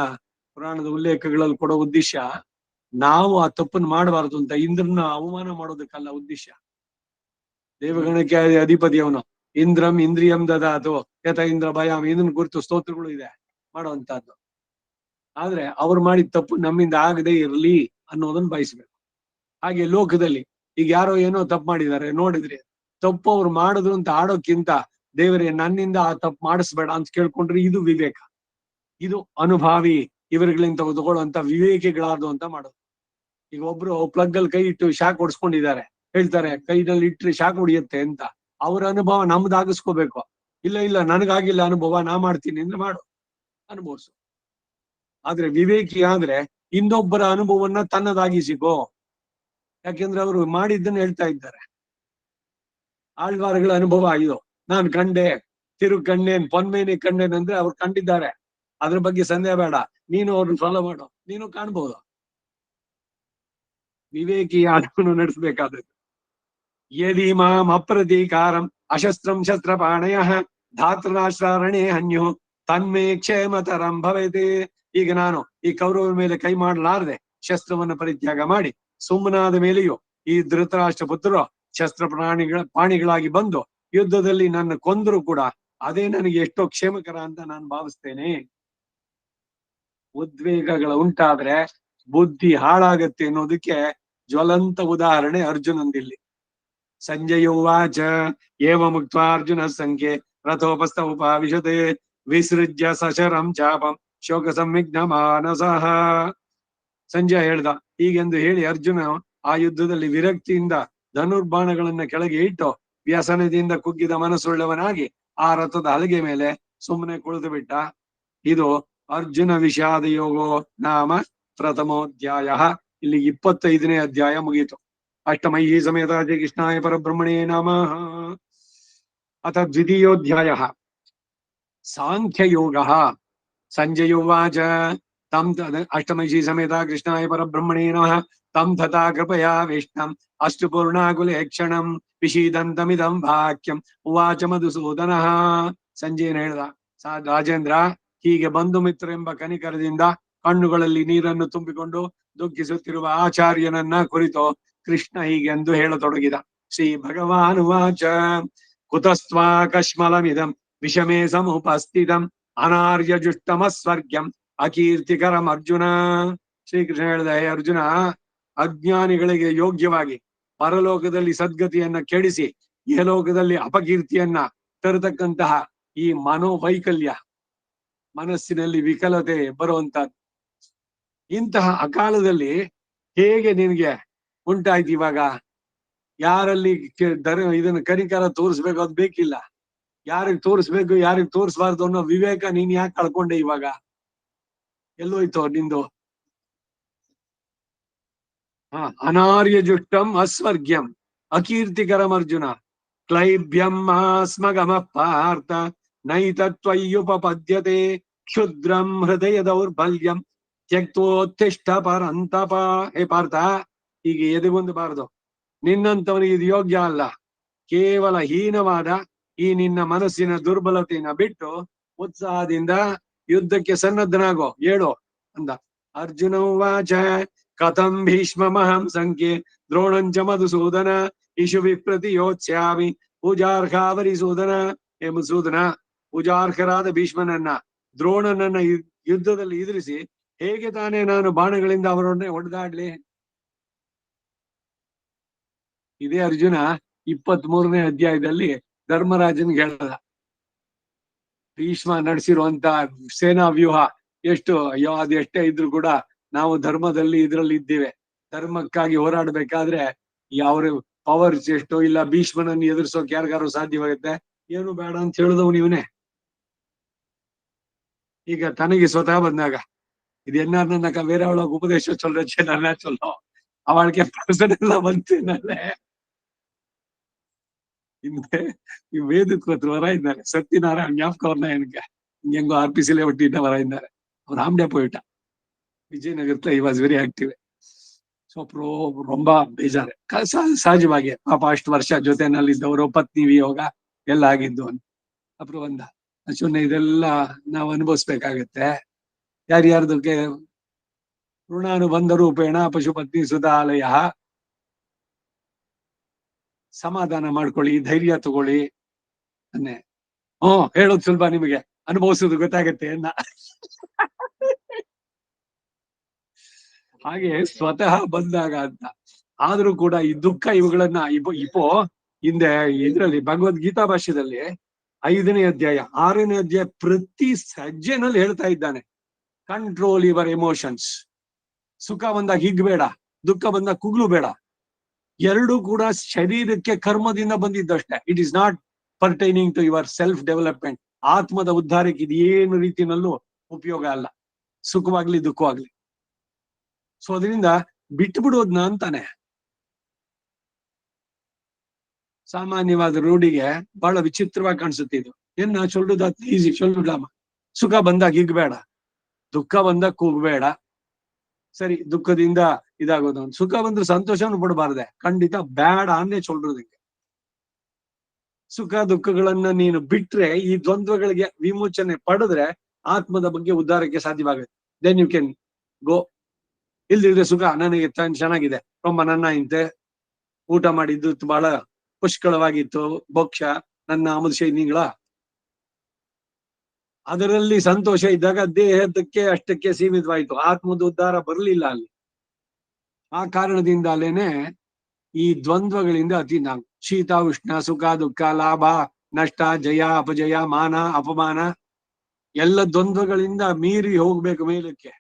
ಪುರಾಣದ ಉಲ್ಲೇಖಗಳಲ್ಲಿ ಕೊಡೋ ಉದ್ದೇಶ ನಾವು ಆ ತಪ್ಪನ್ನು ಮಾಡಬಾರದು ಅಂತ. ಇಂದ್ರನ ಅವಮಾನ ಮಾಡೋದಕ್ಕಲ್ಲ ಉದ್ದೇಶ. ದೇವಗಣಕ್ಕೆ ಅಧಿಪತಿ ಅವನು. ಇಂದ್ರಂ ಇಂದ್ರಿಯಂ ದದಾತು ಯಥ ಇಂದ್ರ ಭಯಾಮ್. ಇಂದ್ರನ ಕುರಿತು ಸ್ತೋತ್ರಗಳು ಇದೆ ಮಾಡುವಂತಹದ್ದು. ಆದ್ರೆ ಅವ್ರು ಮಾಡಿದ ತಪ್ಪು ನಮ್ಮಿಂದ ಆಗದೆ ಇರ್ಲಿ ಅನ್ನೋದನ್ನ ಬಯಸ್ಬೇಕು. ಹಾಗೆ ಲೋಕದಲ್ಲಿ ಈಗ ಯಾರೋ ಏನೋ ತಪ್ಪು ಮಾಡಿದ್ದಾರೆ ನೋಡಿದ್ರಿ, ತಪ್ಪು ಅವ್ರು ಮಾಡಿದ್ರು ಅಂತ ಆಡೋಕ್ಕಿಂತ ದೇವರೇ ನನ್ನಿಂದ ಆ ತಪ್ಪು ಮಾಡಿಸ್ಬೇಡ ಅಂತ ಕೇಳ್ಕೊಂಡ್ರೆ ಇದು ವಿವೇಕ, ಇದು ಅನುಭಾವಿ ಇವರುಗಳಿಂದ ತಗೊಳ್ಳುವಂತ ವಿವೇಕಿಗಳಾದ್ರು ಅಂತ ಮಾಡೋದು. ಈಗ ಒಬ್ರು ಪ್ಲಗ್ ಅಲ್ಲಿ ಕೈ ಇಟ್ಟು ಶಾಕ್ ಹೊಡ್ಸ್ಕೊಂಡಿದ್ದಾರೆ, ಹೇಳ್ತಾರೆ ಕೈನಲ್ಲಿ ಇಟ್ಟರೆ ಶಾಕ್ ಹೊಡಿಯುತ್ತೆ ಅಂತ. ಅವ್ರ ಅನುಭವ ನಮ್ದಾಗಿಸ್ಕೋಬೇಕು. ಇಲ್ಲ ಇಲ್ಲ ನನಗಾಗಿಲ್ಲ ಅನುಭವ, ನಾ ಮಾಡ್ತೀನಿ ಅಂದ್ರೆ ಮಾಡು, ಅನುಭವಿಸು. ಆದ್ರೆ ವಿವೇಕಿ ಆದ್ರೆ ಇನ್ನೊಬ್ಬರ ಅನುಭವವನ್ನ ತನ್ನದಾಗಿಸಿಕೋ. ಯಾಕೆಂದ್ರೆ ಅವರು ಮಾಡಿದ್ದನ್ನು ಹೇಳ್ತಾ ಇದ್ದಾರೆ. ಆಳ್ವಾರಗಳ ಅನುಭವ ಇದು. ನಾನು ಕಂಡೆ, ತಿರು ಕಂಡೇನ್, ಪೊನ್ಮೇನಿ ಕಂಡೇನ್ ಅಂದ್ರೆ ಅವ್ರು ಕಂಡಿದ್ದಾರೆ. ಅದ್ರ ಬಗ್ಗೆ ಸಂದೇಹ ಬೇಡ. ನೀನು ಅವ್ರನ್ನ ಫಾಲೋ ಮಾಡು, ನೀನು ಕಾಣ್ಬಹುದು. ವಿವೇಕಿ ಆಟವನ್ನು ನಡೆಸಬೇಕಾದದ್ದು. ಯದಿ ಮಾಂ ಅಪ್ರತೀಕಾರಂ ಅಶಸ್ತ್ರಂ ಶಸ್ತ್ರಪಾಣಯ ಧಾತೃರಾಷ್ಟ್ರಾರಣೆ ಹನ್ಯು ತನ್ಮೇ ಕ್ಷೇಮತರಂ ಭವೇತೆ. ಈಗ ನಾನು ಈ ಕೌರವರ ಮೇಲೆ ಕೈ ಮಾಡಲಾರದೆ ಶಸ್ತ್ರವನ್ನು ಪರಿತ್ಯಾಗ ಮಾಡಿ ಸುಮ್ಮನಾದ ಮೇಲೆಯೂ ಈ ಧೃತರಾಷ್ಟ್ರ ಪುತ್ರರು ಶಸ್ತ್ರ ಪಾಣಿಗಳಾಗಿ ಬಂದು ಯುದ್ಧದಲ್ಲಿ ನನ್ನ ಕೊಂದರೂ ಕೂಡ ಅದೇ ನನಗೆ ಎಷ್ಟೋ ಕ್ಷೇಮಕರ ಅಂತ ನಾನು ಭಾವಿಸ್ತೇನೆ. ಉದ್ವೇಗಗಳ ಉಂಟಾದ್ರೆ ಬುದ್ಧಿ ಹಾಳಾಗತ್ತೆ ಅನ್ನೋದಕ್ಕೆ ಜ್ವಲಂತ ಉದಾಹರಣೆ ಅರ್ಜುನಂದಿಲ್ಲಿ. ಸಂಜಯೋವಾಚ ಏವ ಮುಕ್ತ ಅರ್ಜುನ ಸಂಖ್ಯೆ ರಥೋಪಸ್ಥ ಉಪಾವಿಶತೆ ವಿಸೃಜ್ಯ ಸಶರಂ ಚಾಪಂ ಶೋಕ ಸಂವಿಘ್ನ ಮಾನಸಃ. ಸಂಜಯ ಹೇಳ್ದ. ಹೀಗೆಂದು ಹೇಳಿ ಅರ್ಜುನ ಆ ಯುದ್ಧದಲ್ಲಿ ವಿರಕ್ತಿಯಿಂದ ಧನುರ್ಬಾಣಗಳನ್ನ ಕೆಳಗೆ ಇಟ್ಟು ವ್ಯಸನದಿಂದ ಕುಗ್ಗಿದ ಮನಸ್ಸುಳ್ಳವನಾಗಿ ಆ ರಥದ ಹಲಗೆ ಮೇಲೆ ಸುಮ್ಮನೆ ಕುಳಿತು ಬಿಟ್ಟ. ಇದು ಅರ್ಜುನ ವಿಷಾದ ಯೋಗೋ ನಾಮ ಪ್ರಥಮೋಧ್ಯಾಯ. ಇಲ್ಲಿ 25ನೇ ಅಧ್ಯಾಯ ಮುಗೀತು. ಅಷ್ಟಮೈ ಸಮೇತ ಕೃಷ್ಣಾಯ ಪರಬ್ರಹ್ಮಣೇ ನಮಃ. ಅಥ ದ್ವಿತೀಯೋಧ್ಯಾಯ ಸಾಂಖ್ಯಯೋಗ. ಸಂಜಯೋವಾಚ ತಂ ಅಷ್ಟಮೈಷಿ ಸಮೇತ ಕೃಷ್ಣಾಯ ಪರಬ್ರಹ್ಮಣೇ ನಮಃ ತಂ ತಥಾ ಕೃಪಯಾ ವಿಷ್ಣಂ ಅಷ್ಟು ಪೂರ್ಣಾಕುಲೆ ಕ್ಷಣಂ ವಿಷೀದಂತಮಿದಂ ವಾಕ್ಯಂ ಉವಾಚ ಮಧುಸೂದನಃ. ಸಂಜಯನ ಹೇಳ್ದ, ರಾಜೇಂದ್ರ, ಹೀಗೆ ಬಂಧು ಮಿತ್ರ ಎಂಬ ಕನಿಕರದಿಂದ ಕಣ್ಣುಗಳಲ್ಲಿ ನೀರನ್ನು ತುಂಬಿಕೊಂಡು ದುಃಖಿಸುತ್ತಿರುವ ಆಚಾರ್ಯನನ್ನ ಕುರಿತು ಕೃಷ್ಣ ಹೀಗೆಂದು ಹೇಳತೊಡಗಿದ. ಶ್ರೀ ಭಗವಾನ್ ಉವಾಚ ಕುತಸ್ತ್ವಾ ಕಶ್ಮಲಮಿದಂ ವಿಷಮೇ ಸಮುಪಸ್ಥಿತಂ ಅನಾರ್ಯ ಜುಷ್ಟಮಸ್ವರ್ಗ್ಯಂ ಅಕೀರ್ತಿಕರಂ ಅರ್ಜುನ. ಶ್ರೀಕೃಷ್ಣ ಹೇಳಿದ, ಹೇ ಅರ್ಜುನ, ಅಜ್ಞಾನಿಗಳಿಗೆ ಯೋಗ್ಯವಾಗಿ ಪರಲೋಕದಲ್ಲಿ ಸದ್ಗತಿಯನ್ನ ಕೆಡಿಸಿ ಇಹಲೋಕದಲ್ಲಿ ಅಪಕೀರ್ತಿಯನ್ನ ತರತಕ್ಕಂತಹ ಈ ಮನೋವೈಕಲ್ಯ, ಮನಸ್ಸಿನಲ್ಲಿ ವಿಕಲತೆ ಬರುವಂತಹದ್ದು, ಇಂತಹ ಅಕಾಲದಲ್ಲಿ ಹೇಗೆ ನಿನಗೆ ಉಂಟಾಯ್ತು? ಇವಾಗ ಯಾರಲ್ಲಿ ಇದನ್ನ ಕನಿಕರ ತೋರಿಸ್ಬೇಕು ಅದು ಬೇಕಿಲ್ಲ, ಯಾರಿಗೆ ತೋರಿಸ್ಬೇಕು ಯಾರಿಗೆ ತೋರಿಸ್ಬಾರ್ದು ಅನ್ನೋ ವಿವೇಕ ನೀನ್ ಯಾಕೆ ಕಳ್ಕೊಂಡೆ? ಇವಾಗ ಎಲ್ಲೋಯ್ತು ನಿಂದು? ಅನಾರ್ಯ ಜುಷ್ಟಂ ಅಸ್ವರ್ಗ್ಯಂ ಅಕೀರ್ತಿಕರಂ ಅರ್ಜುನ ಕ್ಲೈಬ್ಯಂ ಸ್ಮಗಮ ಪಾರ್ಥ ನೈತತ್ವಯ್ಯುಪಪದ್ಯತೆ ಕ್ಷುದ್ರಂ ಹೃದಯ ದೌರ್ಬಲ್ಯಂ ತ್ಯಕ್ತೋತ್ತಿಷ್ಠ ಪರಂತಪ. ಹೇ ಪಾರ್ಥ, ಹೀಗೆ ಎದೆಗುಂದಬಾರದು. ನಿನ್ನಂತವನಿಗೆ ಇದು ಯೋಗ್ಯ ಅಲ್ಲ. ಕೇವಲ ಹೀನವಾದ ಈ ನಿನ್ನ ಮನಸ್ಸಿನ ದುರ್ಬಲತೆಯನ್ನ ಬಿಟ್ಟು ಉತ್ಸಾಹದಿಂದ ಯುದ್ಧಕ್ಕೆ ಸನ್ನದ್ಧನಾಗೋ, ಹೇಳು ಅಂದ. ಅರ್ಜುನ ಉವಾಚ ಕಥಂ ಭೀಷ್ಮಮಹಂ ಸಂಖ್ಯೆ ದ್ರೋಣಂಚ ಮಧುಸೂದನ ಇಶು ವಿಪ್ರತಿಯೋತ್ಸ್ಯಾಮಿ ಪೂಜಾರ್ಹಾವರಿಸೂದನ. ಹೇ ಮಧುಸೂದನ, ಪೂಜಾರ್ಹರಾದ ಭೀಷ್ಮನನ್ನ ದ್ರೋಣನನ್ನ ಯುದ್ಧದಲ್ಲಿ ಎದುರಿಸಿ ಹೇಗೆ ತಾನೇ ನಾನು ಬಾಣಗಳಿಂದ ಅವರನ್ನೇ ಹೊಡೆದಾಡ್ಲಿ? ಇದೇ ಅರ್ಜುನ 23ನೇ ಅಧ್ಯಾಯದಲ್ಲಿ ಧರ್ಮರಾಜನ್ಗೆ ಹೇಳ್ದ. ಭೀಷ್ಮ ನಡೆಸಿರುವಂತ ಸೇನಾ ವ್ಯೂಹ ಎಷ್ಟು, ಅಯ್ಯೋ ಅದು ಎಷ್ಟೇ ಇದ್ರು ಕೂಡ ನಾವು ಧರ್ಮದಲ್ಲಿ ಇದ್ರಲ್ಲಿ ಇದ್ದೇವೆ. ಧರ್ಮಕ್ಕಾಗಿ ಹೋರಾಡ್ಬೇಕಾದ್ರೆ ಯಾವ ಪವರ್ಸ್ ಎಷ್ಟು ಇಲ್ಲ, ಭೀಷ್ಮನನ್ನು ಎದುರಿಸೋಕೆ ಯಾರಿಗಾರು ಸಾಧ್ಯವಾಗುತ್ತೆ? ಏನು ಬೇಡ ಅಂತ ಹೇಳಿದವನು ಇವನೇ. ಈಗ ತನಗೆ ಸ್ವತಃ ಬಂದಾಗ ಇದು ಎನ್ನಾರ್ನಕ್ಕ ಬೇರೆ ಅವಳಾಗ ಉಪದೇಶ ಚೊಲ್ಲಚ್ಚೆ ನನ್ನ ಚೊಲ್ಲೋ ಅವಳಿಗೆ ಪ್ರಸನ್ನೆಲ್ಲ ಬಂತೇನಲ್ಲೇ. ಹಿಂದೆ ಈ ವೇದಕ್ಕೆ ವರ ಇದ್ದಾರೆ, ಸತ್ಯನಾರಾಯಣ ಜ್ಞಾಪಕ ಅವ್ರನ್ನ ಏನಕ್ಕೆ ಹೆಂಗೋ RPCಲೇ ಒಟ್ಟಿದ್ದ ವರ ಇದ್ದಾರೆ. ಅವ್ರು ಆಮ್ಡೆ போயிட்டா. ವಿಜಯನಗರத்துல he was very active. So ரொம்ப ಬೇಜಾರೆ, ಸಹಜವಾಗಿ ಪಾಪ ಅಷ್ಟು ವರ್ಷ ಜೊತೆನಲ್ಲಿದ್ದವರು, ಪತ್ನಿ ವಿಯೋಗ ಎಲ್ಲ ಆಗಿದ್ದು ಅಂತ ಅಪ್ರ ಬಂದ. ಅಶ್ವನ್ನ ಇದೆಲ್ಲ ನಾವು ಅನುಭವಿಸ್ಬೇಕಾಗತ್ತೆ. ಯಾರ್ಯಾರ್ದಕ್ಕೆ ಋಣಾನುಬಂಧ ರೂಪೇಣ ಪಶುಪತ್ನಿ ಸುಧಾಲಯ. ಸಮಾಧಾನ ಮಾಡ್ಕೊಳ್ಳಿ, ಧೈರ್ಯ ತಗೊಳ್ಳಿ ಅನ್ನೆ. ಹೇಳೋದು ಸುಲಭ, ನಿಮಗೆ ಅನುಭವಿಸೋದು ಗೊತ್ತಾಗತ್ತೆ ಅನ್ನ. ಹಾಗೆ ಸ್ವತಃ ಬಂದಾಗ ಅಂತ. ಆದ್ರೂ ಕೂಡ ಈ ದುಃಖ ಇವುಗಳನ್ನ ಹಿಂದೆ ಇದ್ರಲ್ಲಿ ಭಗವದ್ಗೀತಾ ಭಾಷ್ಯದಲ್ಲಿ 5ನೇ ಅಧ್ಯಾಯ 6ನೇ ಅಧ್ಯಾಯ ಪ್ರತಿ ಸಜ್ಜೆನಲ್ಲಿ ಹೇಳ್ತಾ ಇದ್ದಾನೆ, ಕಂಟ್ರೋಲ್ ಯುವರ್ ಎಮೋಷನ್ಸ್. ಸುಖ ಬಂದಾಗ ಹಿಗ್ಬೇಡ, ದುಃಖ ಬಂದಾಗ ಕುಗ್ಲು ಬೇಡ. ಎರಡೂ ಕೂಡ ಶರೀರಕ್ಕೆ ಕರ್ಮದಿಂದ ಬಂದಿದ್ದಷ್ಟೇ. It is not pertaining to your self development. ಆತ್ಮದ ಉದ್ಧಾರಕ್ಕೆ ಇದೇನು ರೀತಿಯಲ್ಲೂ ಉಪಯೋಗ ಅಲ್ಲ, ಸುಖವಾಗ್ಲಿ ದುಃಖವಾಗ್ಲಿ. ಸೊ ಅದರಿಂದ ಬಿಟ್ಟು ಬಿಡೋದ್ನ ಅಂತಾನೆ. ಸಾಮಾನ್ಯವಾದ ರೂಢಿಗೆ ಬಹಳ ವಿಚಿತ್ರವಾಗಿ ಕಾಣಿಸುತ್ತೆ ಇದು. ಏನ ಚೊಲ್ಲುದ ಈಸಿ, ಚೊಲ್ಲುಡಾಮ. ಸುಖ ಬಂದಾಗ ಹಿಗ್ಬೇಡ, ದುಃಖ ಬಂದಾಗ ಕೂಗ್ಬೇಡ. ಸರಿ, ದುಃಖದಿಂದ ಇದಾಗೋದು. ಸುಖ ಬಂದ್ರೆ ಸಂತೋಷವನ್ನು ಪಡಬಾರ್ದೆ, ಖಂಡಿತ ಬೇಡ ಅನ್ನೇ ಚೊಲ್ಲೋದಕ್ಕೆ. ಸುಖ ದುಃಖಗಳನ್ನ ನೀನು ಬಿಟ್ರೆ, ಈ ದ್ವಂದ್ವಗಳಿಗೆ ವಿಮೋಚನೆ ಪಡೆದ್ರೆ ಆತ್ಮದ ಬಗ್ಗೆ ಉದ್ಧಾರಕ್ಕೆ ಸಾಧ್ಯವಾಗುತ್ತೆ. Then you can go. ಇಲ್ದಿದ್ರೆ ಸುಖ ನನಗೆ ಚೆನ್ನಾಗಿದೆ, ரொம்ப ನನ್ನ ಇಂತೆ ಊಟ ಮಾಡಿದ್ದು ಬಹಳ ಪುಷ್ಕಳವಾಗಿತ್ತು, ಭೋಕ್ಷ ನನ್ನ ಆಮದು ಶೈನಿಗಳ ಅದರಲ್ಲಿ ಸಂತೋಷ ಇದ್ದಾಗ ದೇಹದಕ್ಕೆ ಅಷ್ಟಕ್ಕೆ ಸೀಮಿತವಾಯಿತು, ಆತ್ಮದ ಉದ್ಧಾರ ಬರಲಿಲ್ಲ ಅಲ್ಲಿ. ಆ ಕಾರಣದಿಂದಲೇನೆ ಈ ದ್ವಂದ್ವಗಳಿಂದ ಅತಿ ನಾವು ಶೀತ ಉಷ್ಣ, ಸುಖ ದುಃಖ, ಲಾಭ ನಷ್ಟ, ಜಯ ಅಪಜಯ, ಮಾನ ಅಪಮಾನ ಎಲ್ಲ ದ್ವಂದ್ವಗಳಿಂದ ಮೀರಿ ಹೋಗ್ಬೇಕು ಮೇಲಕ್ಕೆ.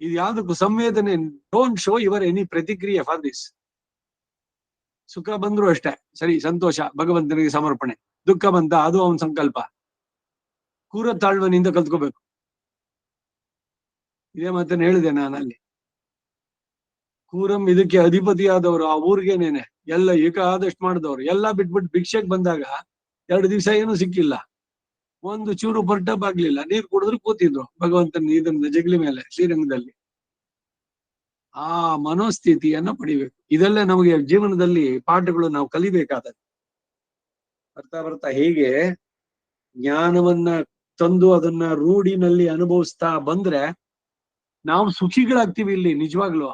ಇದು ಯಾವ್ದಕ್ಕೂ ಸಂವೇದನೆ. ಡೋಂಟ್ ಶೋ ಯುವರ್ ಎನಿ ಪ್ರತಿಕ್ರಿಯೆ ಫಾರ್ ದಿಸ್. ಸುಖ ಬಂದ್ರು ಅಷ್ಟೇ, ಸರಿ ಸಂತೋಷ ಭಗವಂತನಿಗೆ ಸಮರ್ಪಣೆ. ದುಃಖ ಬಂತ, ಅದು ಅವನ ಸಂಕಲ್ಪ. ಕೂರ ತಾಳ್ವನಿಂದ ಕಲ್ತ್ಕೋಬೇಕು. ಇದೇ ಮಾತನ್ನ ಹೇಳಿದೆ ನಾನಲ್ಲಿ. ಕೂರಂ ಇದಕ್ಕೆ ಅಧಿಪತಿಯಾದವರು, ಆ ಊರಿಗೇನೇನೆ ಎಲ್ಲ ಆದಷ್ಟು ಮಾಡಿದವರು ಎಲ್ಲ ಬಿಟ್ಬಿಟ್ಟು ಭಿಕ್ಷೆಗೆ ಬಂದಾಗ 2 ದಿವಸ ಏನು ಸಿಕ್ಕಿಲ್ಲ, ಒಂದು ಚೂರು ಬರ್ಟಪ್ ಆಗ್ಲಿಲ್ಲ, ನೀರು ಕುಡಿದ್ರು ಕೂತಿದ್ರು ಭಗವಂತನ ಇದನ್ನ ಜಗಲಿ ಮೇಲೆ ಶ್ರೀರಂಗದಲ್ಲಿ. ಆ ಮನೋಸ್ಥಿತಿಯನ್ನ ಪಡಿಬೇಕು. ಇದೆಲ್ಲ ನಮಗೆ ಜೀವನದಲ್ಲಿ ಪಾಠಗಳು ನಾವು ಕಲಿಬೇಕಾದದ್ದು. ಬರ್ತಾ ಬರ್ತಾ ಹೀಗೆ ಜ್ಞಾನವನ್ನ ತಂದು ಅದನ್ನ ರೂಢಿನಲ್ಲಿ ಅನುಭವಿಸ್ತಾ ಬಂದ್ರೆ ನಾವು ಸುಖಿಗಳಾಗ್ತೀವಿ. ಇಲ್ಲಿ ನಿಜವಾಗ್ಲು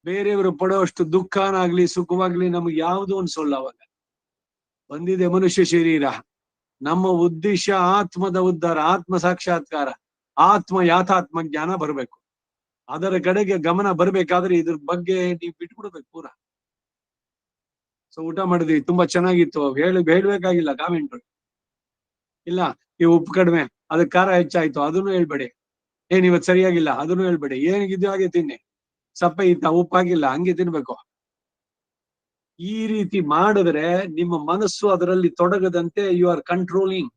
ಬೇರೆಯವರು ಪಡೋಷ್ಟು ದುಃಖನಾಗ್ಲಿ ಸುಖವಾಗ್ಲಿ ನಮ್ಗೆ ಯಾವುದು ಅನ್ಸೋಲ್ಲ. ಅವಾಗ ಬಂದಿದೆ ಮನುಷ್ಯ ಶರೀರ, ನಮ್ಮ ಉದ್ದೇಶ ಆತ್ಮದ ಉದ್ಧಾರ, ಆತ್ಮ ಸಾಕ್ಷಾತ್ಕಾರ, ಆತ್ಮ ಯಾಥಾತ್ಮ ಜ್ಞಾನ ಬರ್ಬೇಕು. ಅದರ ಕಡೆಗೆ ಗಮನ ಬರ್ಬೇಕಾದ್ರೆ ಇದ್ರ ಬಗ್ಗೆ ನೀವು ಬಿಟ್ಬಿಡ್ಬೇಕು ಪೂರ. ಸೊ ಊಟ ಮಾಡಿದ್ವಿ, ತುಂಬಾ ಚೆನ್ನಾಗಿತ್ತು, ಹೇಳ್ಬೇಕಾಗಿಲ್ಲ ಕಾಮೆಂಟ್. ಇಲ್ಲ ಈ ಉಪ್ಪು ಕಡಿಮೆ, ಅದಕ್ಕೆ ಖಾರ ಹೆಚ್ಚಾಯ್ತು, ಅದನ್ನು ಹೇಳ್ಬೇಡಿ. ಇವತ್ತು ಸರಿಯಾಗಿಲ್ಲ, ಅದನ್ನು ಹೇಳ್ಬೇಡಿ. ಏನಿಗಿದ್ದು ಹಾಗೆ ತಿನ್ನಿ. ಸಪ್ಪೆ ಇತ್ತ, ಉಪ್ಪಾಗಿಲ್ಲ, ಹಂಗೆ ತಿನ್ಬೇಕು. ಈ ರೀತಿ ಮಾಡಿದ್ರೆ ನಿಮ್ಮ ಮನಸ್ಸು ಅದರಲ್ಲಿ ತೊಡಗದಂತೆ you are controlling.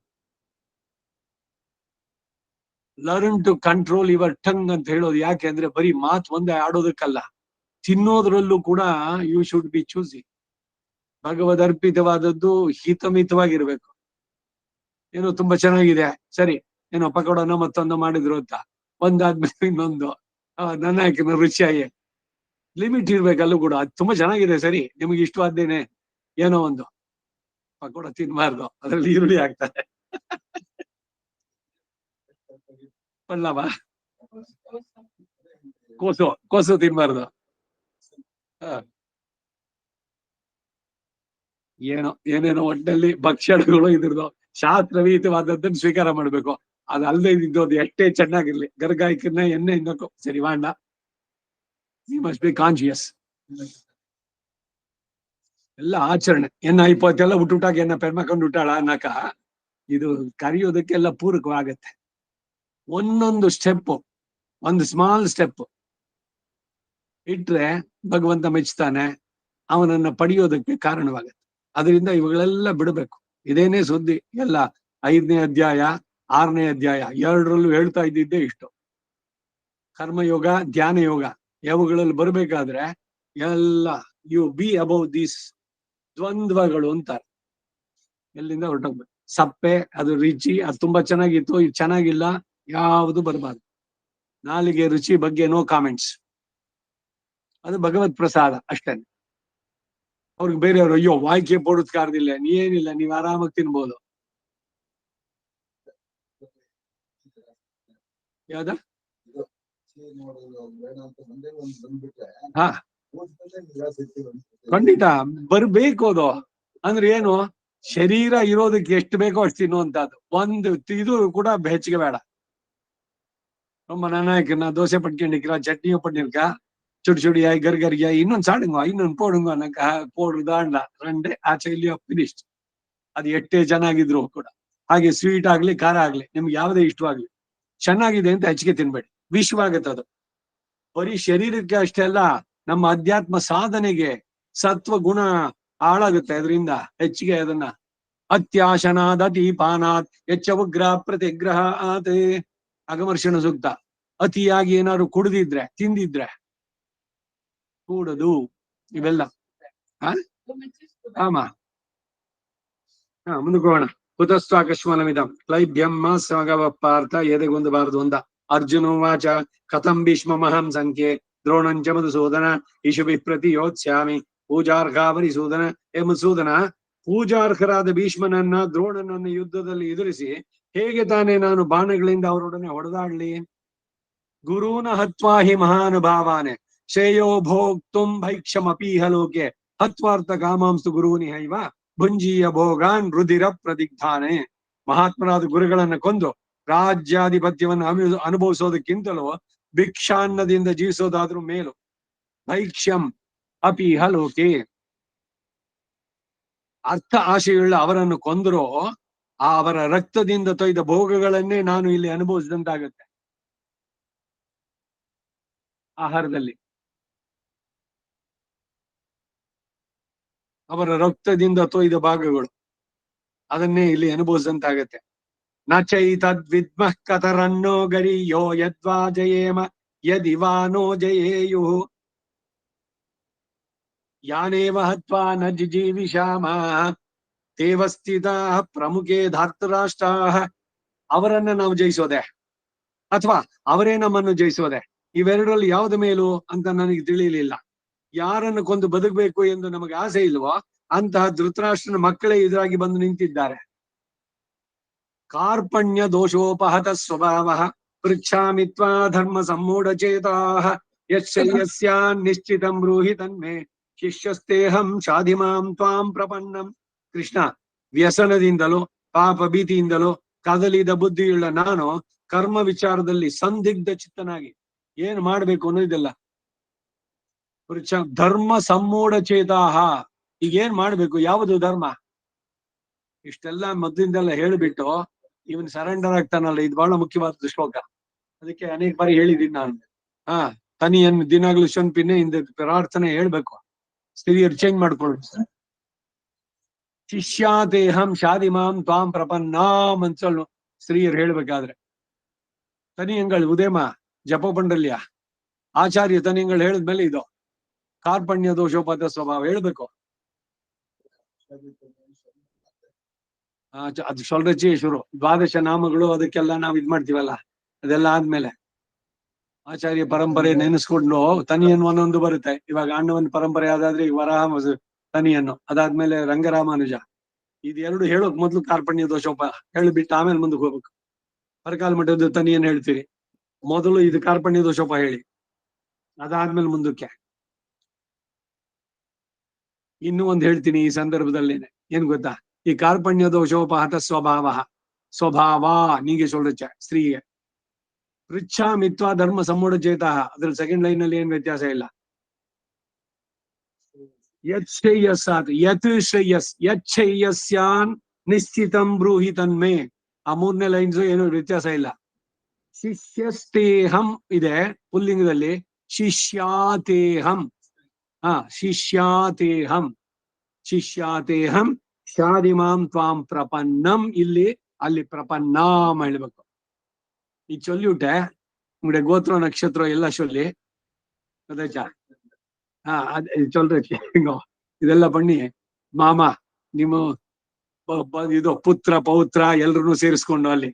Learn to control your tongue ಅಂತ ಹೇಳೋದು. ಯಾಕೆ ಅಂದ್ರೆ ಬರೀ ಮಾತು ಒಂದೇ ಆಡೋದಕ್ಕಲ್ಲ, ತಿನ್ನೋದ್ರಲ್ಲೂ ಕೂಡ ಯು ಶುಡ್ ಬಿ ಚೂಸಿ. ಭಗವದ್ ಅರ್ಪಿತವಾದದ್ದು ಹಿತಮಿತವಾಗಿರ್ಬೇಕು. ಏನೋ ತುಂಬಾ ಚೆನ್ನಾಗಿದೆ, ಸರಿ ಏನೋ ಪಕೋಡನ ಮತ್ತೊಂದು ಮಾಡಿದ್ರು ಅಂತ ಒಂದಾದ್ಮೇಲೆ ಇನ್ನೊಂದು, ನನ್ನ ಯಾಕೆ ರುಚಿಯಾಗಿ ಲಿಮಿಟ್ ಇರ್ಬೇಕಲ್ಲೂ ಕೂಡ. ಅದು ತುಂಬಾ ಚೆನ್ನಾಗಿದೆ, ಸರಿ ನಿಮ್ಗೆ ಇಷ್ಟವಾದ್ದೇನೆ, ಏನೋ ಒಂದು ಪಕೋಡ ತಿನ್ಬಾರ್ದು, ಅದ್ರಲ್ಲಿ ಈರುಳ್ಳಿ ಹಾಕ್ತಾರೆ. ಪಲ್ಲವ ಕೋಸು ತಿನ್ಬಾರ್ದು. ಏನೇನೋ ಒಟ್ಟಲ್ಲಿ ಭಕ್ಷಣಗಳು ಇದ್ರದ್ದು ಶಾಸ್ತ್ರವೀತವಾದದ್ದನ್ನು ಸ್ವೀಕಾರ ಮಾಡ್ಬೇಕು. ಅದಲ್ಲದೆ ಇದ್ದೋದು ಎಷ್ಟೇ ಚೆನ್ನಾಗಿರ್ಲಿ, ಗರ್ಗಾಯ್ಕನ್ನ ಎಣ್ಣೆ ಇನ್ನಕ್ಕೂ ಸರಿ ವಾಂಡ. You must be conscious. ಎಲ್ಲ ಆಚರಣೆ ಎನ್ನ ಇಪ್ಪತ್ತೆಲ್ಲ ಹುಟ್ಟುಟಾಗ ಎನ್ನ ಪೆರ್ಮಕೊಂಡು ಹುಟ್ಟಾಳ ಅನ್ನಕ ಇದು ಕರೆಯೋದಕ್ಕೆಲ್ಲ ಪೂರಕವಾಗತ್ತೆ. ಒಂದೊಂದು ಸ್ಟೆಪ್, ಒಂದು ಸ್ಮಾಲ್ ಸ್ಟೆಪ್ ಇಟ್ರೆ ಭಗವಂತ ಮೆಚ್ತಾನೆ, ಅವನನ್ನ ಪಡೆಯೋದಕ್ಕೆ ಕಾರಣವಾಗತ್ತೆ. ಅದರಿಂದ ಇವುಗಳೆಲ್ಲ ಬಿಡಬೇಕು. ಇದೇನೇ ಸುದ್ದಿ ಎಲ್ಲ 5ನೇ ಅಧ್ಯಾಯ 6ನೇ ಅಧ್ಯಾಯ ಎರಡರಲ್ಲೂ ಹೇಳ್ತಾ ಇದ್ದಿದ್ದೇ ಇಷ್ಟು. ಕರ್ಮಯೋಗ ಧ್ಯಾನ ಯೋಗ ಯಾವುಗಳಲ್ಲಿ ಬರ್ಬೇಕಾದ್ರೆ ಎಲ್ಲ ಯು ಬಿ ಅಬೌವ್ ದೀಸ್ ದ್ವಂದ್ವಗಳು ಅಂತಾರೆ. ಎಲ್ಲಿಂದ ಹೊರಟೋಗ್ಬೇಕು. ಸಪ್ಪೆ, ಅದು ರುಚಿ, ಅದು ತುಂಬಾ ಚೆನ್ನಾಗಿತ್ತು, ಇದು ಚೆನ್ನಾಗಿಲ್ಲ, ಯಾವುದು ಬರಬಾರ್ದು. ನಾಲಿಗೆ ರುಚಿ ಬಗ್ಗೆ ನೋ ಕಾಮೆಂಟ್ಸ್. ಅದು ಭಗವತ್ ಪ್ರಸಾದ ಅಷ್ಟೇ. ಅವ್ರಿಗೆ ಬೇರೆಯವರು ಅಯ್ಯೋ ವಾಯ್ಕೆ ಪೋಡೋದ್ ಕಾರ್ದಿಲ್ಲ, ಏನಿಲ್ಲ, ನೀವ್ ಆರಾಮಾಗಿ ತಿನ್ಬೋದು. ಯಾವ್ದ ಹಾ ಖಂಡಿತ ಬರ್ಬೇಕು. ಅದು ಅಂದ್ರೆ ಏನು, ಶರೀರ ಇರೋದಕ್ಕೆ ಎಷ್ಟು ಬೇಕೋ ಅಷ್ಟು ತಿನ್ನುವಂತದ್ದು. ಒಂದು ಇದು ಕೂಡ ಹೆಚ್ಚಿಗೆ ಬೇಡ. ரொம்ப நல்லா இருக்கு. நான் தோசை பண்ணிக்கிறா, சட்னியும் பண்ணிருக்கா, சுடி சுடியாய் கர்கரியாய் இன்னொன்னு சாடுங்க, ಇನ್ನೊಂದು போடுங்க ಅನ್ನಕ போடுದಾಂಡ ರಂಡೆ ಆಚೆಯಲ್ಲಿ ಫಿನಿಶ್ಡ್. ಅದು ಎಷ್ಟೇ ಚೆನ್ನಾಗಿದ್ರು ಕೂಡ ಹಾಗೆ ಸ್ವೀಟ್ ಆಗ್ಲಿ ಖಾರ ಆಗ್ಲಿ ನಿಮ್ಗೆ ಯಾವುದೇ ಇಷ್ಟವಾಗ್ಲಿ ಚೆನ್ನಾಗಿದೆ ಅಂತ ಹೆಚ್ಚಿಗೆ ತಿನ್ಬೇಡಿ, ವಿಷವಾಗತ್ತೆ ಅದು. ಬರೀ ಶರೀರಕ್ಕೆ ಅಷ್ಟೇ ಅಲ್ಲ, ನಮ್ಮ ಅಧ್ಯಾತ್ಮ ಸಾಧನೆಗೆ ಸತ್ವ ಗುಣ ಹಾಳಾಗುತ್ತೆ ಅದರಿಂದ ಹೆಚ್ಚಿಗೆ. ಅದನ್ನ ಅತ್ಯಾಶನಾದ ದೀಪಾನಾಥ್ ಹೆಚ್ಚ ಉಗ್ರ ಪ್ರತಿಗ್ರಹ ಆತೆ ಅಗಮರ್ಷಣ ಸೂಕ್ತ. ಅತಿಯಾಗಿ ಏನಾದ್ರು ಕುಡಿದಿದ್ರೆ ತಿಂದಿದ್ರೆ ಕೂಡದು ಇವೆಲ್ಲ. ಆಮ ಮುಂದಕ್ಕೆ ಹೋಗೋಣ. ಕುತಸ್ವಾಕಶ್ಮಲಮಿದಂ ಕ್ಲೈಬ್ಯಮ್ಮ ಸಮಗವ ಪಾರ್ಥ ಎದೆಗೊಂದಬಾರದು ಅಂದ. ಅರ್ಜುನ ವಾಚ ಕಥಂ ಭೀಷ್ಮಮಹಂ ಸಂಖ್ಯೆ ದ್ರೋಣಂಚ ಮಧುಸೂದನ ಇಶುಭಿ ಪ್ರತಿಯೋತ್ಸ್ಯಾಮಿ ಪೂಜಾರ್ಘ ಮರಿಸೂದನ. ಮಧುಸೂದನ, ಪೂಜಾರ್ಹರಾದ ಭೀಷ್ಮನನ್ನ ದ್ರೋಣನನ್ನ ಯುದ್ಧದಲ್ಲಿ ಎದುರಿಸಿ ಹೇಗೆ ತಾನೇ ನಾನು ಬಾಣಗಳಿಂದ ಅವರೊಡನೆ ಹೊಡೆದಾಡ್ಲಿ? ಗುರೂನ ಹತ್ವಾ ಹಿ ಮಹಾನುಭಾವಾನೆ ಶ್ರೇಯೋ ಭೋಕ್ತುಂ ಭೈಕ್ಷಮಪೀಹ ಲೋಕೆ ಹತ್ವಾರ್ಥ ಕಾಮಾಂಸ್ತು ಗುರೂನಿ ಹೈವ ಭುಂಜೀಯ ಭೋಗಾನ್ ರುಧಿರ ಪ್ರದಿಗ್ಧಾನೆ. ಮಹಾತ್ಮರಾದ ಗುರುಗಳನ್ನ ಕೊಂದು ರಾಜ್ಯಾಧಿಪತ್ಯವನ್ನು ಅನುಭವಿಸೋದಕ್ಕಿಂತಲೂ ಭಿಕ್ಷಾನ್ನದಿಂದ ಜೀವಿಸೋದಾದ್ರೂ ಮೇಲು. ಭೈಕ್ಷ್ಯಂ ಅಪೀಹ ಲೋಕೆ. ಅರ್ಥ ಆಶೆಯುಳ್ಳ ಅವರನ್ನು ಕೊಂದರೋ ಆ ಅವರ ರಕ್ತದಿಂದ ತೊಯ್ದ ಭೋಗಗಳನ್ನೇ ನಾನು ಇಲ್ಲಿ ಅನುಭವಿಸಿದಂತಾಗುತ್ತೆ ಆಹಾರದಲ್ಲಿ. ಅವರ ರಕ್ತದಿಂದ ತೊಯ್ದ ಭಾಗಗಳು ಅದನ್ನೇ ಇಲ್ಲಿ ಅನುಭವಿಸಿದಂತಾಗತ್ತೆ. ನ ಚೈತದ್ವಿದ್ಮಃ ಕತರನ್ನೋ ಗರಿಯೋ ಯದ್ವಾ ಜಯೇಮ ಯದಿವಾನೋ ಜಯೇಯು ಯಾನೇವ ಹತ್ವಾ ನ ಜಿಜೀವಿಷಾಮ ತೇವಸ್ಥಿತ ಪ್ರಮುಖೇ ಧಾರ್ತರಾಷ್ಟ್ರ. ಅವರನ್ನ ನಾವು ಜಯಿಸೋದೆ ಅಥವಾ ಅವರೇ ನಮ್ಮನ್ನು ಜಯಿಸೋದೆ, ಇವೆರಡರಲ್ಲಿ ಯಾವ್ದು ಮೇಲು ಅಂತ ನನಗೆ ತಿಳಿಯಲಿಲ್ಲ. ಯಾರನ್ನು ಕೊಂದು ಬದುಕಬೇಕು ಎಂದು ನಮಗೆ ಆಸೆ ಇಲ್ವೋ ಅಂತಹ ಧೃತರಾಷ್ಟ್ರನ ಮಕ್ಕಳೇ ಎದುರಾಗಿ ಬಂದು ನಿಂತಿದ್ದಾರೆ. ಕಾರ್ಪಣ್ಯ ದೋಷೋಪಹತ ಸ್ವಭಾವ ಪೃಚ್ಛಾಮಿ ತ್ವಾ ಧರ್ಮ ಸಮ್ಮೂಢಚೇತಾ ಯಶ್ಚರ್ಯಸ್ಯಾನ್ ನಿಶ್ಚಿತಂ ಬ್ರೂಹಿ ತನ್ಮೇ ಶಿಷ್ಯಸ್ತೇಹಂ ಶಾಧಿಮಾಂ ತ್ವಾಂ ಪ್ರಪನ್ನಂ. ಕೃಷ್ಣ, ವ್ಯಸನದಿಂದಲೂ ಪಾಪ ಭೀತಿಯಿಂದಲೂ ಕದಲಿದ ಬುದ್ಧಿಯುಳ್ಳ ನಾನು ಕರ್ಮ ವಿಚಾರದಲ್ಲಿ ಸಂದಿಗ್ಧ ಚಿತ್ತನಾಗಿ ಏನ್ ಮಾಡ್ಬೇಕು ಅನ್ನೋದಿಲ್ಲ. ಧರ್ಮ ಸಮ್ಮೂಢ ಚೇತಾಹ, ಈಗ ಏನ್ ಮಾಡ್ಬೇಕು, ಯಾವುದು ಧರ್ಮ, ಇಷ್ಟೆಲ್ಲ ಮೊದ್ಲಿಂದೆಲ್ಲ ಹೇಳ್ಬಿಟ್ಟು ಇವನ್ ಸರೆಂಡರ್ ಆಗ್ತಾನಲ್ಲ, ಇದು ಬಹಳ ಮುಖ್ಯವಾದ ಶ್ಲೋಕ. ಅದಕ್ಕೆ ಅನೇಕ ಬಾರಿ ಹೇಳಿದೀನಿ ನಾನು. ತನಿಯನ್ನು ದಿನಾಗ್ಲೂ ಶಂಪಿನೇ ಇಂದ ಪ್ರಾರ್ಥನೆ ಹೇಳ್ಬೇಕು, ಸ್ತ್ರೀಯರು ಚೇಂಜ್ ಮಾಡ್ಕೊಳ್ಬೇಕು. ಶಿಷ್ಯಾದೇಹಂ ಶಾದಿಮಾಂ ತ್ವಾಂ ಪ್ರಪನ್ನಾಂ ಅಂತ ಸ್ತ್ರೀಯರು ಹೇಳ್ಬೇಕಾದ್ರೆ, ತನಿಯಂಗಳು ಉದೇಮ ಜಪ ಪಂಡಲ್ಯ ಆಚಾರ್ಯ ತನಿಯಂಗಳು ಹೇಳಿದ್ಮೇಲೆ ಇದು ಕಾರ್ಪಣ್ಯ ದೋಷೋಪದ ಸ್ವಭಾವ ಹೇಳ್ಬೇಕು. ಅದು ಸೊಲ್ರಚಿ ಶುರು ದ್ವಾದಶ ನಾಮಗಳು, ಅದಕ್ಕೆಲ್ಲ ನಾವ್ ಇದ್ ಮಾಡ್ತೀವಲ್ಲ, ಅದೆಲ್ಲ ಆದ್ಮೇಲೆ ಆಚಾರ್ಯ ಪರಂಪರೆ ನೆನೆಸ್ಕೊಂಡು ತನಿಯನ್ನು ಒಂದೊಂದು ಬರುತ್ತೆ. ಇವಾಗ ಅಣ್ಣವನ್ ಪರಂಪರೆ ಆದಾದ್ರೆ ಈಗ ವರಾಹ ತನಿಯನ್ನು, ಅದಾದ್ಮೇಲೆ ರಂಗರಾಮಾನುಜ, ಇದೆರಡು ಹೇಳೋಕ್ ಮೊದ್ಲು ಕಾರ್ಪಣ್ಯ ದೋಷೋಪ ಹೇಳಿಬಿಟ್ಟು ಆಮೇಲೆ ಮುಂದಕ್ಕೆ ಹೋಗ್ಬೇಕು. ಪರಕಾಲ ಮಠದ ತನಿಯನ್ನು ಹೇಳ್ತೀರಿ, ಮೊದಲು ಇದು ಕಾರ್ಪಣ್ಯ ದೋಷೋಪ ಹೇಳಿ, ಅದಾದ್ಮೇಲೆ ಮುಂದಕ್ಕೆ. ಇನ್ನೂ ಒಂದು ಹೇಳ್ತೀನಿ ಈ ಸಂದರ್ಭದಲ್ಲೇನೆ, ಏನ್ ಗೊತ್ತಾ, ಈ ಕಾರ್ಪಣ್ಯ ದೋಷೋಪಹತ ಸ್ವಭಾವ ನೀಗೆ ಸೊಳ್ರಚ್ಚ ಸ್ತ್ರೀಗೆ ಪೃಚ್ಛಾಮಿತ್ವ ಧರ್ಮ ಸಮ್ಮೂಢ ಚೇತ, ಅದ್ರ ಸೆಕೆಂಡ್ ಲೈನ್ ಅಲ್ಲಿ ಏನ್ ವ್ಯತ್ಯಾಸ ಇಲ್ಲ. ಯತ್ ಶ್ರೇಯಸ್ಸಾತ್ ಯತ್ ಶ್ರೇಯಸ್ ಯತ್ ಶ್ರೇಯಸ್ಯಾನ್ ನಿಶ್ಚಿತಂ ಬ್ರೂಹಿ ತನ್ಮೇ, ಆ ಮೂರನೇ ಲೈನ್ಸ್ ಏನು ವ್ಯತ್ಯಾಸ ಇಲ್ಲ. ಶಿಷ್ಯಸ್ತೇಹಂ ಇದೆ ಪುಲ್ಲಿಂಗದಲ್ಲಿ, ಶಿಷ್ಯಾತೇಹಂ ಶಿಷ್ಯಾತೇಹಂ ಶಿಷ್ಯಾತೇಹಂ ಶಾದಿಮಾಂ ತ್ವಾಂ ಪ್ರಪನ್ನಂ, ಇಲ್ಲಿ ಅಲ್ಲಿ ಪ್ರಪನ್ನಾಂ ಹೇಳ್ಬೇಕು. ಈ ಚೊಲ್ಲಿಯುಟೆ ಉಂಗಡೆ ಗೋತ್ರ ನಕ್ಷತ್ರ ಎಲ್ಲ ಚೊಲ್ಲಿ ಅದಾಚ ಚೊಲ್ರಿ ಇದೆಲ್ಲ ಬಣ್ಣಿ ಮಾಮ ನಿಮ್ಮ ಇದು ಪುತ್ರ ಪೌತ್ರ ಎಲ್ರನ್ನೂ ಸೇರಿಸ್ಕೊಂಡು ಅಲ್ಲಿ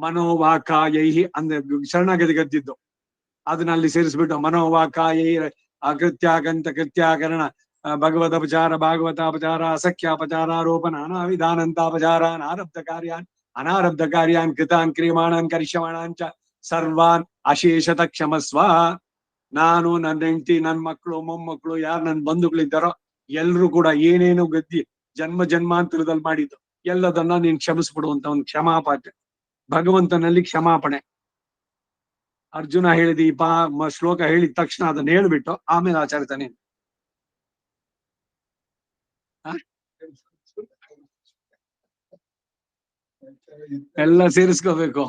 ಮನೋವಾಕಾಯೈಹಿ ಅಂದ್ರೆ ಶರಣಾಗತಿ ಗದ್ದಿದ್ದು ಅದನ್ನ ಅಲ್ಲಿ ಸೇರಿಸ್ಬಿಟ್ಟು ಮನೋವಾಕಾಯೈ ಅಕೃತ್ಯಾಗಂತ ಕೃತ್ಯಾಕರಣ ಭಗವದಪಚಾರ ಭಾಗವತಾಪಚಾರ ಅಸಖ್ಯಾಪಚಾರಾರೋಪಣ ಅನಾವಿಧಾನಂತಾಪಚಾರಾನ್ ಅನಾರಬ್ಧ ಕಾರ್ಯಾನ್ ಕೃತಾನ್ ಕ್ರಿಯಮಾಣಾನ್ ಕರಿಷ್ಯಮಾಣಾಂಚ ಸರ್ವಾನ್ ಅಶೇಷತ ಕ್ಷಮಸ್ವ. ನಾನು, ನನ್ನ ಹೆಂಡತಿ, ನನ್ನ ಮಕ್ಕಳು, ಮೊಮ್ಮಕ್ಕಳು, ಯಾರು ನನ್ನ ಬಂಧುಗಳಿದ್ದಾರೋ ಎಲ್ರು ಕೂಡ ಏನೇನು ಗದ್ದಿ ಜನ್ಮ ಜನ್ಮಾಂತರದಲ್ಲಿ ಮಾಡಿದ್ದು ಎಲ್ಲದನ್ನ ನೀನ್ ಕ್ಷಮಿಸ್ಬಿಡುವಂತ ಒಂದು ಕ್ಷಮಾಪಾಠ, ಭಗವಂತನಲ್ಲಿ ಕ್ಷಮಾಪಣೆ. ಅರ್ಜುನ ಹೇಳಿದ ಈ ಶ್ಲೋಕ ಹೇಳಿದ ತಕ್ಷಣ ಅದನ್ನ ಹೇಳ್ಬಿಟ್ಟು ಆಮೇಲೆ ಆಚರಿತಾನೆ. ಎಲ್ಲ ಸೇರಿಸ್ಕೋಬೇಕು,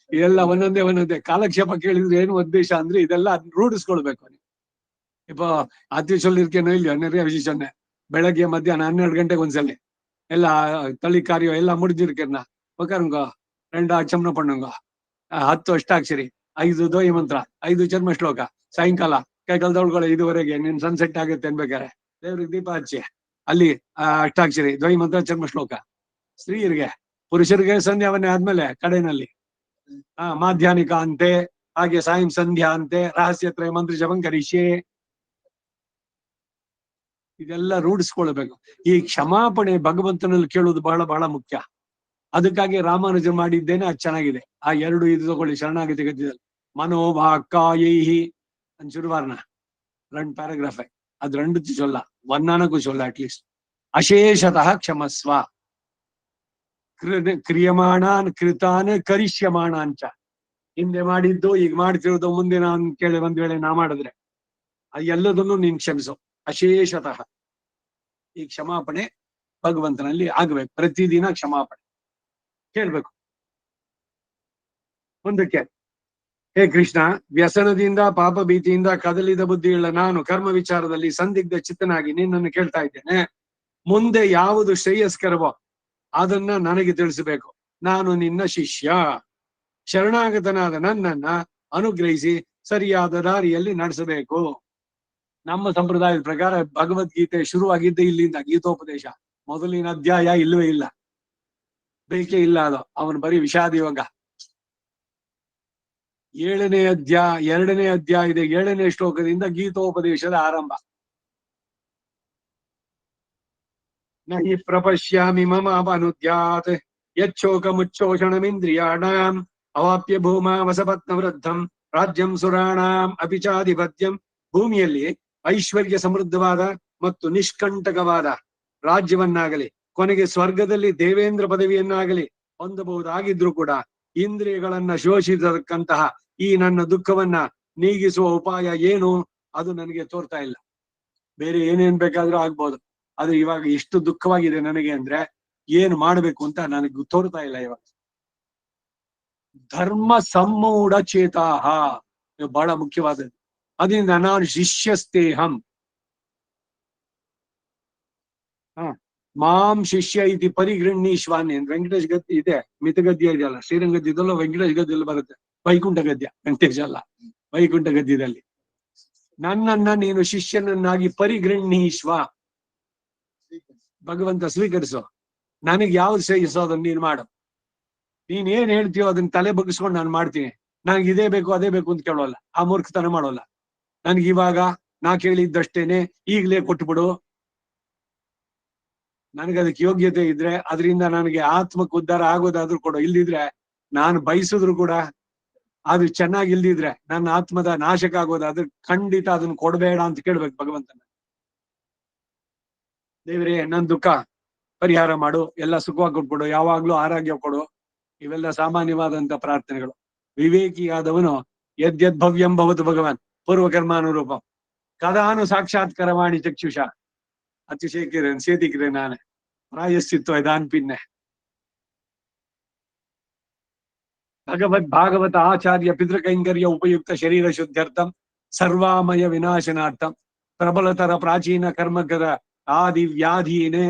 ಇದೆಲ್ಲ ಒಂದೊಂದೇ ಕಾಲಕ್ಷೇಪ ಕೇಳಿದ್ರೆ ಏನು ಉದ್ದೇಶ ಅಂದ್ರೆ ಇದೆಲ್ಲ ರೂಢಿಸ್ಕೊಳ್ಬೇಕು. ಇಪ್ಪ ಅತಿ சொல்லிருக்கேனோ இல்லையோ நிறைய விஷயம் சொன்னேன். ಬೆಳಗ್ಗೆ ಮಧ್ಯಾಹ್ನ 12 ಗಂಟೆಗೆ ಒಂದ್ಸಲಿ ಎಲ್ಲ ತಳಿ ಕಾರ್ಯ ಎಲ್ಲ ಮುಡಿஞ்சிருக்கேன்னா உட்காருங்க, 2 அச்சம்ன பண்ணுங்க, 10 ಅಷ್ಟಾಕ್ಷರಿ, 5 ದೋಯಿ ಮಂತ್ರ, 5 ಚರ್ಮ ಶ್ಲೋಕ, ಸಾಯಂಕಾಲ ಕೈ ಕಲ್ದವಳುಗಳು 5ವರೆಗೆ ನಿನ್ ಸನ್ಸೆಟ್ ಆಗುತ್ತೆ ಅನ್ಬೇಕಾರೆ ದೇವ್ರಿಗೆ ದೀಪ ಹಚ್ಚಿ ಅಲ್ಲಿ ಅಷ್ಟಾಕ್ಷರಿ ದ್ವೈ ಮಂತ್ರ ಚರ್ಮ ಶ್ಲೋಕ. ಸ್ತ್ರೀಯರಿಗೆ, ಪುರುಷರಿಗೆ ಸಂಧ್ಯಾವನ್ನೇ ಆದ್ಮೇಲೆ ಕಡೆನಲ್ಲಿ ಮಾಧ್ಯಾನಿಕ ಅಂತೆ, ಹಾಗೆ ಸಾಯಂ ಸಂಧ್ಯಾ ಅಂತೆ, ರಹಸ್ಯತ್ರಯ ಮಂತ್ರ ಜಪಂ ಕರಿಷ್ಯೆ. ಇದೆಲ್ಲ ರೂಢಿಸ್ಕೊಳ್ಬೇಕು. ಈ ಕ್ಷಮಾಪಣೆ ಭಗವಂತನಲ್ಲಿ ಕೇಳೋದು ಬಹಳ ಬಹಳ ಮುಖ್ಯ. ಅದಕ್ಕಾಗಿ ರಾಮಾನುಜ ಮಾಡಿದ್ದೇನೆ, ಅದು ಚೆನ್ನಾಗಿದೆ. ಆ 2 ಇದು ತಗೊಳ್ಳಿ, ಶರಣಾಗತಿ ಗದ್ಯದಲ್ಲಿ ಮನೋಭಾಕಾಯೈಹಿ ಶುರುವಾರ್ನ 2 ಪ್ಯಾರಾಗ್ರಾಫ್ ಅದು 2 ಚೊಲ್ಲ, ವರ್ಣನಕ್ಕೂ ಚೊಲ್ಲ ಅಟ್ಲೀಸ್ಟ್. ಅಶೇಷತಃ ಕ್ಷಮಸ್ವ, ಕ್ರಿಯಮಾಣಾನ್ ಕೃತಾನ್ ಕರಿಷ್ಯಮಾಣಾಂಚ. ಹಿಂದೆ ಮಾಡಿದ್ದು ಈಗ ಮಾಡ್ತಿರೋದು, ಮುಂದೆ ನಾನು ಕೇಳಿ ಒಂದ್ ವೇಳೆ ನಾ ಮಾಡಿದ್ರೆ ಅದು ಎಲ್ಲದನ್ನು ನೀನ್ ಕ್ಷಮಿಸು. ಅಶೇಷತಃ ಈ ಕ್ಷಮಾಪಣೆ ಭಗವಂತನಲ್ಲಿ ಆಗ್ಬೇಕು. ಪ್ರತಿದಿನ ಕ್ಷಮಾಪಣೆ ಕೇಳ್ಬೇಕು. ಮುಂದಕ್ಕೆ, ಹೇ ಕೃಷ್ಣ, ವ್ಯಸನದಿಂದ ಪಾಪ ಭೀತಿಯಿಂದ ಕದಲಿದ ಬುದ್ಧಿಯುಳ್ಳ ನಾನು ಕರ್ಮ ವಿಚಾರದಲ್ಲಿ ಸಂದಿಗ್ಧ ಚಿತ್ತನಾಗಿ ನಿನ್ನನ್ನು ಕೇಳ್ತಾ ಇದ್ದೇನೆ. ಮುಂದೆ ಯಾವುದು ಶ್ರೇಯಸ್ಕರವೋ ಅದನ್ನ ನನಗೆ ತಿಳಿಸಬೇಕು. ನಾನು ನಿನ್ನ ಶಿಷ್ಯ. ಶರಣಾಗತನಾದ ನನ್ನನ್ನ ಅನುಗ್ರಹಿಸಿ ಸರಿಯಾದ ದಾರಿಯಲ್ಲಿ ನಡೆಸಬೇಕು. ನಮ್ಮ ಸಂಪ್ರದಾಯದ ಪ್ರಕಾರ ಭಗವದ್ಗೀತೆ ಶುರುವಾಗಿದ್ದೆ ಇಲ್ಲಿಂದ. ಗೀತೋಪದೇಶ ಮೊದಲಿನ ಅಧ್ಯಾಯ ಇಲ್ಲವೇ ಇಲ್ಲ, ಬೇಕೇ ಇಲ್ಲ. ಅದು ಅವನು ಬರೀ ವಿಷಾದ ಯೋಗ. 2ನೇ ಅಧ್ಯಾಯದ 7ನೇ ಶ್ಲೋಕದಿಂದ ಗೀತೋಪದೇಶದ ಆರಂಭ. ನಹಿ ಪ್ರಪಶ್ಯಾಮಿ ಮಮ ಅನುದ್ಯಾತ್ ಯಚ್ಛೋಕ ಮುಚ್ಚೋಷಣಮಿಂದ್ರಿಯಾಣಾಂ ಅವಾಪ್ಯ ಭೂಮಾ ವಸಪತ್ನ ವೃದ್ಧಂ ರಾಜ್ಯಂ ಸುರಾಣಾಂ ಅಪಿಚಾಧಿಪತ್ಯಂ. ಭೂಮಿಯಲ್ಲಿ ಐಶ್ವರ್ಯ ಸಮೃದ್ಧವಾದ ಮತ್ತು ನಿಷ್ಕಂಟಕವಾದ ರಾಜ್ಯವನ್ನಾಗಲಿ, ಕೊನೆಗೆ ಸ್ವರ್ಗದಲ್ಲಿ ದೇವೇಂದ್ರ ಪದವಿಯನ್ನಾಗಲಿ ಹೊಂದಬಹುದಾಗಿದ್ರು ಕೂಡ ಇಂದ್ರಿಯಗಳನ್ನ ಶೋಷಿಸತಕ್ಕಂತಹ ಈ ನನ್ನ ದುಃಖವನ್ನ ನೀಗಿಸುವ ಉಪಾಯ ಏನು, ಅದು ನನಗೆ ತೋರ್ತಾ ಇಲ್ಲ. ಬೇರೆ ಏನೇನ್ ಬೇಕಾದ್ರೂ ಆಗ್ಬೋದು, ಆದ್ರೆ ಇವಾಗ ಎಷ್ಟು ದುಃಖವಾಗಿದೆ ನನಗೆ ಅಂದ್ರೆ ಏನು ಮಾಡ್ಬೇಕು ಅಂತ ನನಗೆ ತೋರ್ತಾ ಇಲ್ಲ ಇವಾಗ. ಧರ್ಮ ಸಮ್ಮೂಢ ಚೇತಾಹ ಬಹಳ ಮುಖ್ಯವಾದದ್ದು. ಅದರಿಂದ ನಾನು ಶಿಷ್ಯಸ್ತೇಹಂ. ಮಾಂ ಶಿಷ್ಯ ಇತಿ ಪರಿಗೃಹೀಶ್ವಾನ್ಯ. ವೆಂಕಟೇಶ್ ಗದ್ಯ ಇದೆ, ಮಿತಗದ್ಯ ಇದೆಯಲ್ಲ, ಶ್ರೀರಂಗದ್ಯದಲ್ಲೂ ವೆಂಕಟೇಶ್ ಗದ್ಯಲ್ಲಿ ಬರುತ್ತೆ. ವೈಕುಂಠ ಗದ್ಯ, ವೆಂಕಟೇಶ್ ಅಲ್ಲ, ವೈಕುಂಠ ಗದ್ಯದಲ್ಲಿ ನನ್ನನ್ನ ನೀನು ಶಿಷ್ಯನನ್ನಾಗಿ ಪರಿಗೃಹೀಶ್ವ, ಭಗವಂತ ಸ್ವೀಕರಿಸು. ನನಗೆ ಯಾವ್ದು ಶ್ರೇಯಸ್ಸೋ ಅದನ್ನ ನೀನ್ ಮಾಡು. ನೀನ್ ಏನ್ ಹೇಳ್ತೀಯೋ ಅದನ್ನ ತಲೆ ಬಗ್ಗಿಸ್ಕೊಂಡು ನಾನು ಮಾಡ್ತೀನಿ. ನನಗೆ ಇದೇ ಬೇಕು ಅದೇ ಬೇಕು ಅಂತ ಕೇಳೋಲ್ಲ, ಆ ಮೂರ್ಖತನ ಮಾಡೋಲ್ಲ. ನನ್ಗೆ ಇವಾಗ ನಾ ಕೇಳಿದ್ದಷ್ಟೇನೆ ಈಗಲೇ ಕೊಟ್ಬಿಡು. ನನಗೆ ಅದಕ್ಕೆ ಯೋಗ್ಯತೆ ಇದ್ರೆ ಅದರಿಂದ ನನಗೆ ಆತ್ಮಕ್ಕೆ ಉದ್ಧಾರ ಆಗೋದಾದ್ರೂ ಕೊಡು. ಇಲ್ದಿದ್ರೆ ನಾನು ಬಯಸಿದ್ರು ಕೂಡ ಅದು ಚೆನ್ನಾಗಿ ಇಲ್ದಿದ್ರೆ ನನ್ನ ಆತ್ಮದ ನಾಶಕ ಆಗೋದಾದ್ರೆ ಖಂಡಿತ ಅದನ್ನ ಕೊಡಬೇಡ ಅಂತ ಕೇಳ್ಬೇಕು ಭಗವಂತನ. ದೇವರೇ ನನ್ ದುಃಖ ಪರಿಹಾರ ಮಾಡು, ಎಲ್ಲ ಸುಖವಾಗಿ ಕೊಟ್ಬಿಡು, ಯಾವಾಗ್ಲೂ ಆರೋಗ್ಯ ಕೊಡು. ಇವೆಲ್ಲ ಸಾಮಾನ್ಯವಾದಂತ ಪ್ರಾರ್ಥನೆಗಳು. ವಿವೇಕಿಯಾದವನು ಯದ್ಯದ್ ಭವ್ಯಂ ಭವತು ಭಗವಾನ್ ಪೂರ್ವಕರ್ಮಾನುರೂಪ ಕದಾನು ಸಾಕ್ಷಾತ್ಕರವಾಣಿ ಚಕ್ಷುಷ ಅತಿಶೇಕಿರೇನ್ ಸೇತಿಕಿರೇ ನಾನೇ ಪ್ರಾಯಶ್ಚಿತ್ವ ಇದಾನ್ ಪಿನ್ನೆ. ಭಾಗವತ ಆಚಾರ್ಯ ಪಿತೃಕೈಂಕರ್ಯ ಉಪಯುಕ್ತ ಶರೀರ ಶುದ್ಧ್ಯರ್ಥಂ ಸರ್ವಾಮಯ ವಿನಾಶನಾರ್ಥಂ ಪ್ರಬಲತರ ಪ್ರಾಚೀನ ಕರ್ಮಕರ ಆದಿ ವ್ಯಾಧೀನೆ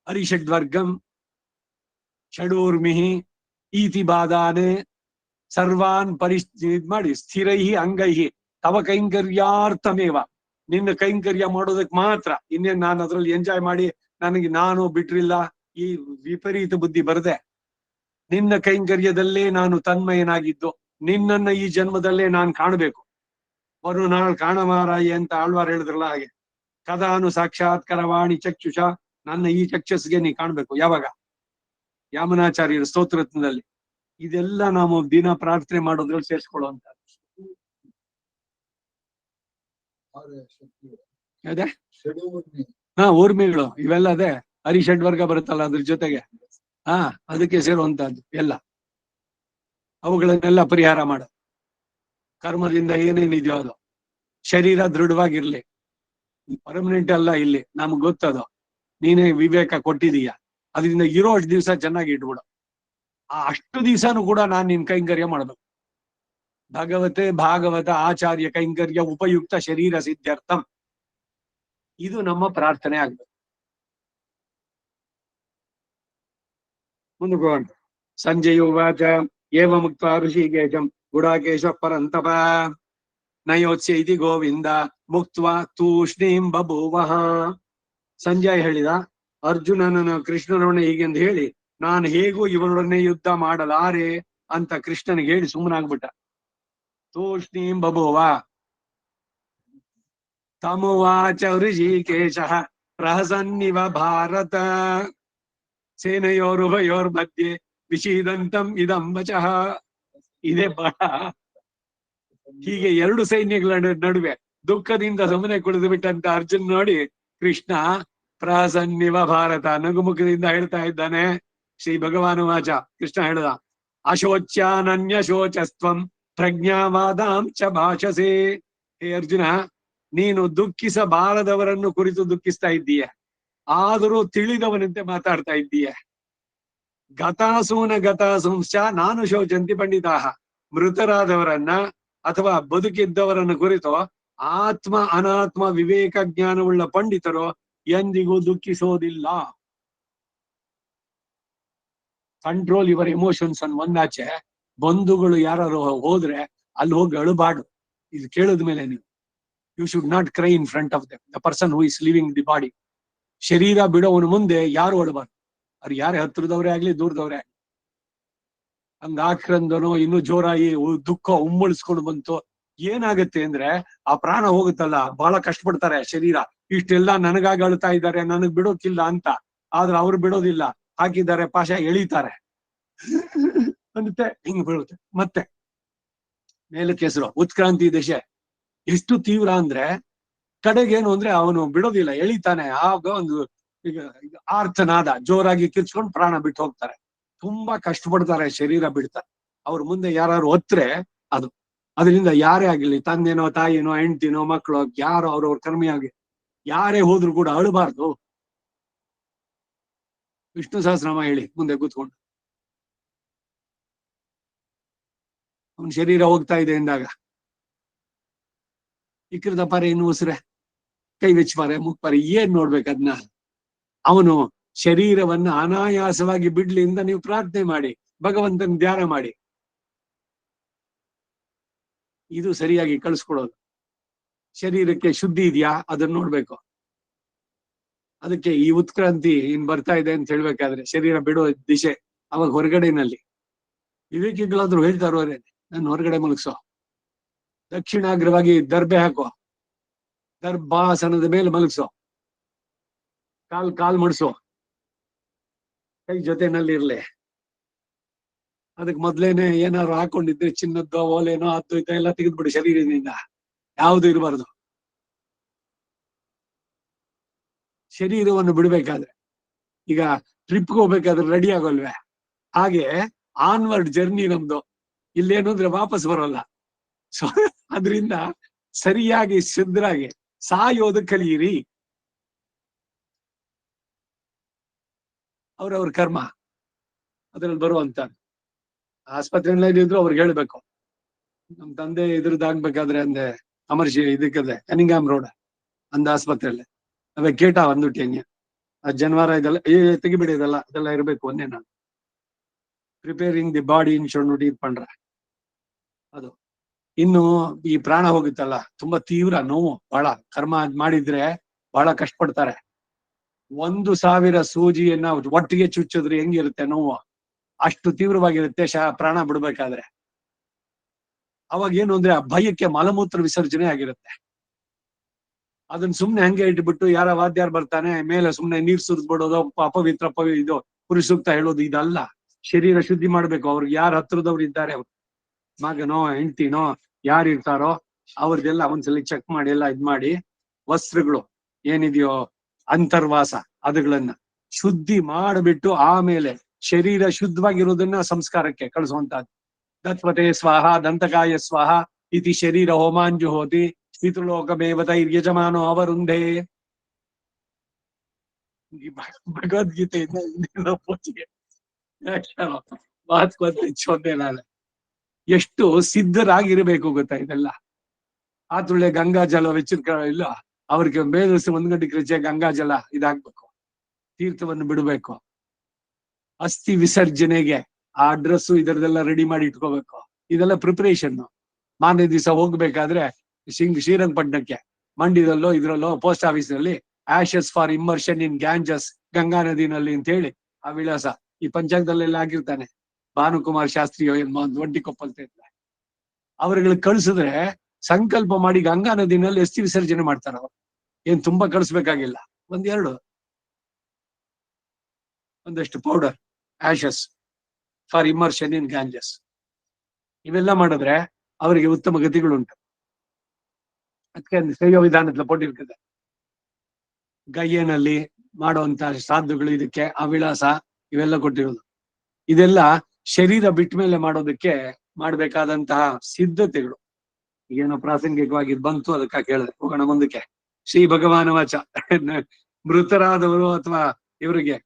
ಹರಿಷಡ್ವರ್ಗಂ ಷಡೂರ್ಮಿಹಿ ಈತಿ ಬಾಧಾನೆ ಸರ್ವಾನ್ ಮಾಡಿ ಸ್ಥಿರೈ ಅಂಗೈಹಿ ತವ ಕೈಂಕರ್ಯಾರ್ಥಮೇವ. ನಿನ್ನ ಕೈಂಕರ್ಯ ಮಾಡೋದಕ್ ಮಾತ್ರ, ಇನ್ನೇನ್ ನಾನು ಅದ್ರಲ್ಲಿ ಎಂಜಾಯ್ ಮಾಡಿ ನನಗೆ ನಾನು ಬಿಟ್ರಿಲ್ಲ ಈ ವಿಪರೀತ ಬುದ್ಧಿ ಬರದೆ ನಿನ್ನ ಕೈಂಕರ್ಯದಲ್ಲೇ ನಾನು ತನ್ಮಯನಾಗಿದ್ದು ನಿನ್ನನ್ನ ಈ ಜನ್ಮದಲ್ಲೇ ನಾನು ಕಾಣಬೇಕು. ಅವರು ನಾಳು ಕಾಣಮಾರಾಯಿ ಅಂತ ಆಳ್ವಾರ್ ಹೇಳಿದ್ರಲ್ಲ ಹಾಗೆ, ಕದಾನು ಸಾಕ್ಷಾತ್ಕರವಾಣಿ ಚಕ್ಷುಷ, ನನ್ನ ಈ ಚಕ್ಷಸ್ಗೆ ನೀ ಕಾಣ್ಬೇಕು. ಯಾವಾಗ? ಯಾಮನಾಚಾರ್ಯರ ಸ್ತೋತ್ರತ್ನದಲ್ಲಿ. ಇದೆಲ್ಲ ನಾವು ದಿನ ಪ್ರಾರ್ಥನೆ ಮಾಡೋದ್ರಲ್ಲಿ ಸೇರಿಸ್ಕೊಳ್ಳುವಂತ ಅದೇ ಊರ್ಮಿಗಳು ಇವೆಲ್ಲ ಅದೇ ಹರಿಷಡ್ವರ್ಗ ಬರುತ್ತಲ್ಲ ಅದ್ರ ಜೊತೆಗೆ ಅದಕ್ಕೆ ಸೇರುವಂತಹದ್ದು ಎಲ್ಲ. ಅವುಗಳನ್ನೆಲ್ಲ ಪರಿಹಾರ ಮಾಡು. ಕರ್ಮದಿಂದ ಏನೇನಿದೆಯೋ ಅದು. ಶರೀರ ದೃಢವಾಗಿರ್ಲಿ, ಪರ್ಮನೆಂಟ್ ಅಲ್ಲ ಇಲ್ಲಿ, ನಮ್ಗೆ ಗೊತ್ತದು. ನೀನೇ ವಿವೇಕ ಕೊಟ್ಟಿದೀಯ, ಅದರಿಂದ ಇರೋ ಅಷ್ಟು ದಿವಸ ಚೆನ್ನಾಗಿ ಇಟ್ಬಿಡು. ಅಷ್ಟು ದಿವಸನೂ ಕೂಡ ನಾನ್ ನಿನ್ ಕೈಂಕರ್ಯ ಮಾಡ್ಬೇಕು. ಭಗವತೆ ಭಾಗವತ ಆಚಾರ್ಯ ಕೈಂಕರ್ಯ ಉಪಯುಕ್ತ ಶರೀರ ಸಿದ್ಧಾರ್ಥಂ, ಇದು ನಮ್ಮ ಪ್ರಾರ್ಥನೆ ಆಗ್ಬೇಕು. ಮುಂದೋಗೋಣ. ಸಂಜಯ ಉವಾಚ ಏವ ಮುಕ್ತ ಋಷಿಕೇಶಂ ಗುಡಾಕೇಶ ಪರಂತಪ ನಯೋತ್ಸ್ಯ ಇತಿ ಗೋವಿಂದ ಮುಕ್ತ್ವಾ ತೂಷ್ಣೀಂ ಬಭೂವಃ. ಸಂಜಯ ಹೇಳಿದ, ಅರ್ಜುನನನ್ನು ಕೃಷ್ಣನೊಡನೆ ಹೀಗೆಂದು ಹೇಳಿ ನಾನು ಹೇಗೂ ಇವನೊಡನೆ ಯುದ್ಧ ಮಾಡಲಾರೆ ಅಂತ ಕೃಷ್ಣನಿಗೆ ಹೇಳಿ ಸುಮ್ಮನಾಗ್ಬಿಟ್ಟ. ತೂಷ್ಣೀಂ ಬಭೂವ, ತಮುವಾಚ ಋಷಿಕೇಶಃ ಪ್ರಹಸನ್ನಿವ ಭಾರತ ಸೇನೆಯೋರುಭಯೋರ್ಮಧ್ಯೆ ವಿಷೀದಂತಂ ಇದಂ ವಚಃ. ಇದೇ ಬಹಳ ಹೀಗೆ ಎರಡು ಸೈನ್ಯಗಳ ನಡುವೆ ದುಃಖದಿಂದ ಸುಮ್ಮನೆ ಕುಳಿದು ಬಿಟ್ಟಂತ ಅರ್ಜುನ್ ನೋಡಿ ಕೃಷ್ಣ ಪ್ರಹಸನ್ನಿವ ಭಾರತ ನಗುಮುಖದಿಂದ ಹೇಳ್ತಾ ಇದ್ದಾನೆ. ಶ್ರೀ ಭಗವಾನು ವಾಚ ಕೃಷ್ಣ ಹೇಳ್ದ ಅಶೋಚ್ಯಾನನ್ಯ ಶೋಚಸ್ತ್ವಂ ಪ್ರಜ್ಞಾವಾದಾಂ ಚ ಭಾಷಸೆ. ಹೇ ಅರ್ಜುನ, ನೀನು ದುಃಖಿಸಬಾರದವರನ್ನು ಕುರಿತು ದುಃಖಿಸ್ತಾ ಇದ್ದೀಯ, ಆದರೂ ತಿಳಿದವನಂತೆ ಮಾತಾಡ್ತಾ ಇದ್ದೀಯ. ಗತಾಸೂನ ಗತಾಸೂಂಶ್ಚ ನಾನು ಶೋಚಂತಿ ಪಂಡಿತಾಹ. ಮೃತರಾದವರನ್ನ ಅಥವಾ ಬದುಕಿದ್ದವರನ್ನು ಕುರಿತು ಆತ್ಮ ಅನಾತ್ಮ ವಿವೇಕ ಜ್ಞಾನವುಳ್ಳ ಪಂಡಿತರು ಎಂದಿಗೂ ದುಃಖಿಸೋದಿಲ್ಲ. ಕಂಟ್ರೋಲ್ ಯುವರ್ ಎಮೋಷನ್ಸ್ ಅನ್ ಒಂದಾಚೆ. ಬಂಧುಗಳು ಯಾರು ಹೋದ್ರೆ ಅಲ್ಲಿ ಹೋಗಿ ಅಳುಬಾಡು. ಇದು ಕೇಳಿದ ಮೇಲೆ ನೀವು you should not cry in front of them, the person who is leaving the body. ಶರೀರ ಬಿಡೋವನ ಮುಂದೆ ಯಾರು ಅಳಬಾರ್ದು, ಅವ್ರು ಯಾರೇ ಹತ್ರದವರೇ ಆಗ್ಲಿ ದೂರದವರೇ ಆಗ್ಲಿ. ಹಂಗ ಆಕ್ರಂದನೋ ಇನ್ನು ಜೋರಾಗಿ ದುಃಖ ಉಮ್ಮಳಿಸ್ಕೊಂಡು ಬಂತು. ಏನಾಗತ್ತೆ ಅಂದ್ರೆ ಆ ಪ್ರಾಣ ಹೋಗುತ್ತಲ್ಲ, ಬಹಳ ಕಷ್ಟಪಡ್ತಾರೆ ಶರೀರ. ಇಷ್ಟೆಲ್ಲ ನನಗಾಗಿ ಅಳ್ತಾ ಇದ್ದಾರೆ, ನನಗ್ ಬಿಡೋಕಿಲ್ಲ ಅಂತ. ಆದ್ರೆ ಅವ್ರು ಬಿಡೋದಿಲ್ಲ, ಹಾಕಿದ್ದಾರೆ ಪಾಶ ಎಳಿತಾರೆ ಅಂತೆ, ಹಿಂಗ್ ಬೀಳುತ್ತೆ. ಮತ್ತೆ ಮೇಲಕ್ಕೆ ಹೆಸರು ಉತ್ಕ್ರಾಂತಿ ದಶೆ ಎಷ್ಟು ತೀವ್ರ ಅಂದ್ರೆ ಕಡೆಗೇನು ಅಂದ್ರೆ ಅವನು ಬಿಡೋದಿಲ್ಲ, ಎಳಿತಾನೆ. ಆಗ ಒಂದು ಈಗ ಆರ್ತನಾದ ಜೋರಾಗಿ ಕಿರ್ಚ್ಕೊಂಡು ಪ್ರಾಣ ಬಿಟ್ಟು ಹೋಗ್ತಾರೆ. ತುಂಬಾ ಕಷ್ಟಪಡ್ತಾರೆ, ಶರೀರ ಬಿಡ್ತಾರೆ. ಅವ್ರ ಮುಂದೆ ಯಾರು ಹೊತ್ರೆ ಅದು ಅದರಿಂದ ಯಾರೇ ಆಗಿರ್ಲಿ, ತಂದೆನೋ ತಾಯಿನೋ ಹೆಂಡ್ತಿನೋ ಮಕ್ಕಳು ಯಾರೋ ಅವ್ರವ್ರ ಕರ್ಮಿಯಾಗಿ ಯಾರೇ ಹೋದ್ರು ಕೂಡ ಅಳಬಾರ್ದು. ವಿಷ್ಣು ಸಹಸ್ರನಾಮ ಹೇಳಿ ಮುಂದೆ ಕೂತ್ಕೊಂಡು. ಅವನ ಶರೀರ ಹೋಗ್ತಾ ಇದೆ ಎಂದಾಗ ಇಕ್ರದ ಪಾರೆ ಇನ್ನು ಉಸಿರೆ ಕೈ ಬೆಚ್ಚಪಾರೆ ಮುಕ್ಪಾರೆ ಏನ್ ನೋಡ್ಬೇಕು ಅದನ್ನ. ಅವನು ಶರೀರವನ್ನ ಅನಾಯಾಸವಾಗಿ ಬಿಡ್ಲಿಂದ ನೀವು ಪ್ರಾರ್ಥನೆ ಮಾಡಿ, ಭಗವಂತನ ಧ್ಯಾನ ಮಾಡಿ. ಇದು ಸರಿಯಾಗಿ ಕಳಿಸ್ಕೊಡೋದು. ಶರೀರಕ್ಕೆ ಶುದ್ಧಿ ಇದೆಯಾ ಅದನ್ನ ನೋಡ್ಬೇಕು. ಅದಕ್ಕೆ ಈ ಉತ್ಕ್ರಾಂತಿ ಇನ್ ಬರ್ತಾ ಇದೆ ಅಂತ ಹೇಳ್ಬೇಕಾದ್ರೆ ಶರೀರ ಬಿಡೋ ದಿಶೆ ಅವಾಗ ಹೊರಗಡೆನಲ್ಲಿ ವಿವೇಕಿಗಳಾದ್ರು ಹೇಳ್ತಾರೋರೆ, ನನ್ನ ಹೊರಗಡೆ ಮಲಗಿಸೋ, ದಕ್ಷಿಣಾಗ್ರವಾಗಿ ದರ್ಬೆ ಹಾಕೋ, ದರ್ಭಾಸನದ ಮೇಲೆ ಮಲಗಿಸೋ, ಕಾಲ್ ಮಡಿಸೋ, ಕೈ ಜೊತೆನಲ್ಲಿ ಇರ್ಲಿ. ಅದಕ್ಕೆ ಮೊದ್ಲೇನೆ ಏನಾದ್ರು ಹಾಕೊಂಡಿದ್ರೆ ಚಿನ್ನದ್ದೋ ಓಲೇನೋ ಅದು ಇದು ಎಲ್ಲ ತೆಗೆದ್ಬಿಡು ಶರೀರದಿಂದ, ಯಾವುದು ಇರಬಾರ್ದು. ಶರೀರವನ್ನು ಬಿಡ್ಬೇಕಾದ್ರೆ ಈಗ ಟ್ರಿಪ್ಗೆ ಹೋಗ್ಬೇಕಾದ್ರೆ ರೆಡಿ ಆಗೋಲ್ವೇ, ಹಾಗೆ ಆನ್ವರ್ಡ್ ಜರ್ನಿ ನಮ್ದು. ಇಲ್ಲೇನು ಅಂದ್ರೆ ವಾಪಸ್ ಬರೋಲ್ಲ. ಸೊ ಅದರಿಂದ ಸರಿಯಾಗಿ ಸಿದ್ಧರಾಗಿ ಸಾಯೋದು ಕಲಿಯಿರಿ. ಅವ್ರವ್ರ ಕರ್ಮ ಅದ್ರಲ್ಲಿ ಬರುವಂತ. ಆಸ್ಪತ್ರೆಯಲ್ಲಿ ಇದ್ರು ಅವ್ರಿಗೆ ಹೇಳ್ಬೇಕು. ನಮ್ ತಂದೆ ಇದ್ರದ್ದಾಗ್ಬೇಕಾದ್ರೆ ಅಂದೆ ಅಮರ್ಶಿ ಇದಕ್ಕದೆ ಕನಿಂಗಾಮ್ ರೋಡ್ ಅಂದ ಆಸ್ಪತ್ರೆಯಲ್ಲಿ ಅವೇ ಕೇಟ ಒಂದುಟ್ಟಿಯಂಗೆ ಆ ಜನವಾರ ಇದೆಲ್ಲ ತೆಗಿಬಿಡಿ, ಅದೆಲ್ಲ ಇರ್ಬೇಕು. ಒಂದೇ ನಾನು ಪ್ರಿಪೇರಿಂಗ್ ದಿ ಬಾಡಿ ಇನ್ಶೋರ್ ಇದು ಪಂಡ್ರ ಅದು. ಇನ್ನು ಈ ಪ್ರಾಣ ಹೋಗುತ್ತಲ್ಲ, ತುಂಬಾ ತೀವ್ರ ನೋವು, ಬಹಳ ಕರ್ಮ ಮಾಡಿದ್ರೆ ಬಹಳ ಕಷ್ಟಪಡ್ತಾರೆ. 1,000 ಸೂಜಿಯನ್ನ ಒಟ್ಟಿಗೆ ಚುಚ್ಚಿದ್ರೆ ಹೆಂಗಿರುತ್ತೆ ನೋವು, ಅಷ್ಟು ತೀವ್ರವಾಗಿರುತ್ತೆ ಪ್ರಾಣ ಬಿಡ್ಬೇಕಾದ್ರೆ. ಅವಾಗ ಏನು ಅಂದ್ರೆ ಆ ಭಯಕ್ಕೆ ಮಲಮೂತ್ರ ವಿಸರ್ಜನೆ ಆಗಿರುತ್ತೆ. ಅದನ್ನ ಸುಮ್ನೆ ಹಂಗೆ ಇಟ್ಬಿಟ್ಟು ಯಾರ ವಾದ್ಯಾರ್ ಬರ್ತಾನೆ ಮೇಲೆ ಸುಮ್ನೆ ನೀರ್ ಸುರಿದ್ಬಿಡೋದು, ಅಪವಿತ್ರ ಇದು ಪುರುಷ ಸೂಕ್ತ ಹೇಳೋದು, ಇದಲ್ಲ. ಶರೀರ ಶುದ್ಧಿ ಮಾಡ್ಬೇಕು. ಅವ್ರಿಗೆ ಯಾರ ಹತ್ರದವ್ರು ಇದ್ದಾರೆ, ಮಗನೋ ಹೆಂಡ್ತಿನೋ ಯಾರು ಇರ್ತಾರೋ ಅವ್ರದ್ದೆಲ್ಲ ಒಂದ್ಸಲಿ ಚೆಕ್ ಮಾಡಿ ಎಲ್ಲ ಇದ್ ಮಾಡಿ, ವಸ್ತ್ರಗಳು ಏನಿದೆಯೋ ಅಂತರ್ವಾಸ ಅದುಗಳನ್ನ ಶುದ್ಧಿ ಮಾಡಿಬಿಟ್ಟು ಆಮೇಲೆ ಶರೀರ ಶುದ್ಧವಾಗಿರೋದನ್ನ ಸಂಸ್ಕಾರಕ್ಕೆ ಕಳಿಸುವಂತಹದ್ದು. ದತ್ಪತೆ ಸ್ವಾಹ ದಂತಕಾಯ ಸ್ವಾಹ ಇತಿ ಶರೀರ ಹೋಮಾಂಜುಹೋತಿ ಪಿತೃಲೋಕಮೇವತ ಯಜಮಾನೋ ಅವರುಂಧೇ. ಭಗವದ್ಗೀತೆಯಿಂದ ಪೂಜೆಗೆ ನಾನು ಎಷ್ಟು ಸಿದ್ಧರಾಗಿರ್ಬೇಕು ಗೊತ್ತಾ ಇದೆಲ್ಲ. ಆತುಳ್ಳೆ ಗಂಗಾ ಜಲ ಇಲ್ಲ, ಅವ್ರಿಗೆ ಮೇಲುಸಿ 1 ಗಂಟೆ ಕ್ರಿಚೆ ಗಂಗಾ ಜಲ ಇದಾಗ್ಬೇಕು, ತೀರ್ಥವನ್ನು ಬಿಡಬೇಕು. ಅಸ್ಥಿ ವಿಸರ್ಜನೆಗೆ ಆ ಡ್ರೆಸ್ಸು ಇದರದೆಲ್ಲ ರೆಡಿ ಮಾಡಿ ಇಟ್ಕೋಬೇಕು. ಇದೆಲ್ಲ ಪ್ರಿಪರೇಷನ್. ಮಾರನೇ ದಿವಸ ಹೋಗ್ಬೇಕಾದ್ರೆ ಶ್ರೀರಂಗಪಟ್ಟಣಕ್ಕೆ ಮಂಡ್ಯದಲ್ಲೋ ಇದ್ರಲ್ಲೋ ಪೋಸ್ಟ್ ಆಫೀಸ್ ನಲ್ಲಿ ashes for immersion in Ganges, Ganga ನದಿನಲ್ಲಿ ಅಂತ ಹೇಳಿ ಆ ವಿಳಾಸ ಈ ಪಂಚಾಂಗದಲ್ಲೆಲ್ಲ ಆಗಿರ್ತಾನೆ. ಭಾನುಕುಮಾರ್ ಶಾಸ್ತ್ರಿ ಒಂಟಿ ಕೊಪ್ಪಲ್ತ ಅವ್ರಿಗೆ ಕಳ್ಸಿದ್ರೆ ಸಂಕಲ್ಪ ಮಾಡಿ ಗಂಗಾ ನದಿನಲ್ಲಿ ಅಸ್ಥಿ ವಿಸರ್ಜನೆ ಮಾಡ್ತಾರ ಅವ್ರು. ಏನ್ ತುಂಬಾ ಕಳಿಸ್ಬೇಕಾಗಿಲ್ಲ, ಒಂದಷ್ಟು powder ashes for immersion in Ganges. ಇವೆಲ್ಲ ಮಾಡಿದ್ರೆ ಅವರಿಗೆ ಉತ್ತಮ ಗತಿಗಳುಂಟು. ಅದಕ್ಕೆ ಸೇವಾ ವಿಧಾನದ ಪಟ್ಟಿರ್ತದೆ. ಗಯ್ಯನಲ್ಲಿ ಮಾಡುವಂತ ಸಾಧುಗಳು ಇದಕ್ಕೆ ಅವಿಳಾಸ ಇವೆಲ್ಲ ಕೊಟ್ಟಿರೋದು. ಇದೆಲ್ಲ ಶರೀರ ಬಿಟ್ಟ ಮೇಲೆ ಮಾಡೋದಕ್ಕೆ ಮಾಡ್ಬೇಕಾದಂತಹ ಸಿದ್ಧತೆಗಳು. ಏನೋ ಪ್ರಾಸಂಗಿಕವಾಗಿ ಬಂತು, ಅದಕ್ಕೆ ಕೇಳಿದೆ. ಹೋಗೋಣ ಮುಂದಕ್ಕೆ. ಶ್ರೀ ಭಗವಾನ ವಾಚ. ಮೃತರಾದವರು ಅಥವಾ ಇವರಿಗೆ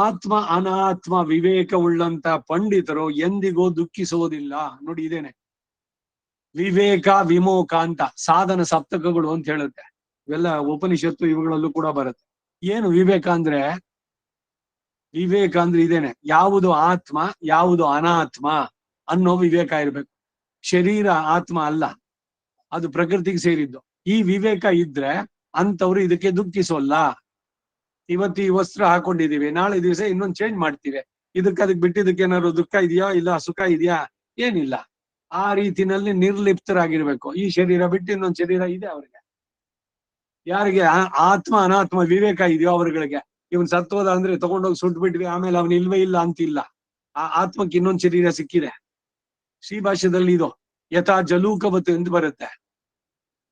ಆತ್ಮ ಅನಾತ್ಮ ವಿವೇಕ ಉಳ್ಳಂತ ಪಂಡಿತರು ಎಂದಿಗೂ ದುಃಖಿಸುವುದಿಲ್ಲ. ನೋಡಿ, ಇದೇನೆ ವಿವೇಕ ವಿಮೋಕ ಅಂತ ಸಾಧನ ಸಪ್ತಕಗಳು ಅಂತ ಹೇಳುತ್ತೆ. ಇವೆಲ್ಲ ಉಪನಿಷತ್ತು ಇವುಗಳಲ್ಲೂ ಕೂಡ ಬರುತ್ತೆ. ಏನು ವಿವೇಕ ಅಂದ್ರೆ? ವಿವೇಕ ಅಂದ್ರೆ ಇದೇನೆ, ಯಾವುದು ಆತ್ಮ ಯಾವುದು ಅನಾತ್ಮ ಅನ್ನೋ ವಿವೇಕ ಇರ್ಬೇಕು. ಶರೀರ ಆತ್ಮ ಅಲ್ಲ, ಅದು ಪ್ರಕೃತಿಗೆ ಸೇರಿದ್ದು. ಈ ವಿವೇಕ ಇದ್ರೆ ಅಂತವ್ರು ಇದಕ್ಕೆ ದುಃಖಿಸೋಲ್ಲ. ಇವತ್ತು ಈ ವಸ್ತ್ರ ಹಾಕೊಂಡಿದೀವಿ, ನಾಳೆ ದಿವಸ ಇನ್ನೊಂದು ಚೇಂಜ್ ಮಾಡ್ತೀವಿ. ಅದಕ್ಕೆ ಬಿಟ್ಟಿದ್ದಕ್ಕೆ ಏನಾದ್ರು ದುಃಖ ಇದೆಯಾ? ಇಲ್ಲ ಸುಖ ಇದೆಯಾ? ಏನಿಲ್ಲ. ಆ ರೀತಿನಲ್ಲಿ ನಿರ್ಲಿಪ್ತರಾಗಿರ್ಬೇಕು. ಈ ಶರೀರ ಬಿಟ್ಟು ಇನ್ನೊಂದು ಶರೀರ ಇದೆ ಅವ್ರಿಗೆ. ಯಾರಿಗೆ ಆತ್ಮ ಅನಾತ್ಮ ವಿವೇಕ ಇದೆಯೋ ಅವ್ರಗಳಿಗೆ, ಇವನ್ ಸತ್ವದ ಅಂದ್ರೆ ತಗೊಂಡೋಗಿ ಸುಟ್ಟು ಬಿಟ್ವಿ, ಆಮೇಲೆ ಅವನ್ ಇಲ್ವೇ ಇಲ್ಲ ಅಂತಿಲ್ಲ. ಆ ಆತ್ಮಕ್ಕೆ ಇನ್ನೊಂದು ಶರೀರ ಸಿಕ್ಕಿದೆ. ಶ್ರೀ ಭಾಷ್ಯದಲ್ಲಿ ಇದು ಯಥಾ ಜಲೂಕವತ್ತು ಎಂದು ಬರುತ್ತೆ.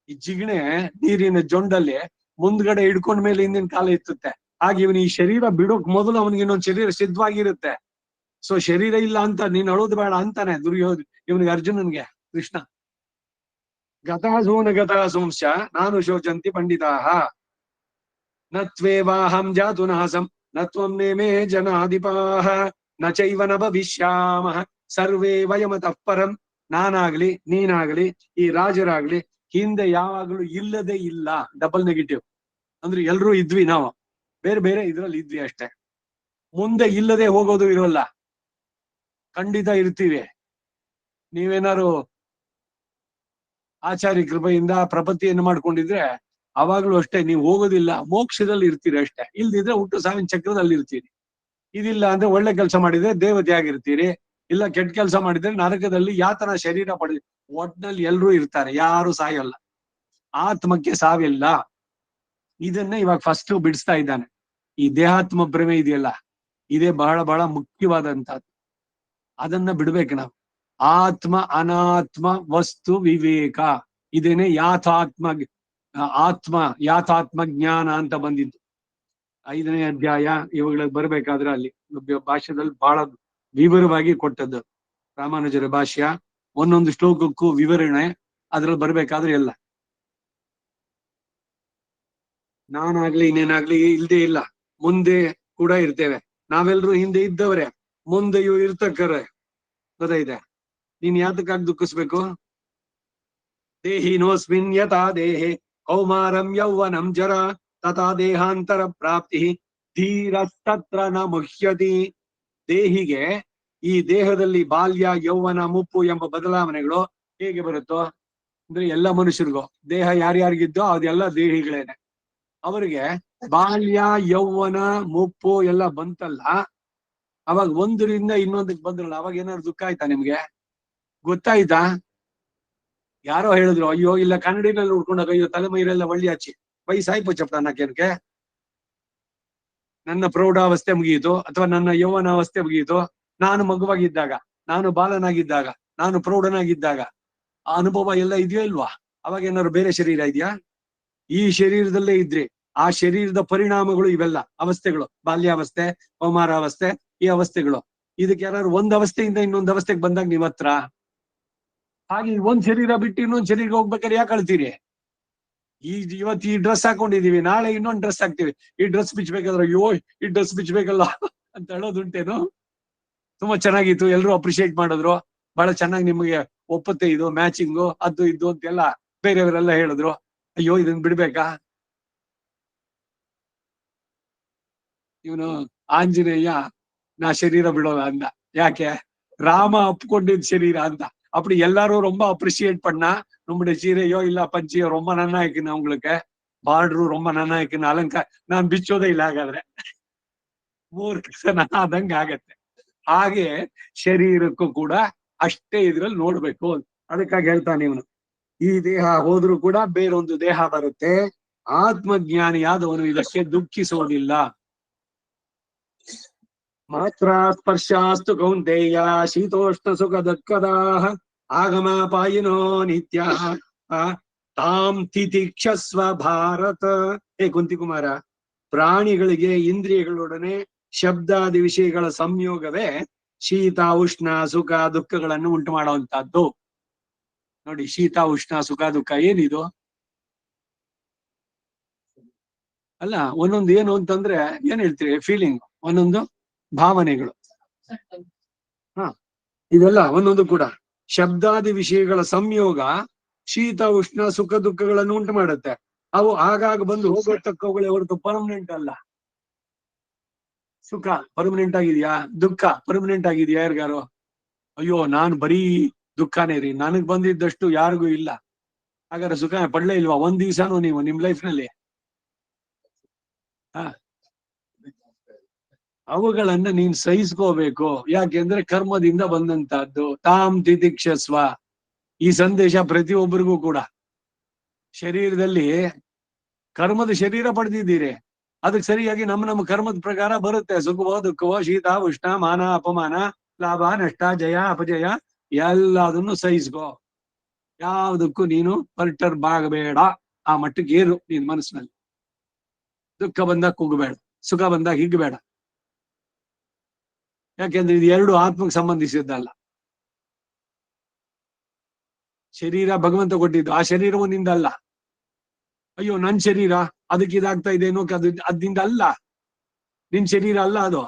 ಈ ಜಿಗಣೆ ನೀರಿನ ಜೊಂಡಲ್ಲಿ ಮುಂದ್ಗಡೆ ಹಿಡ್ಕೊಂಡ ಮೇಲೆ ಹಿಂದಿನ ಕಾಲ ಎತ್ತುತ್ತೆ. ಹಾಗೆ ಇವನ್ ಈ ಶರೀರ ಬಿಡೋಕ್ ಮೊದಲು ಅವನಿಗೆ ಇನ್ನೊಂದು ಶರೀರ ಸಿದ್ಧವಾಗಿರುತ್ತೆ. ಸೊ ಶರೀರ ಇಲ್ಲ ಅಂತ ನೀನ್ ಅಳೋದು ಬೇಡ ಅಂತಾನೆ ಇವನಿಗೆ ಅರ್ಜುನನ್ಗೆ ಕೃಷ್ಣ. ಗತಾಸೂನ ಗತಾಸೂಂಶ ನಾನು ಶೋಚಂತಿ ಪಂಡಿತಾಹ ನತ್ವೇವಾಹಂ ಜಾತು ನಾಸಂ ನತ್ವಂ ನೇಮೇ ಜನಾಧಿಪಾಹ ನ ಚೈವ ನ ಭವಿಷ್ಯಾಮಃ ಸರ್ವೇ ವಯಮತಃ ಪರಂ. ನಾನಾಗ್ಲಿ ನೀನಾಗ್ಲಿ ಈ ರಾಜರಾಗ್ಲಿ ಹಿಂದೆ ಯಾವಾಗ್ಲೂ ಇಲ್ಲದೆ ಇಲ್ಲ. ಡಬಲ್ ನೆಗೆಟಿವ್ ಅಂದ್ರೆ ಎಲ್ರೂ ಇದ್ವಿ, ನಾವು ಬೇರೆ ಬೇರೆ ಇದ್ರಲ್ಲಿ ಇದ್ವಿ ಅಷ್ಟೇ. ಮುಂದೆ ಇಲ್ಲದೆ ಹೋಗೋದು ಇರೋಲ್ಲ, ಖಂಡಿತ ಇರ್ತೀವಿ. ನೀವೇನಾರು ಆಚಾರ್ಯ ಕೃಪೆಯಿಂದ ಪ್ರಪತ್ತಿಯನ್ನು ಮಾಡ್ಕೊಂಡಿದ್ರೆ ಅವಾಗ್ಲೂ ಅಷ್ಟೇ ನೀವು ಹೋಗೋದಿಲ್ಲ, ಮೋಕ್ಷದಲ್ಲಿ ಇರ್ತೀರಿ ಅಷ್ಟೇ. ಇಲ್ದಿದ್ರೆ ಹುಟ್ಟು ಸಾವಿನ ಚಕ್ರದಲ್ಲಿ ಇರ್ತೀರಿ. ಇದಿಲ್ಲ ಅಂದ್ರೆ ಒಳ್ಳೆ ಕೆಲಸ ಮಾಡಿದ್ರೆ ದೇವತೆ ಆಗಿರ್ತೀರಿ, ಇಲ್ಲ ಕೆಟ್ಟ ಕೆಲಸ ಮಾಡಿದ್ರೆ ನರಕದಲ್ಲಿ ಯಾತನ ಶರೀರ ಪಡೆದ. ಒಟ್ನಲ್ಲಿ ಎಲ್ರೂ ಇರ್ತಾರೆ, ಯಾರು ಸಾಯಲ್ಲ. ಆತ್ಮಕ್ಕೆ ಸಾವಿಲ್ಲ. ಇದನ್ನ ಇವಾಗ ಫಸ್ಟ್ ಬಿಡಿಸ್ತಾ ಇದ್ದಾನೆ. ಈ ದೇಹಾತ್ಮ ಭ್ರಮೆ ಇದೆಯಲ್ಲ, ಇದೇ ಬಹಳ ಬಹಳ ಮುಖ್ಯವಾದಂತಹದ್ದು. ಅದನ್ನ ಬಿಡ್ಬೇಕು ನಾವು. ಆತ್ಮ ಅನಾತ್ಮ ವಸ್ತು ವಿವೇಕ, ಇದೇನೆ ಯಾಥಾತ್ಮ ಜ್ಞಾನ ಅಂತ ಬಂದಿದ್ದು 5ನೇ ಅಧ್ಯಾಯ. ಇವುಗಳಿಗೆ ಬರ್ಬೇಕಾದ್ರೆ ಅಲ್ಲಿ ಭಾಷ್ಯದಲ್ಲಿ ಬಹಳ ವಿವರವಾಗಿ ಕೊಟ್ಟದ್ದು. ರಾಮಾನುಜರ ಭಾಷ್ಯ ಒಂದೊಂದು ಶ್ಲೋಕಕ್ಕೂ ವಿವರಣೆ. ಅದ್ರಲ್ಲಿ ಬರ್ಬೇಕಾದ್ರೆ ಎಲ್ಲ ನಾನಾಗ್ಲಿ ಇನ್ನೇನಾಗ್ಲಿ ಇಲ್ದೇ ಇಲ್ಲ, ಮುಂದೆ ಕೂಡ ಇರ್ತೇವೆ. ನಾವೆಲ್ಲರೂ ಹಿಂದೆ ಇದ್ದವ್ರೆ, ಮುಂದೆಯೂ ಇರ್ತಕ್ಕರೆ. ಗೊತ್ತಾಯ್ತೆ? ನೀನ್ ಯಾತಕ್ಕಾಗಿ ದುಃಖಿಸ್ಬೇಕು? ದೇಹಿನೋಸ್ಮಿನ್ ಯಥಾ ದೇಹೆ ಕೌಮಾರಂ ಯೌವನಂ ಜರ ತಥಾ ದೇಹಾಂತರ ಪ್ರಾಪ್ತಿ ಧೀರಸ್ತತ್ರ ನ ಮುಹ್ಯತಿ. ದೇಹಿಗೆ ಈ ದೇಹದಲ್ಲಿ ಬಾಲ್ಯ ಯೌವನ ಮುಪ್ಪು ಎಂಬ ಬದಲಾವಣೆಗಳು ಹೇಗೆ ಬರುತ್ತೋ ಅಂದ್ರೆ ಎಲ್ಲ ಮನುಷ್ಯರಿಗೂ ದೇಹ ಯಾರ್ಯಾರಿಗಿದ್ದೋ ಅದೆಲ್ಲ ದೇಹಿಗಳೇನೆ. ಅವರಿಗೆ ಬಾಲ್ಯ ಯೌವನ ಮುಪ್ಪು ಎಲ್ಲ ಬಂತಲ್ಲ, ಅವಾಗ ಒಂದರಿಂದ ಇನ್ನೊಂದಕ್ಕೆ ಬಂದ್ರಲ್ಲ, ಅವಾಗ ಏನಾದ್ರು ದುಃಖ ಆಯ್ತಾ ನಿಮ್ಗೆ? ಗೊತ್ತಾಯ್ತಾ? ಯಾರೋ ಹೇಳಿದ್ರು, ಅಯ್ಯೋ ಇಲ್ಲ ಕನ್ನಡಿನಲ್ಲಿ ಉಡ್ಕೊಂಡಾಗ ಅಯ್ಯೋ ತಲೆಮೈರೆಲ್ಲ ಒಳ್ಳೆ ಹಚ್ಚಿ ವಯಸ್ಸಾಯ್ಪು ಚಪ್ಪ. ನನ್ನ ಪ್ರೌಢಾವಸ್ಥೆ ಮುಗಿಯಿತು ಅಥವಾ ನನ್ನ ಯೌವನಾವಸ್ಥೆ ಮುಗಿಯಿತು. ನಾನು ಮಗುವಾಗಿದ್ದಾಗ, ನಾನು ಬಾಲನಾಗಿದ್ದಾಗ, ನಾನು ಪ್ರೌಢನಾಗಿದ್ದಾಗ ಆ ಅನುಭವ ಎಲ್ಲ ಇದೆಯೋ ಇಲ್ವಾ? ಅವಾಗ ಏನಾದ್ರು ಬೇರೆ ಶರೀರ ಇದೆಯಾ? ಈ ಶರೀರದಲ್ಲೇ ಇದ್ರಿ ಆ ಶರೀರದ ಪರಿಣಾಮಗಳು ಇವೆಲ್ಲ ಅವಸ್ಥೆಗಳು. ಬಾಲ್ಯಾವಸ್ಥೆ, ಕೌಮಾರಾವಸ್ಥೆ, ಈ ಅವಸ್ಥೆಗಳು. ಇದಕ್ಕೆ ಯಾರು ಒಂದ್ ಅವಸ್ಥೆಯಿಂದ ಇನ್ನೊಂದ್ ಅವಸ್ಥೆಗೆ ಬಂದಾಗ ನೀವ್ ಹತ್ರ. ಹಾಗೆ ಒಂದ್ ಶರೀರ ಬಿಟ್ಟು ಇನ್ನೊಂದ್ ಶರೀರಕ್ಕೆ ಹೋಗ್ಬೇಕಾದ್ರೆ ಯಾಕೆ ಅಳ್ತೀರಿ? ಇವತ್ತು ಈ ಡ್ರೆಸ್ ಹಾಕೊಂಡಿದೀವಿ, ನಾಳೆ ಇನ್ನೊಂದ್ ಡ್ರೆಸ್ ಹಾಕ್ತಿವಿ. ಈ ಡ್ರೆಸ್ ಬಿಚ್ಬೇಕಾದ್ರೆ ಅಯ್ಯೋ ಈ ಡ್ರೆಸ್ ಬಿಚ್ಬೇಕಲ್ಲ ಅಂತ ಹೇಳೋದುಂಟೇನು? ತುಂಬಾ ಚೆನ್ನಾಗಿತ್ತು, ಎಲ್ರು ಅಪ್ರಿಶಿಯೇಟ್ ಮಾಡಿದ್ರು, ಬಹಳ ಚೆನ್ನಾಗಿ ನಿಮಗೆ ಒಪ್ಪತ್ತೆ, ಇದು ಮ್ಯಾಚಿಂಗು ಅದು ಇದು ಅಂತೆಲ್ಲ ಬೇರೆಯವರೆಲ್ಲ ಹೇಳಿದ್ರು. ಅಯ್ಯೋ ಇದನ್ ಬಿಡ್ಬೇಕಾ? ಇವನು ಆಂಜನೇಯ ನಾ ಶರೀರ ಬಿಡೋಲ್ಲ ಅಂದ. ಯಾಕೆ? ರಾಮ ಅಪ್ಕೊಂಡಿದ್ ಶರೀರ ಅಂತ. அப்படி எல்லாரும் ரொம்ப அப்ரிசியேட் பண்ணா நம்முடைய சீரையோ இல்ல பஞ்சியோ ரொம்ப நன்னா இருக்குன்னு அவங்களுக்கு, ಬಾರ್ಡ್ರು ரொம்ப ನನ್ನ இருக்குன்னு ಅಲಂಕಾರ ನಾನ್ ಬಿಚ್ಚೋದೇ ಇಲ್ಲ. ಹಾಗಾದ್ರೆ ಮೂರ್ಖನ ಆದಂಗ ಆಗತ್ತೆ. ಹಾಗೆ ಶರೀರಕ್ಕೂ ಕೂಡ ಅಷ್ಟೇ ಇದ್ರಲ್ಲಿ ನೋಡ್ಬೇಕು. ಅದಕ್ಕಾಗಿ ಹೇಳ್ತಾನೆ ಇವನು, ಈ ದೇಹ ಹೋದ್ರೂ ಕೂಡ ಬೇರೊಂದು ದೇಹ ಬರುತ್ತೆ. ಆತ್ಮಜ್ಞಾನಿಯಾದವನು ಇದಕ್ಕೆ ದುಃಖಿಸೋದಿಲ್ಲ. ಮಾತ್ರ ಸ್ಪರ್ಶಾಸ್ತು ಕೌಂತೆಯ ಶೀತೋಷ್ಣ ಸುಖ ದುಃಖದಾಹ ಆಗಮಾಪಾಯಿನೋ ನಿತ್ಯ ತಾಂ ತಿತಿಕ್ಷಸ್ವ ಭಾರತ. ಹೇ ಕುಂತಿಕುಮಾರ, ಪ್ರಾಣಿಗಳಿಗೆ ಇಂದ್ರಿಯಗಳೊಡನೆ ಶಬ್ದಾದಿ ವಿಷಯಗಳ ಸಂಯೋಗವೇ ಶೀತ ಉಷ್ಣ ಸುಖ ದುಃಖಗಳನ್ನು ಉಂಟು ಮಾಡುವಂತಹದ್ದು. ನೋಡಿ, ಶೀತ ಉಷ್ಣ ಸುಖ ದುಃಖ ಏನಿದು? ಅಲ್ಲ, ಒಂದೊಂದು ಏನು ಅಂತಂದ್ರೆ ಏನ್ ಹೇಳ್ತೀರಿ? ಫೀಲಿಂಗ್, ಒಂದೊಂದು ಭಾವನೆಗಳು. ಹ, ಇದೆಲ್ಲ ಒಂದೊಂದು ಕೂಡ ಶಬ್ದಾದಿ ವಿಷಯಗಳ ಸಂಯೋಗ ಶೀತ ಉಷ್ಣ ಸುಖ ದುಃಖಗಳನ್ನು ಉಂಟು ಮಾಡುತ್ತೆ. ಅವು ಆಗಾಗ ಬಂದು ಹೋಗತಕ್ಕವುಗಳೇ ಹೊರತು ಪರ್ಮನೆಂಟ್ ಅಲ್ಲ. ಸುಖ ಪರ್ಮನೆಂಟ್ ಆಗಿದ್ಯಾ? ದುಃಖ ಪರ್ಮನೆಂಟ್ ಆಗಿದ್ಯಾ? ಯಾರಿಗಾರು ಅಯ್ಯೋ ನಾನು ಬರೀ ದುಃಖನೇ ರೀ, ನನಗ್ ಬಂದಿದ್ದಷ್ಟು ಯಾರಿಗೂ ಇಲ್ಲ, ಹಾಗಾದ್ರೆ ಸುಖ ಪಡ್ಲೇ ಇಲ್ವಾ ಒಂದ್ ದಿವ್ಸನೂ ನೀವು ನಿಮ್ ಲೈಫ್ ನಲ್ಲಿ? ಹ, ಅವುಗಳನ್ನ ನೀನ್ ಸಹಿಸ್ಕೋಬೇಕು. ಯಾಕೆಂದ್ರೆ ಕರ್ಮದಿಂದ ಬಂದಂತಹದ್ದು. ತಾಮ್ ತಿತಿಕ್ಷಸ್ವ. ಈ ಸಂದೇಶ ಪ್ರತಿಯೊಬ್ಬರಿಗೂ ಕೂಡ. ಶರೀರದಲ್ಲಿ ಕರ್ಮದ ಶರೀರ ಪಡೆದಿದ್ದೀರಿ, ಅದಕ್ಕೆ ಸರಿಯಾಗಿ ನಮ್ಮ ಕರ್ಮದ ಪ್ರಕಾರ ಬರುತ್ತೆ. ಸುಖವೋ ದುಃಖವೋ ಶೀತ ಉಷ್ಣ ಮಾನ ಅಪಮಾನ ಲಾಭ ನಷ್ಟ ಜಯ ಅಪಜಯ ಎಲ್ಲದನ್ನು ಸಹಿಸ್ಕೋ. ಯಾವುದಕ್ಕೂ ನೀನು ಪರ್ಟರ್ಬ್ ಆಗಬೇಡ. ಆ ಮಟ್ಟಿಗೆ ಏರು ನೀನ್ ಮನಸ್ಸಿನಲ್ಲಿ. ದುಃಖ ಬಂದಾಗ ಕುಗ್ಬೇಡ, ಸುಖ ಬಂದಾಗ ಹಿಗ್ಬೇಡ. ಯಾಕೆಂದ್ರೆ ಇದು ಎರಡು ಆತ್ಮಕ್ಕೆ ಸಂಬಂಧಿಸಿದ್ದಲ್ಲ. ಶರೀರ ಭಗವಂತ ಕೊಟ್ಟಿದ್ದು, ಆ ಶರೀರವು ನಿಂದಲ್ಲ. ಅಯ್ಯೋ ನನ್ ಶರೀರ ಅದಕ್ಕೆ ಇದಾಗ್ತಾ ಇದೆ ಏನೋ, ಅದು ಅದಿಂದ ಅಲ್ಲ. ನಿನ್ ಶರೀರ ಅಲ್ಲ ಅದು.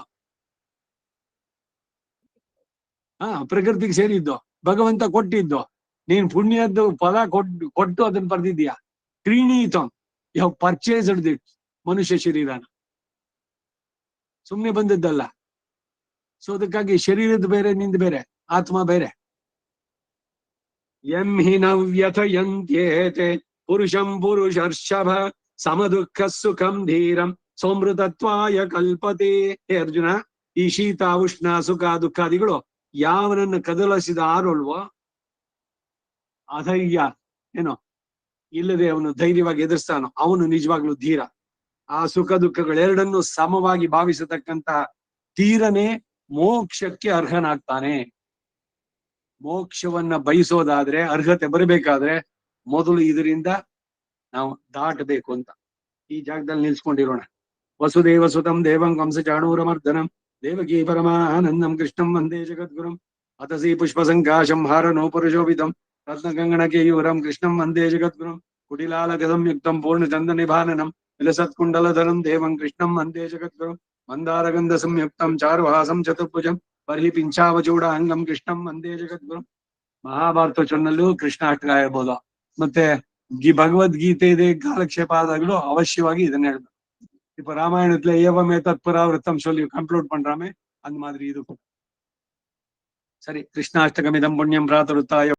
ಪ್ರಕೃತಿಗೆ ಸೇರಿದ್ದು, ಭಗವಂತ ಕೊಟ್ಟಿದ್ದು. ನೀನ್ ಪುಣ್ಯದ್ದು ಫಲ ಕೊಟ್ಟು ಅದನ್ನ ಬರ್ದಿದ್ಯಾ. ಕ್ರೀಣೀತಂ, ಯಾವ ಪರ್ಚೇಸ್ಡ್ ಇಟ್. ಮನುಷ್ಯ ಶರೀರನ ಸುಮ್ನೆ ಬಂದದ್ದಲ್ಲ. ಸೊ ಅದಕ್ಕಾಗಿ ಶರೀರದ ಬೇರೆ, ನಿಂದ ಬೇರೆ, ಆತ್ಮ ಬೇರೆ. ಯಂ ಹಿ ನವ್ಯಥಯಂತ್ಯೇತೆ ಪುರುಷಂ ಪುರುಷರ್ಷಭ ಸಮದುಃಖ ಸುಖಂ ಧೀರಂ ಸೌಮೃತತ್ವಾಯ ಕಲ್ಪತೆ. ಹೇ ಅರ್ಜುನ, ಈ ಶೀತ ಉಷ್ಣ ಸುಖ ದುಃಖಾದಿಗಳು ಯಾವನನ್ನು ಕದಲಿಸಿದ ಆರೋಲ್ವೋ, ಅಧೈರ್ಯ ಏನೋ ಇಲ್ಲದೆ ಅವನು ಧೈರ್ಯವಾಗಿ ಎದುರಿಸ್ತಾನೋ ಅವನು ನಿಜವಾಗ್ಲೂ ಧೀರ. ಆ ಸುಖ ದುಃಖಗಳೆರಡನ್ನು ಸಮವಾಗಿ ಭಾವಿಸತಕ್ಕಂತ ಧೀರನೇ ಮೋಕ್ಷಕ್ಕೆ ಅರ್ಹನಾಗ್ತಾನೆ. ಮೋಕ್ಷವನ್ನ ಬಯಸೋದಾದ್ರೆ, ಅರ್ಹತೆ ಬರಬೇಕಾದ್ರೆ ಮೊದಲು ಇದರಿಂದ ನಾವು ದಾಟಬೇಕು ಅಂತ ಈ ಜಾಗದಲ್ಲಿ ನಿಲ್ಸ್ಕೊಂಡಿರೋಣ. ವಸುದೇವ ಸುತಂ ದೇವಂ ಕಂಸ ಚಾಣೂರಮರ್ದನಂ ದೇವಕೀ ಪರಮಾನಂದಂ ಕೃಷ್ಣಂ ವಂದೇ ಜಗದ್ಗುರುಂ ಅತಸಿ ಪುಷ್ಪ ಸಂಕಾಶಂ ಹಾರನೋ ಪುರುಷೋಭಿತಂ ರತ್ನಗಂಗಣ ಕೇಯೂರಂ ಕೃಷ್ಣಂ ವಂದೇ ಜಗದ್ಗುರುಂ ಕುಟಿಲಾಲಕದಂ ಯುಕ್ತಂ ಪೂರ್ಣಚಂದ ನಿಭಾನನಂ ವಿಲಸತ್ಕುಂಡಲಧರಂ ದೇವಂ ಕೃಷ್ಣಂ ವಂದೇ ಜಗದ್ಗುರುಂ ಮಂದಾರಗಂಧ ಸಂಯುಕ್ತಂ ಚಾರುಹಾಸಂ ಚತುರ್ಭುಜಂ ಬರ್ಹಿ ಪಿಂಚಾವಚೂಡ ಅಂಗಂ ಕೃಷ್ಣಂ ವಂದೇ ಜಗದ್ಗುರುಂ. ಮಹಾಭಾರತ ಚೊನ್ನಲ್ಲೂ ಕೃಷ್ಣ ಅಷ್ಟಕ ಇರ್ಬೋದು. ಮತ್ತೆ ಭಗವದ್ಗೀತೆ ಇದೆ ಕಾಲಕ್ಷೇಪ ಆದಾಗಲೂ ಅವಶ್ಯವಾಗಿ ಇದನ್ನ ಹೇಳ್ಬೇಕು. இப்ப ராமாயணத்துல ஏவமே தத்புராவிருத்தம் சொல்லி கன்க்ளூட் பண்றாமே, அந்த மாதிரி இது. சரி, கிருஷ்ணாஷ்டகம் இதம் புண்ணியம் பிராத்தருத்தாய